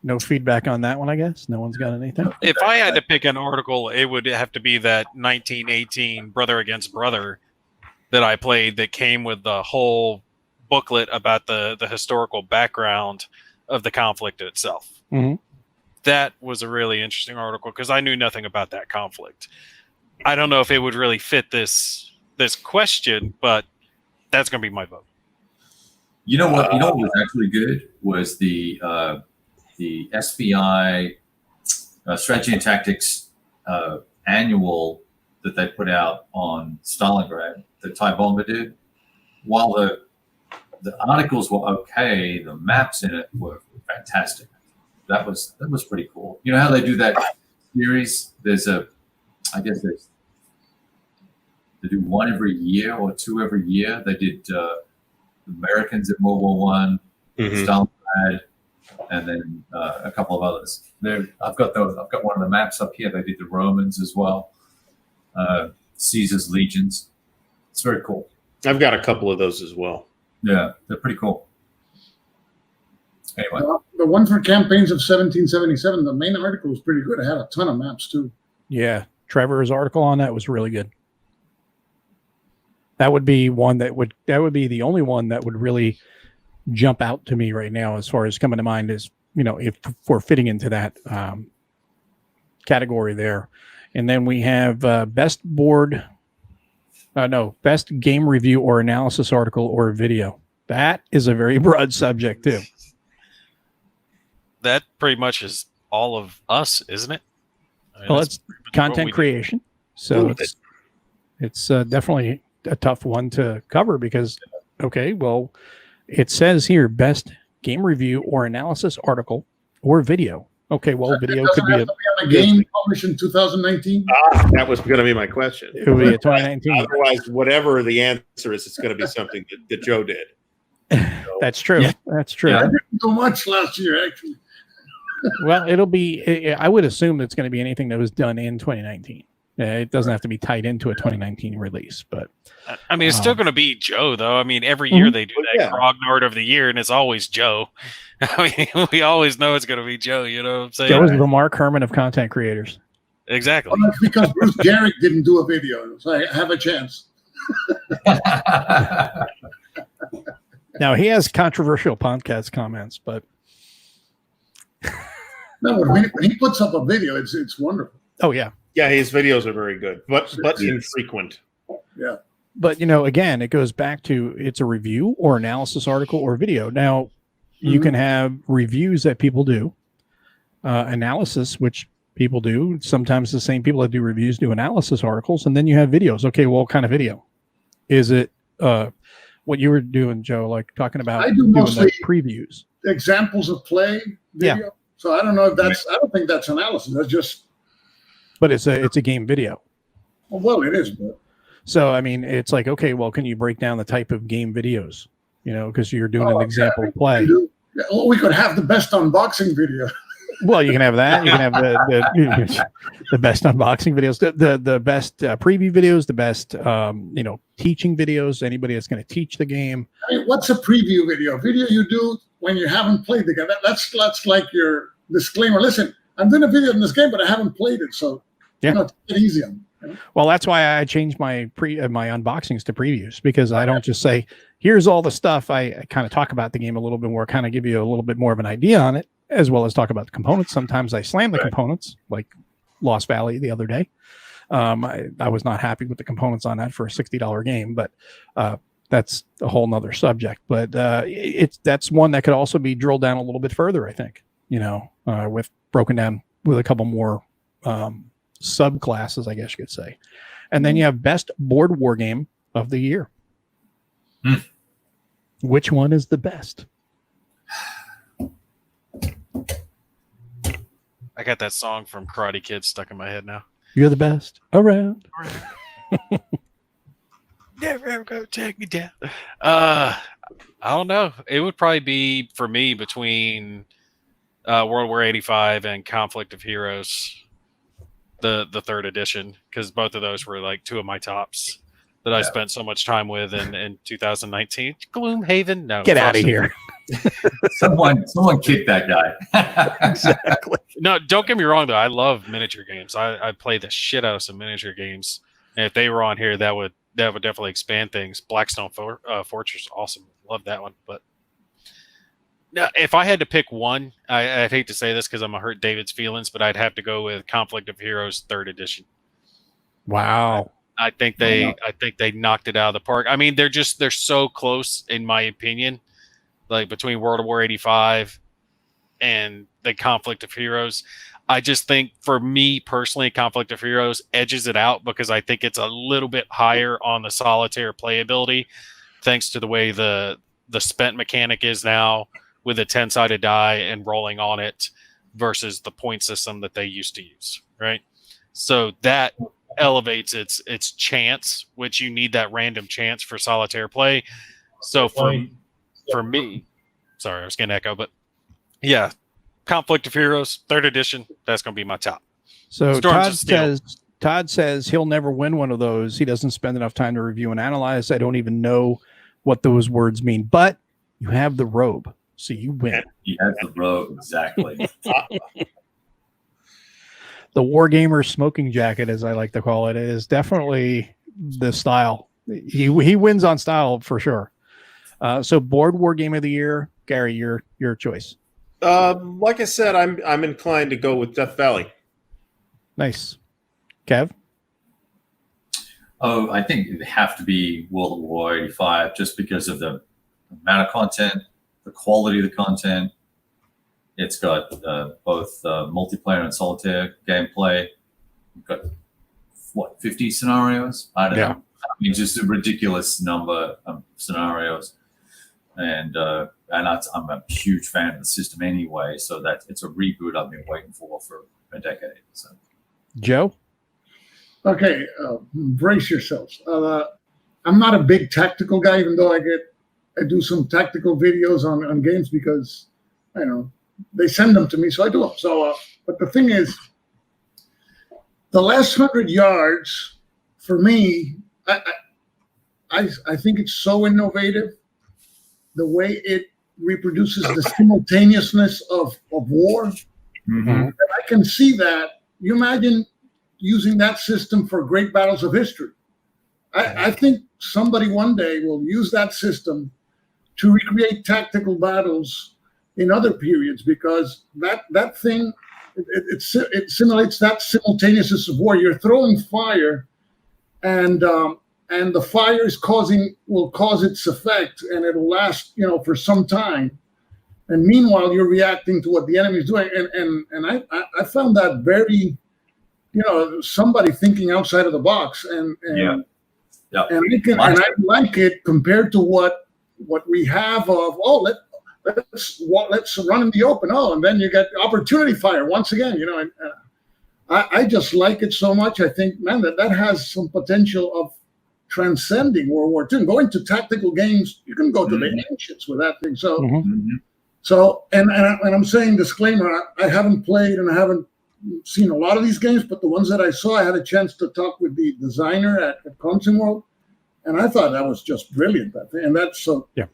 No feedback on that one, I guess. No one's got anything. If I had to pick an article, it would have to be that 1918 Brother Against Brother that I played, that came with the whole booklet about the historical background of the conflict itself. Mm-hmm. That was a really interesting article because I knew nothing about that conflict. I don't know if it would really fit this question, but that's going to be my vote. You know what? What was actually good was the SBI Strategy and Tactics annual that they put out on Stalingrad that Ty Bomber did. While the articles were okay, the maps in it were fantastic. That was pretty cool. You know how they do that series? They do one every year or two every year. They did Americans in World War One, Stalingrad, and then a couple of others. I've got one of the maps up here. They did the Romans as well, Caesar's legions. It's very cool. I've got a couple of those as well. Yeah, they're pretty cool. Anyway, the one for campaigns of 1777, the main article was pretty good. It had a ton of maps too. Yeah, Trevor's article on that was really good. That would be the only one that would really jump out to me right now as far as coming to mind is, if we're fitting into that category there. And then we have best game review or analysis article or video. That is a very broad subject too. That pretty much is all of us, isn't it? Well, it's content creation. So it's definitely a tough one to cover because, it says here, best game review or analysis article or video. Okay, well, video could be a game published in 2019. That was going to be my question. It would be a 2019. Otherwise, whatever the answer is, it's going to be something that Joe did. So. That's true. Yeah. That's true. I didn't do much last year, actually. Well, it'll be. I would assume it's going to be anything that was done in 2019. It doesn't have to be tied into a 2019 release, but I mean, it's still going to be Joe, though. I mean, every year they do that Grognard of the year, and it's always Joe. I mean, we always know it's going to be Joe. You know what I'm saying? Joe is the Mark Herman of content creators. Exactly. Well, that's because Bruce Garrick didn't do a video, so I have a chance. Now he has controversial podcast comments, but no, when he puts up a video, it's wonderful. Oh yeah. Yeah, his videos are very good, but infrequent. Yeah. But, again, it goes back to it's a review or analysis article or video. Now, you can have reviews that people do, analysis, which people do. Sometimes the same people that do reviews do analysis articles, and then you have videos. Okay, well, what kind of video? Is it what you were doing, Joe, like talking about doing the previews? Examples of play video. Yeah. So I don't know if I don't think that's analysis. That's just... But it's a game video. Well, it is. But... So, I mean, it's like, okay, well, can you break down the type of game videos? Because you're doing an example play. Yeah, well, we could have the best unboxing video. Well, you can have that. You can have the best unboxing videos, the best preview videos, the best teaching videos. Anybody that's going to teach the game. I mean, what's a preview video? Video you do when you haven't played the game. That's like your disclaimer. Listen, I'm doing a video in this game, but I haven't played it, so take it easy on me. Well, that's why I changed my my unboxings to previews, because I don't just say, here's all the stuff. I kind of talk about the game a little bit more, kind of give you a little bit more of an idea on it, as well as talk about the components. Sometimes I slam the components, like Lost Valley the other day. I was not happy with the components on that for a $60 game, but that's a whole nother subject. But that's one that could also be drilled down a little bit further, I think, with broken down with a couple more subclasses, I guess you could say. And then you have best board war game of the year. Which one is the best? I got that song from Karate Kid stuck in my head now. You're the best around. Never ever go take me down. I don't know. It would probably be for me between World War 85 and Conflict of Heroes, the third edition, because both of those were like two of my tops that I spent so much time with in 2019. Gloomhaven, no, get out of here. Someone kick that guy. Exactly. No, don't get me wrong though. I love miniature games. I play the shit out of some miniature games, and if they were on here, that would definitely expand things. Blackstone Fortress, awesome. Love that one. But now, if I had to pick one, I'd hate to say this because I'm gonna hurt David's feelings, but I'd have to go with Conflict of Heroes third edition. Wow. I think they knocked it out of the park. I mean, they're so close in my opinion. Like between World War 85 and the Conflict of Heroes, I just think for me personally, Conflict of Heroes edges it out because I think it's a little bit higher on the solitaire playability, thanks to the way the spent mechanic is now with a 10-sided die and rolling on it versus the point system that they used to use, right? So that elevates its chance, which you need that random chance for solitaire play. So for me, sorry, I was getting an echo, but yeah, Conflict of Heroes, third edition, that's going to be my top. So Todd says he'll never win one of those. He doesn't spend enough time to review and analyze. I don't even know what those words mean, but you have the robe, so you win. He has the robe, exactly. The Wargamer smoking jacket, as I like to call it, is definitely the style. He wins on style for sure. So board war game of the year, Gary, your choice. Like I said, I'm inclined to go with Death Valley. Nice. Kev? Oh, I think it would have to be World War 85 just because of the amount of content, the quality of the content. It's got both multiplayer and solitaire gameplay. You've got, 50 scenarios? I don't know. I mean, just a ridiculous number of scenarios. And I'm a huge fan of the system anyway, so that it's a reboot I've been waiting for a decade. So, Joe? Okay, brace yourselves. I'm not a big tactical guy, even though I do some tactical videos on games because they send them to me, so I do them. So, but the thing is, the last 100 yards for me, I think it's so innovative. The way it reproduces the simultaneousness of war. Mm-hmm. And I can see that. You imagine using that system for great battles of history. I think somebody one day will use that system to recreate tactical battles in other periods because that thing, it simulates that simultaneousness of war. You're throwing fire and the fire will cause its effect, and it'll last, for some time. And meanwhile, you're reacting to what the enemy is doing. And I found that very, somebody thinking outside of the box. And I like it compared to what we have of let's run in the open. And then you get opportunity fire once again. And I just like it so much. I think, man, that has some potential of transcending World War II. And going to tactical games, you can go to the ancients with that thing. So, and I'm saying disclaimer, I haven't played and I haven't seen a lot of these games, but the ones that I saw, I had a chance to talk with the designer at Consum World, and I thought that was just brilliant. That thing. And that's so. Yeah.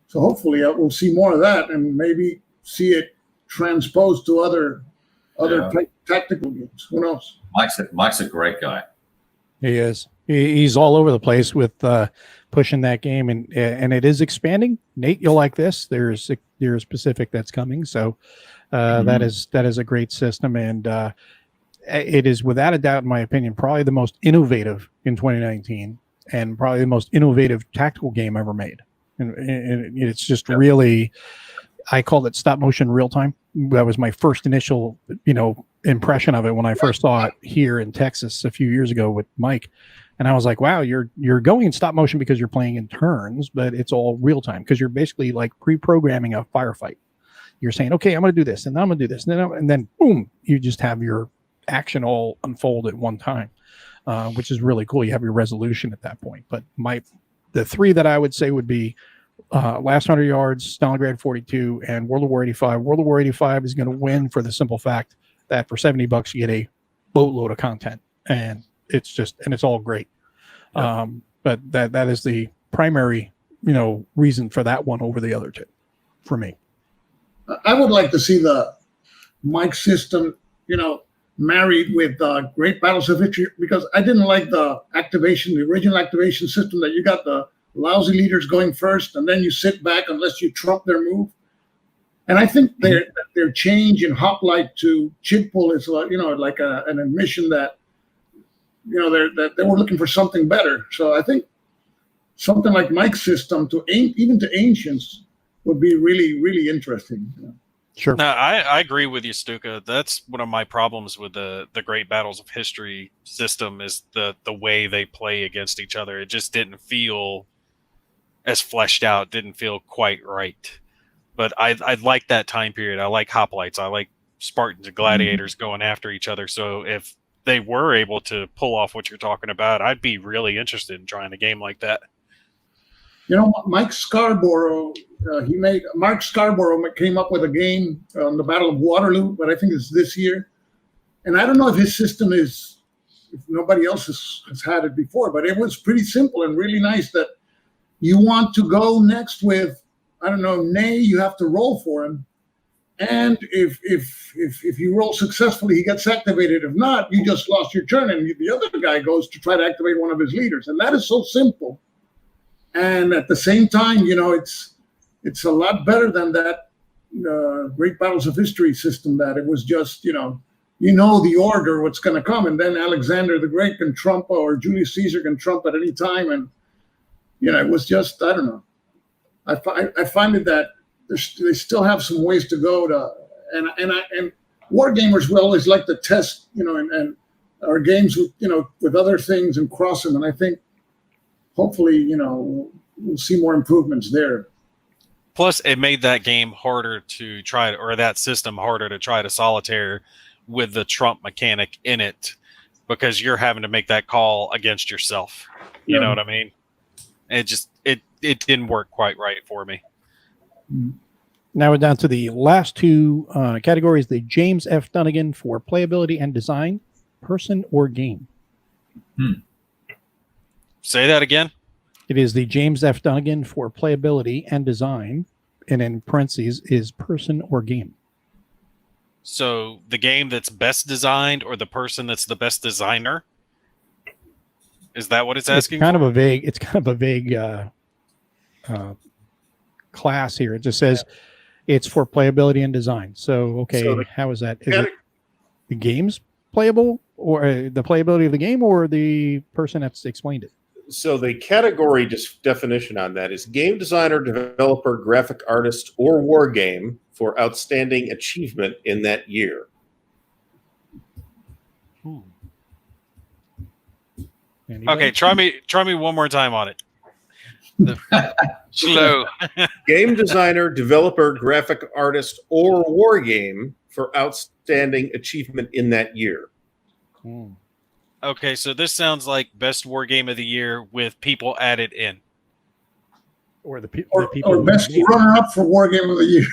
So hopefully we'll see more of that, and maybe see it transposed to other tactical games. Who knows? Mike's a great guy. He is. He's all over the place with pushing that game, and it is expanding. Nate, you'll like this. There's Pacific that's coming, so that is a great system. And it is without a doubt, in my opinion, probably the most innovative in 2019, and probably the most innovative tactical game ever made. And it's just really, I called it stop motion real time. That was my first initial, impression of it when I first saw it here in Texas a few years ago with Mike. And I was like, wow, you're going in stop motion because you're playing in turns, but it's all real time because you're basically like pre-programming a firefight. You're saying, okay, I'm going to do this, and then I'm going to do this, and then boom, you just have your action all unfold at one time, which is really cool. You have your resolution at that point. But the three that I would say would be Last 100 Yards, Stalingrad 42, and World of War 85. World of War 85 is going to win for the simple fact that for $70 you get a boatload of content, and it's all great. Yeah. But that is the primary, reason for that one over the other two for me. I would like to see the mic system, married with Great Battles of History, because I didn't like the original activation system that you got the lousy leaders going first, and then you sit back unless you trump their move. And I think their change in hoplite to chip pull is like an admission that that they were looking for something better. So I think something like Mike's system even to ancients would be really, really interesting. Sure. No, I agree with you, Stuka. That's one of my problems with the Great Battles of History system is the way they play against each other. It just didn't feel as fleshed out, didn't feel quite right. But I like that time period. I like hoplites. I like Spartans and gladiators going after each other. So if they were able to pull off what you're talking about, I'd be really interested in trying a game like that. Mark Scarborough came up with a game on the Battle of Waterloo, but I think it's this year. And I don't know if his system if nobody else has had it before, but it was pretty simple and really nice that you want to go next with, I don't know, Nay, you have to roll for him. And if you roll successfully, he gets activated. If not, you just lost your turn, and the other guy goes to try to activate one of his leaders. And that is so simple. And at the same time, it's a lot better than that Great Battles of History system that it was just, the order, what's going to come. And then Alexander the Great can trump, or Julius Caesar can trump at any time. And, it was just, I don't know. I find it that they still have some ways to go and war gamers will always like to test, and our games with other things and cross them. And I think hopefully, we'll see more improvements there. Plus, it made that game harder to try, or that system harder to try to solitaire with the trump mechanic in it, because you're having to make that call against yourself. You know what I mean? It didn't work quite right for me. Now we're down to the last two categories. The James F. Dunnigan for playability and design, person or game. Say that again. It is the James F. Dunnigan for playability and design, and in parentheses is person or game. So the game that's best designed, or the person that's the best designer? Is that what it's asking? It's kind of a vague class here. It just says it's for playability and design. So how is that? Is it the game's playable, or the playability of the game, or the person that's explained it? So the category definition on that is game designer, developer, graphic artist, or war game for outstanding achievement in that year. Okay, try me one more time on it. Slow. Game designer, developer, graphic artist, or war game for outstanding achievement in that year. Okay, so this sounds like best war game of the year with people added in. Or the people. Or best runner-up for war game of the year.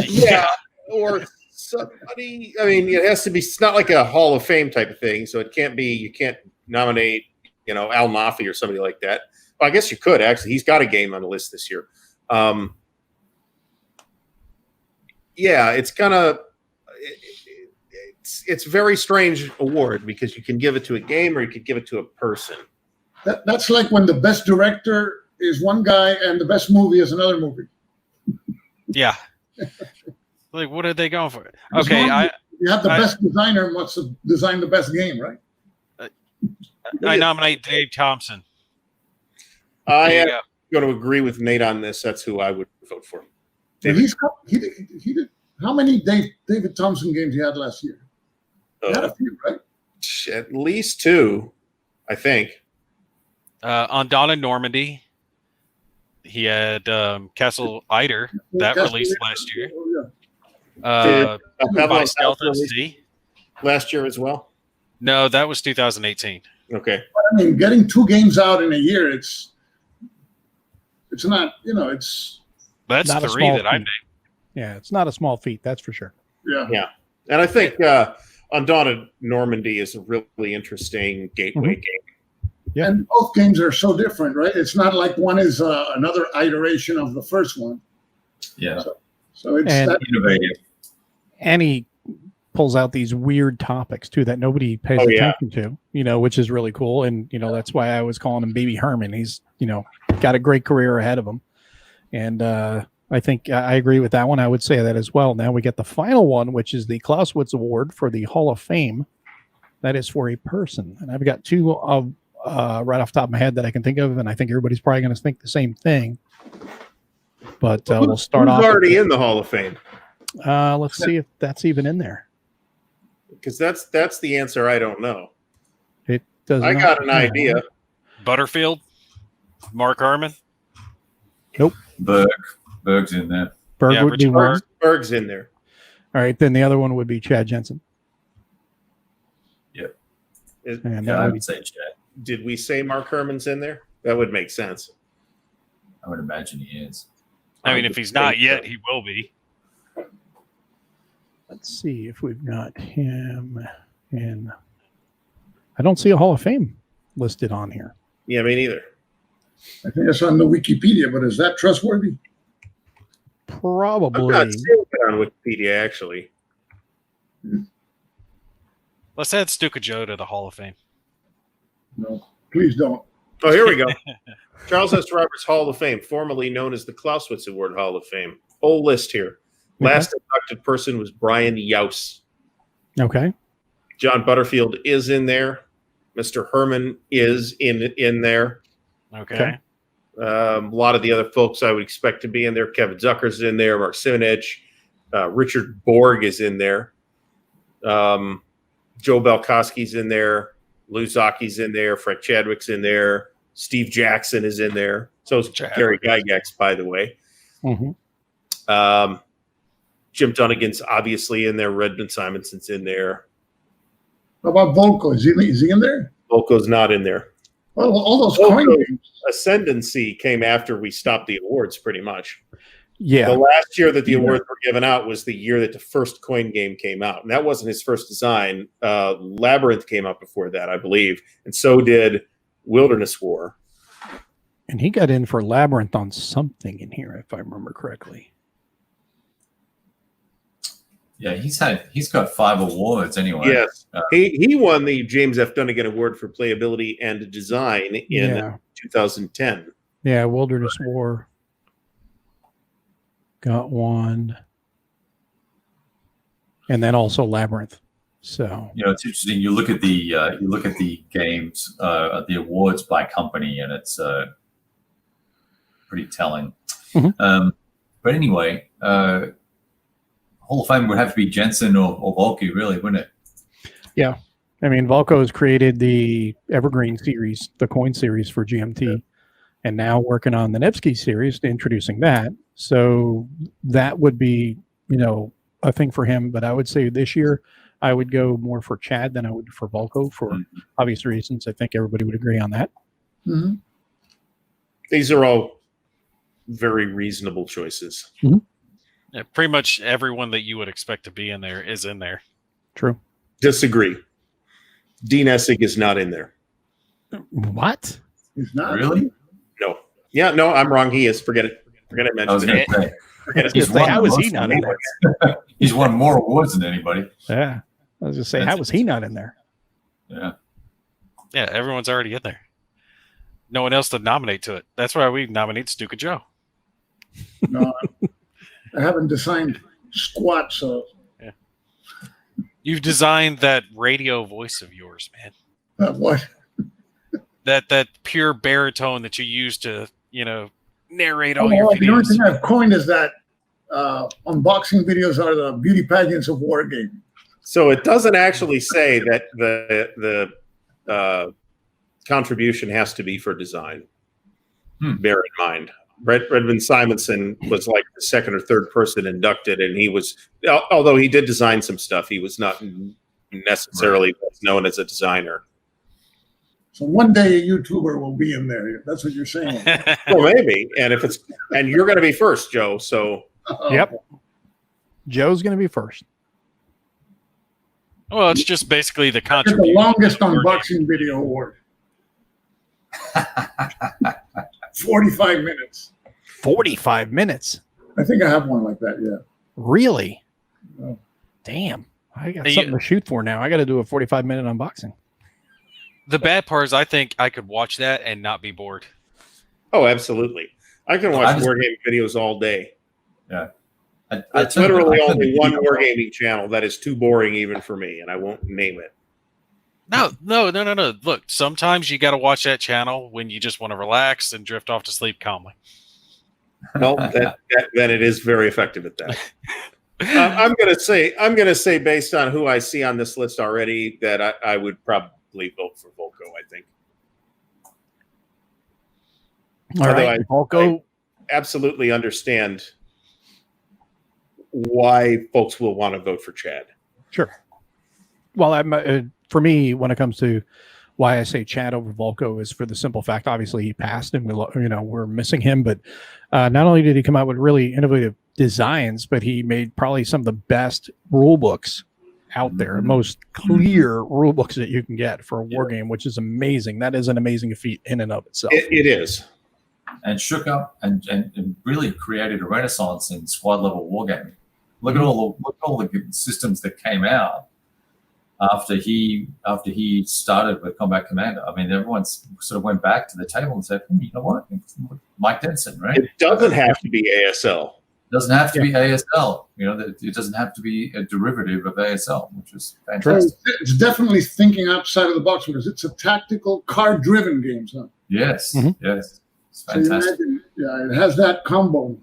Yeah, or somebody. I mean, it has to be. It's not like a Hall of Fame type of thing, so it can't be. You can't nominate, Al Nafi or somebody like that. Well, I guess you could actually. He's got a game on the list this year. Yeah, it's kind of. It's a very strange award because you can give it to a game or you could give it to a person. That's like when the best director is one guy and the best movie is another movie. Yeah. Like, what are they going for? Okay, You have the best designer must have designed the best game, right? I nominate Dave Thompson. I am going to agree with Nate on this. That's who I would vote for. He did. How many David Thompson games he had last year? He had a few, right? At least 2, I think. On Dawn and Normandy, he had Castle Eider that released last year. By Stealth at Sea last year as well. No, that was 2018. Okay. I mean, getting 2 games out in a year, it's not, it's. That's not 3 that I made. Yeah, it's not a small feat, that's for sure. Yeah. And I think Undaunted Normandy is a really interesting gateway game. Yeah. And both games are so different, right? It's not like one is another iteration of the first one. Yeah. So it's innovative. And he pulls out these weird topics too that nobody pays attention to, which is really cool. And, that's why I was calling him Baby Herman. He's, got a great career ahead of him. And I think I agree with that one. I would say that as well. Now we get the final one, which is the Clausewitz Award for the Hall of Fame. That is for a person. And I've got 2 right off the top of my head that I can think of. And I think everybody's probably going to think the same thing. But we'll start off. Who's already in the Hall of Fame? Let's see if that's even in there. Because that's the answer I don't know. It does. I got an idea. Butterfield, Mark Herman. Nope. Berg's in there. Berg would be one. Berg's in there. All right, then the other one would be Chad Jensen. Yep. And I would say Chad. Did we say Mark Herman's in there? That would make sense. I would imagine he is. I mean, if he's not yet, he will be. Let's see if we've got him in. I don't see a Hall of Fame listed on here. Yeah, me neither. I think it's on the Wikipedia, but is that trustworthy? Probably. I'm not seeing it on Wikipedia, actually. Let's add Stuka Joe to the Hall of Fame. No, please don't. Oh, here we go. Charles S. Roberts Hall of Fame, formerly known as the Clausewitz Award Hall of Fame. Whole list here. Last inducted person was Brian Yaus. Okay. John Butterfield is in there. Mr. Herman is in there. Okay. A lot of the other folks I would expect to be in there. Kevin Zucker's in there. Mark Simonich. Richard Borg is in there. Joe Belkowski's in there. Lou Zaki's in there. Fred Chadwick's in there. Steve Jackson is in there. So is Gary Gygax, by the way. Mm-hmm. Jim Dunnigan's obviously in there. Redmond Simonson's in there. How about Volko? Is he in there? Volko's not in there. Well, all those coin games. Ascendancy came after we stopped the awards, pretty much. Yeah. The last year that the awards were given out was the year that the first coin game came out. And that wasn't his first design. Labyrinth came out before that, I believe. And so did Wilderness War. And he got in for Labyrinth on something in here, if I remember correctly. Yeah, he's got 5 awards anyway. Yes. He won the James F. Dunnigan Award for Playability and Design in 2010. Yeah, Wilderness War got one. And then also Labyrinth. So it's interesting. You look at the games, the awards by company, and it's pretty telling. Mm-hmm. But anyway, Hall of Fame would have to be Jensen or Volky, really, wouldn't it? Yeah. I mean, Volko has created the Evergreen series, the coin series for GMT, and now working on the Nevsky series, introducing that. So that would be, a thing for him. But I would say this year, I would go more for Chad than I would for Volko for obvious reasons. I think everybody would agree on that. Mm-hmm. These are all very reasonable choices. Mm-hmm. Yeah, pretty much everyone that you would expect to be in there is in there. True. Disagree. Dean Essig is not in there. What? He's not. Really? No. Yeah, no, I'm wrong. He is. Forget it. Forget it. I was going to say. How is he not in there? He's won more awards than anybody. Yeah. I was going to say, how was he not in there? Yeah. Yeah, everyone's already in there. No one else to nominate to it. That's why we nominate Stuka Joe. No, I haven't designed squat, so. Yeah. You've designed that radio voice of yours, man. What? That pure baritone that you use to, narrate all The your only videos. thing I've coined is that unboxing videos are the beauty pageants of war game. So it doesn't actually say that the contribution has to be for design. Bear in mind, Redmond Simonson was like the second or third person inducted, and he was, although he did design some stuff, he was not necessarily known as a designer. So one day a YouTuber will be in there. That's what you're saying. Well, maybe, and you're going to be first, Joe. So Yep. Joe's going to be first. Well, it's just basically the It's contribution. the longest unboxing video award. 45 minutes. 45 minutes. I think I have one like that, yeah. Really? Oh. Damn. I got Hey, something to shoot for now. I got to do a 45-minute unboxing. The bad part is I think I could watch that and not be bored. oh, absolutely, I can watch wargaming videos all day. Yeah. It's literally only one wargaming channel that is too boring even for me, and I won't name it. No. Look, sometimes you got to watch that channel when you just want to relax and drift off to sleep calmly. Well, then it is very effective at that. I'm gonna say based on who I see on this list already that I would probably vote for Volko. I think. All right, Volko. I absolutely understand why folks will want to vote for Chad. Sure. Well, for me, when it comes to why I say Chad over Volko is for the simple fact, obviously he passed and we're missing him, but not only did he come out with really innovative designs, but he made probably some of the best rule books out there, most clear rule books that you can get for a war game, which is amazing. That is an amazing feat in and of itself. It is. And shook up and really created a renaissance in squad level wargaming. Look at all the systems that came out after he started with Combat Commander. I mean, everyone sort of went back to the table and said, you know what, Mike Denson, right? It doesn't have to be ASL. It doesn't have to be ASL. It doesn't have to be a derivative of ASL, which is fantastic. It's definitely thinking outside of the box because it's a tactical card-driven game. So. Yes, yes. It's So you fantastic. imagine, it has that combo.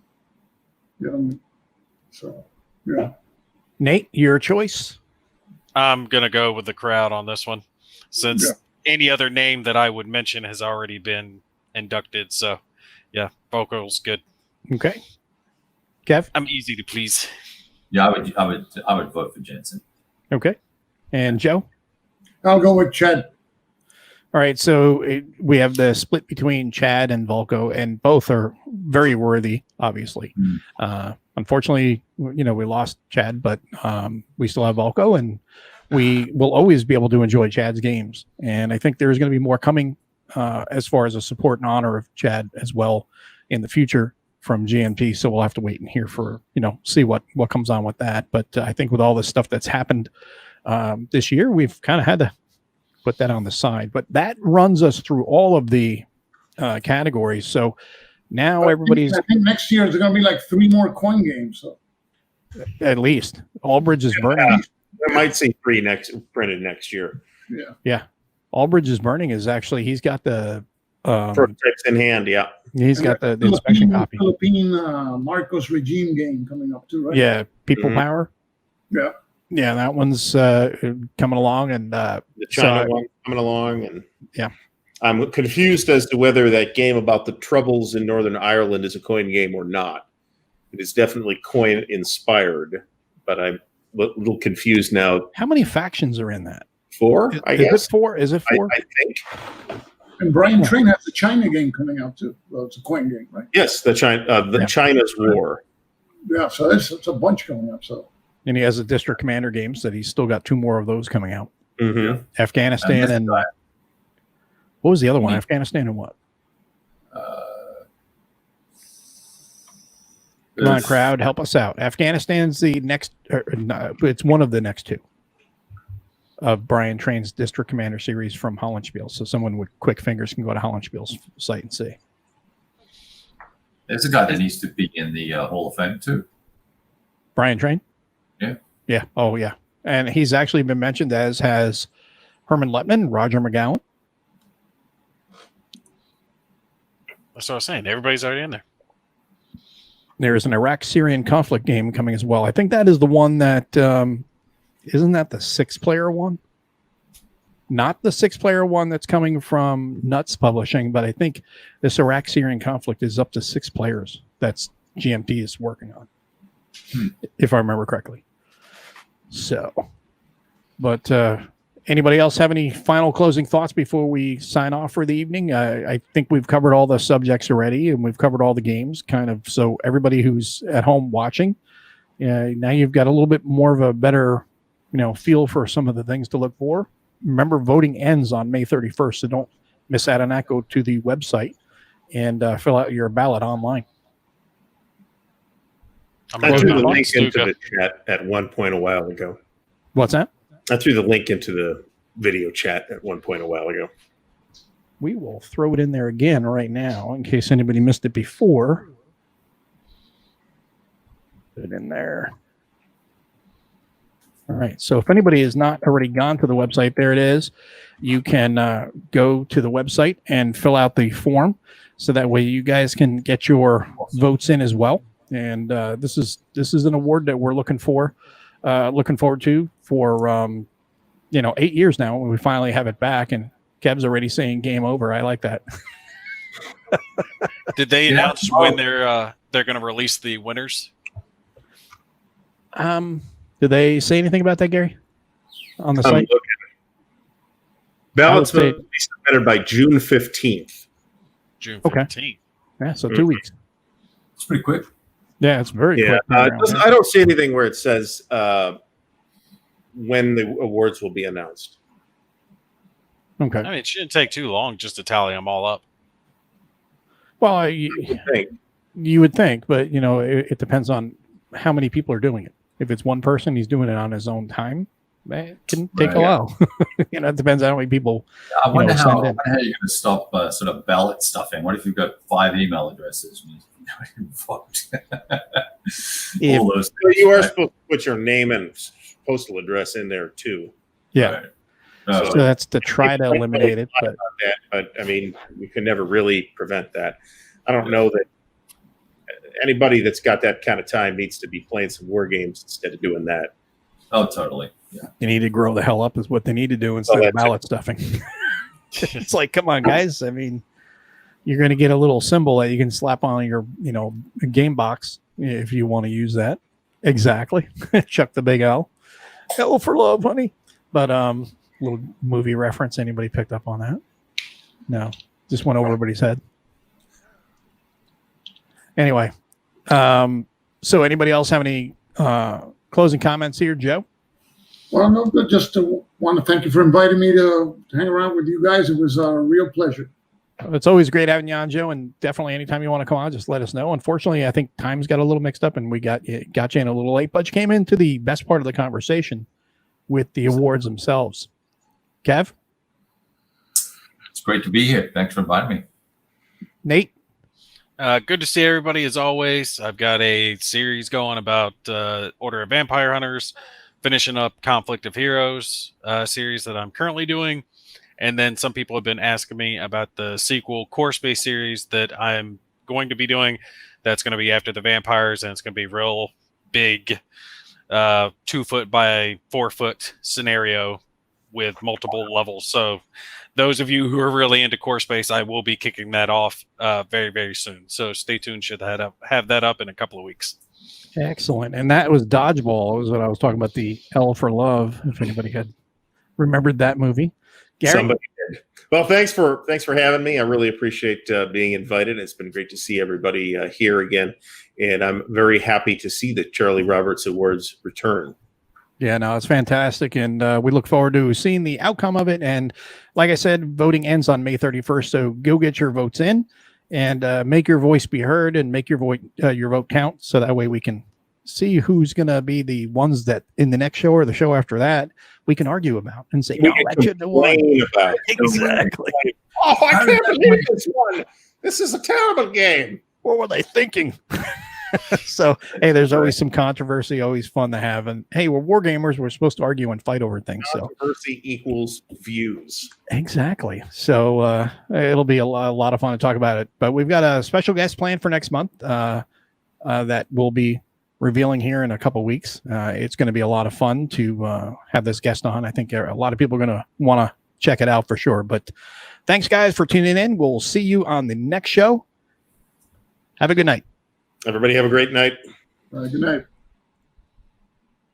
So, yeah. Nate, your choice. I'm going to go with the crowd on this one since any other name that I would mention has already been inducted. So, yeah, Volko's good. Okay. Kev? I'm easy to please. Yeah, I would vote for Jensen. Okay. And Joe? I'll go with Chad. All right, so we have the split between Chad and Volko, and both are very worthy, obviously. Unfortunately, we lost Chad, but we still have Volko, and we will always be able to enjoy Chad's games. And I think there's going to be more coming as far as a support and honor of Chad as well in the future from GMT. So we'll have to wait and hear for, see what comes on with that. But I think with all the stuff that's happened this year, we've kind of had to put that on the side, but that runs us through all of the categories. So now everybody's. I think next year there's going to be like 3 more coin games. So at least Allbridge is burning. I might see 3 printed next year. Yeah. Allbridge is burning is actually he's got the first text in hand. Yeah, he's got the inspection copy. Philippine Marcos regime game coming up too, right? Yeah, People Power. Yeah. Yeah, that one's coming along, and the China one coming along, and yeah, I'm confused as to whether that game about the troubles in Northern Ireland is a coin game or not. It is definitely coin inspired, but I'm a little confused now. How many factions are in that? 4, I guess. Is it 4? Is it 4? I think. And Brian Train has the China game coming out too. Well, it's a coin game, right? Yes, China's War. Yeah, so it's a bunch coming up. So. And he has the District Commander games that he's still got 2 more of those coming out. Mm-hmm. Afghanistan and what was the other one? Afghanistan and what? Come on, crowd, help us out. Afghanistan's the next. It's one of the next 2 of Brian Train's District Commander series from Hollandspiel. So someone with quick fingers can go to Hollandspiel's site and see. There's a guy that needs to be in the Hall of Fame too. Brian Train. Yeah. Yeah. Oh, yeah. And he's actually been mentioned, as has Herman Lettman, Roger McGowan. That's what I was saying. Everybody's already in there. There's an Iraq-Syrian conflict game coming as well. I think that is the one that isn't that the 6-player one? Not the 6-player one that's coming from Nuts Publishing, but I think this Iraq-Syrian conflict is up to 6 players. That's GMT is working on, if I remember correctly. So, but anybody else have any final closing thoughts before we sign off for the evening? I think we've covered all the subjects already, and we've covered all the games, kind of. So everybody who's at home watching, now you've got a little bit more of a better, feel for some of the things to look for. Remember, voting ends on May 31st, so don't miss out on that. Go to the website and fill out your ballot online. I threw the link into the chat at one point a while ago. What's that? I threw the link into the video chat at one point a while ago. We will throw it in there again right now in case anybody missed it before. Put it in there. All right. So if anybody has not already gone to the website, there it is. You can go to the website and fill out the form, so that way you guys can get your votes in as well. And this is an award that we're looking forward to for 8 years now, when we finally have it back. And Kev's already saying game over. I like that. Did they announce when they're going to release the winners? Did they say anything about that, Gary, on the site? Ballots will be submitted by June 15th. June 15th. Okay. Yeah, so 2 weeks. It's pretty quick. Yeah, it's very quick. I don't see anything where it says when the awards will be announced. Okay. I mean, it shouldn't take too long just to tally them all up. Well, you would think, but it depends on how many people are doing it. If it's one person, he's doing it on his own time. It can take a while. It depends on how many people. I wonder how you're going to stop sort of ballot stuffing. What if you've got 5 email addresses? All those you are supposed to put your name and postal address in there too. Yeah. Right. So that's to try to eliminate it. But I mean, we can never really prevent that. I don't know that anybody that's got that kind of time needs to be playing some war games instead of doing that. Oh, totally. Yeah. They need to grow the hell up is what they need to do instead of ballot stuffing. It's like, come on, guys. I mean, you're going to get a little symbol that you can slap on your, game box if you want to use that. Exactly. Chuck the big L. L for love, honey. But little movie reference. Anybody picked up on that? No. Just went over everybody's head. Anyway. So anybody else have any closing comments here, Joe? Well, no, but just want to thank you for inviting me to hang around with you guys. It was a real pleasure. It's always great having you on, Joe, and definitely anytime you want to come on, just let us know. Unfortunately, I think times got a little mixed up and we got you in a little late, but you came into the best part of the conversation with the awards themselves. Kev? It's great to be here. Thanks for inviting me. Nate? Good to see everybody as always. I've got a series going about Order of Vampire Hunters, finishing up Conflict of Heroes series that I'm currently doing. And then some people have been asking me about the sequel Core Space series that I'm going to be doing. That's going to be after the vampires, and it's going to be real big 2-foot by 4-foot scenario with multiple levels. So those of you who are really into Core Space, I will be kicking that off very, very soon. So stay tuned. Should have that up in a couple of weeks. Excellent. And that was Dodgeball. Was what I was talking about, the L for Love, if anybody had remembered that movie. Gary? Somebody did. Well, thanks for having me. I really appreciate being invited. It's been great to see everybody here again. And I'm very happy to see the Charlie Roberts Awards return. Yeah, no, it's fantastic. And we look forward to seeing the outcome of it. And like I said, voting ends on May 31st. So go get your votes in and make your voice be heard and make your vote count. So that way we can see who's going to be the ones that in the next show or the show after that we can argue about and say, no, that shouldn't have won. Exactly. Oh, I can't believe this one. This is a terrible game. What were they thinking? So, hey, there's always some controversy, always fun to have. And hey, we're war gamers. We're supposed to argue and fight over things. So controversy equals views. Exactly. So it'll be a lot of fun to talk about it. But we've got a special guest planned for next month that we'll be revealing here in a couple weeks. It's going to be a lot of fun to have this guest on. I think a lot of people are going to want to check it out for sure. But thanks, guys, for tuning in. We'll see you on the next show. Have a good night. Everybody have a great night. Good night.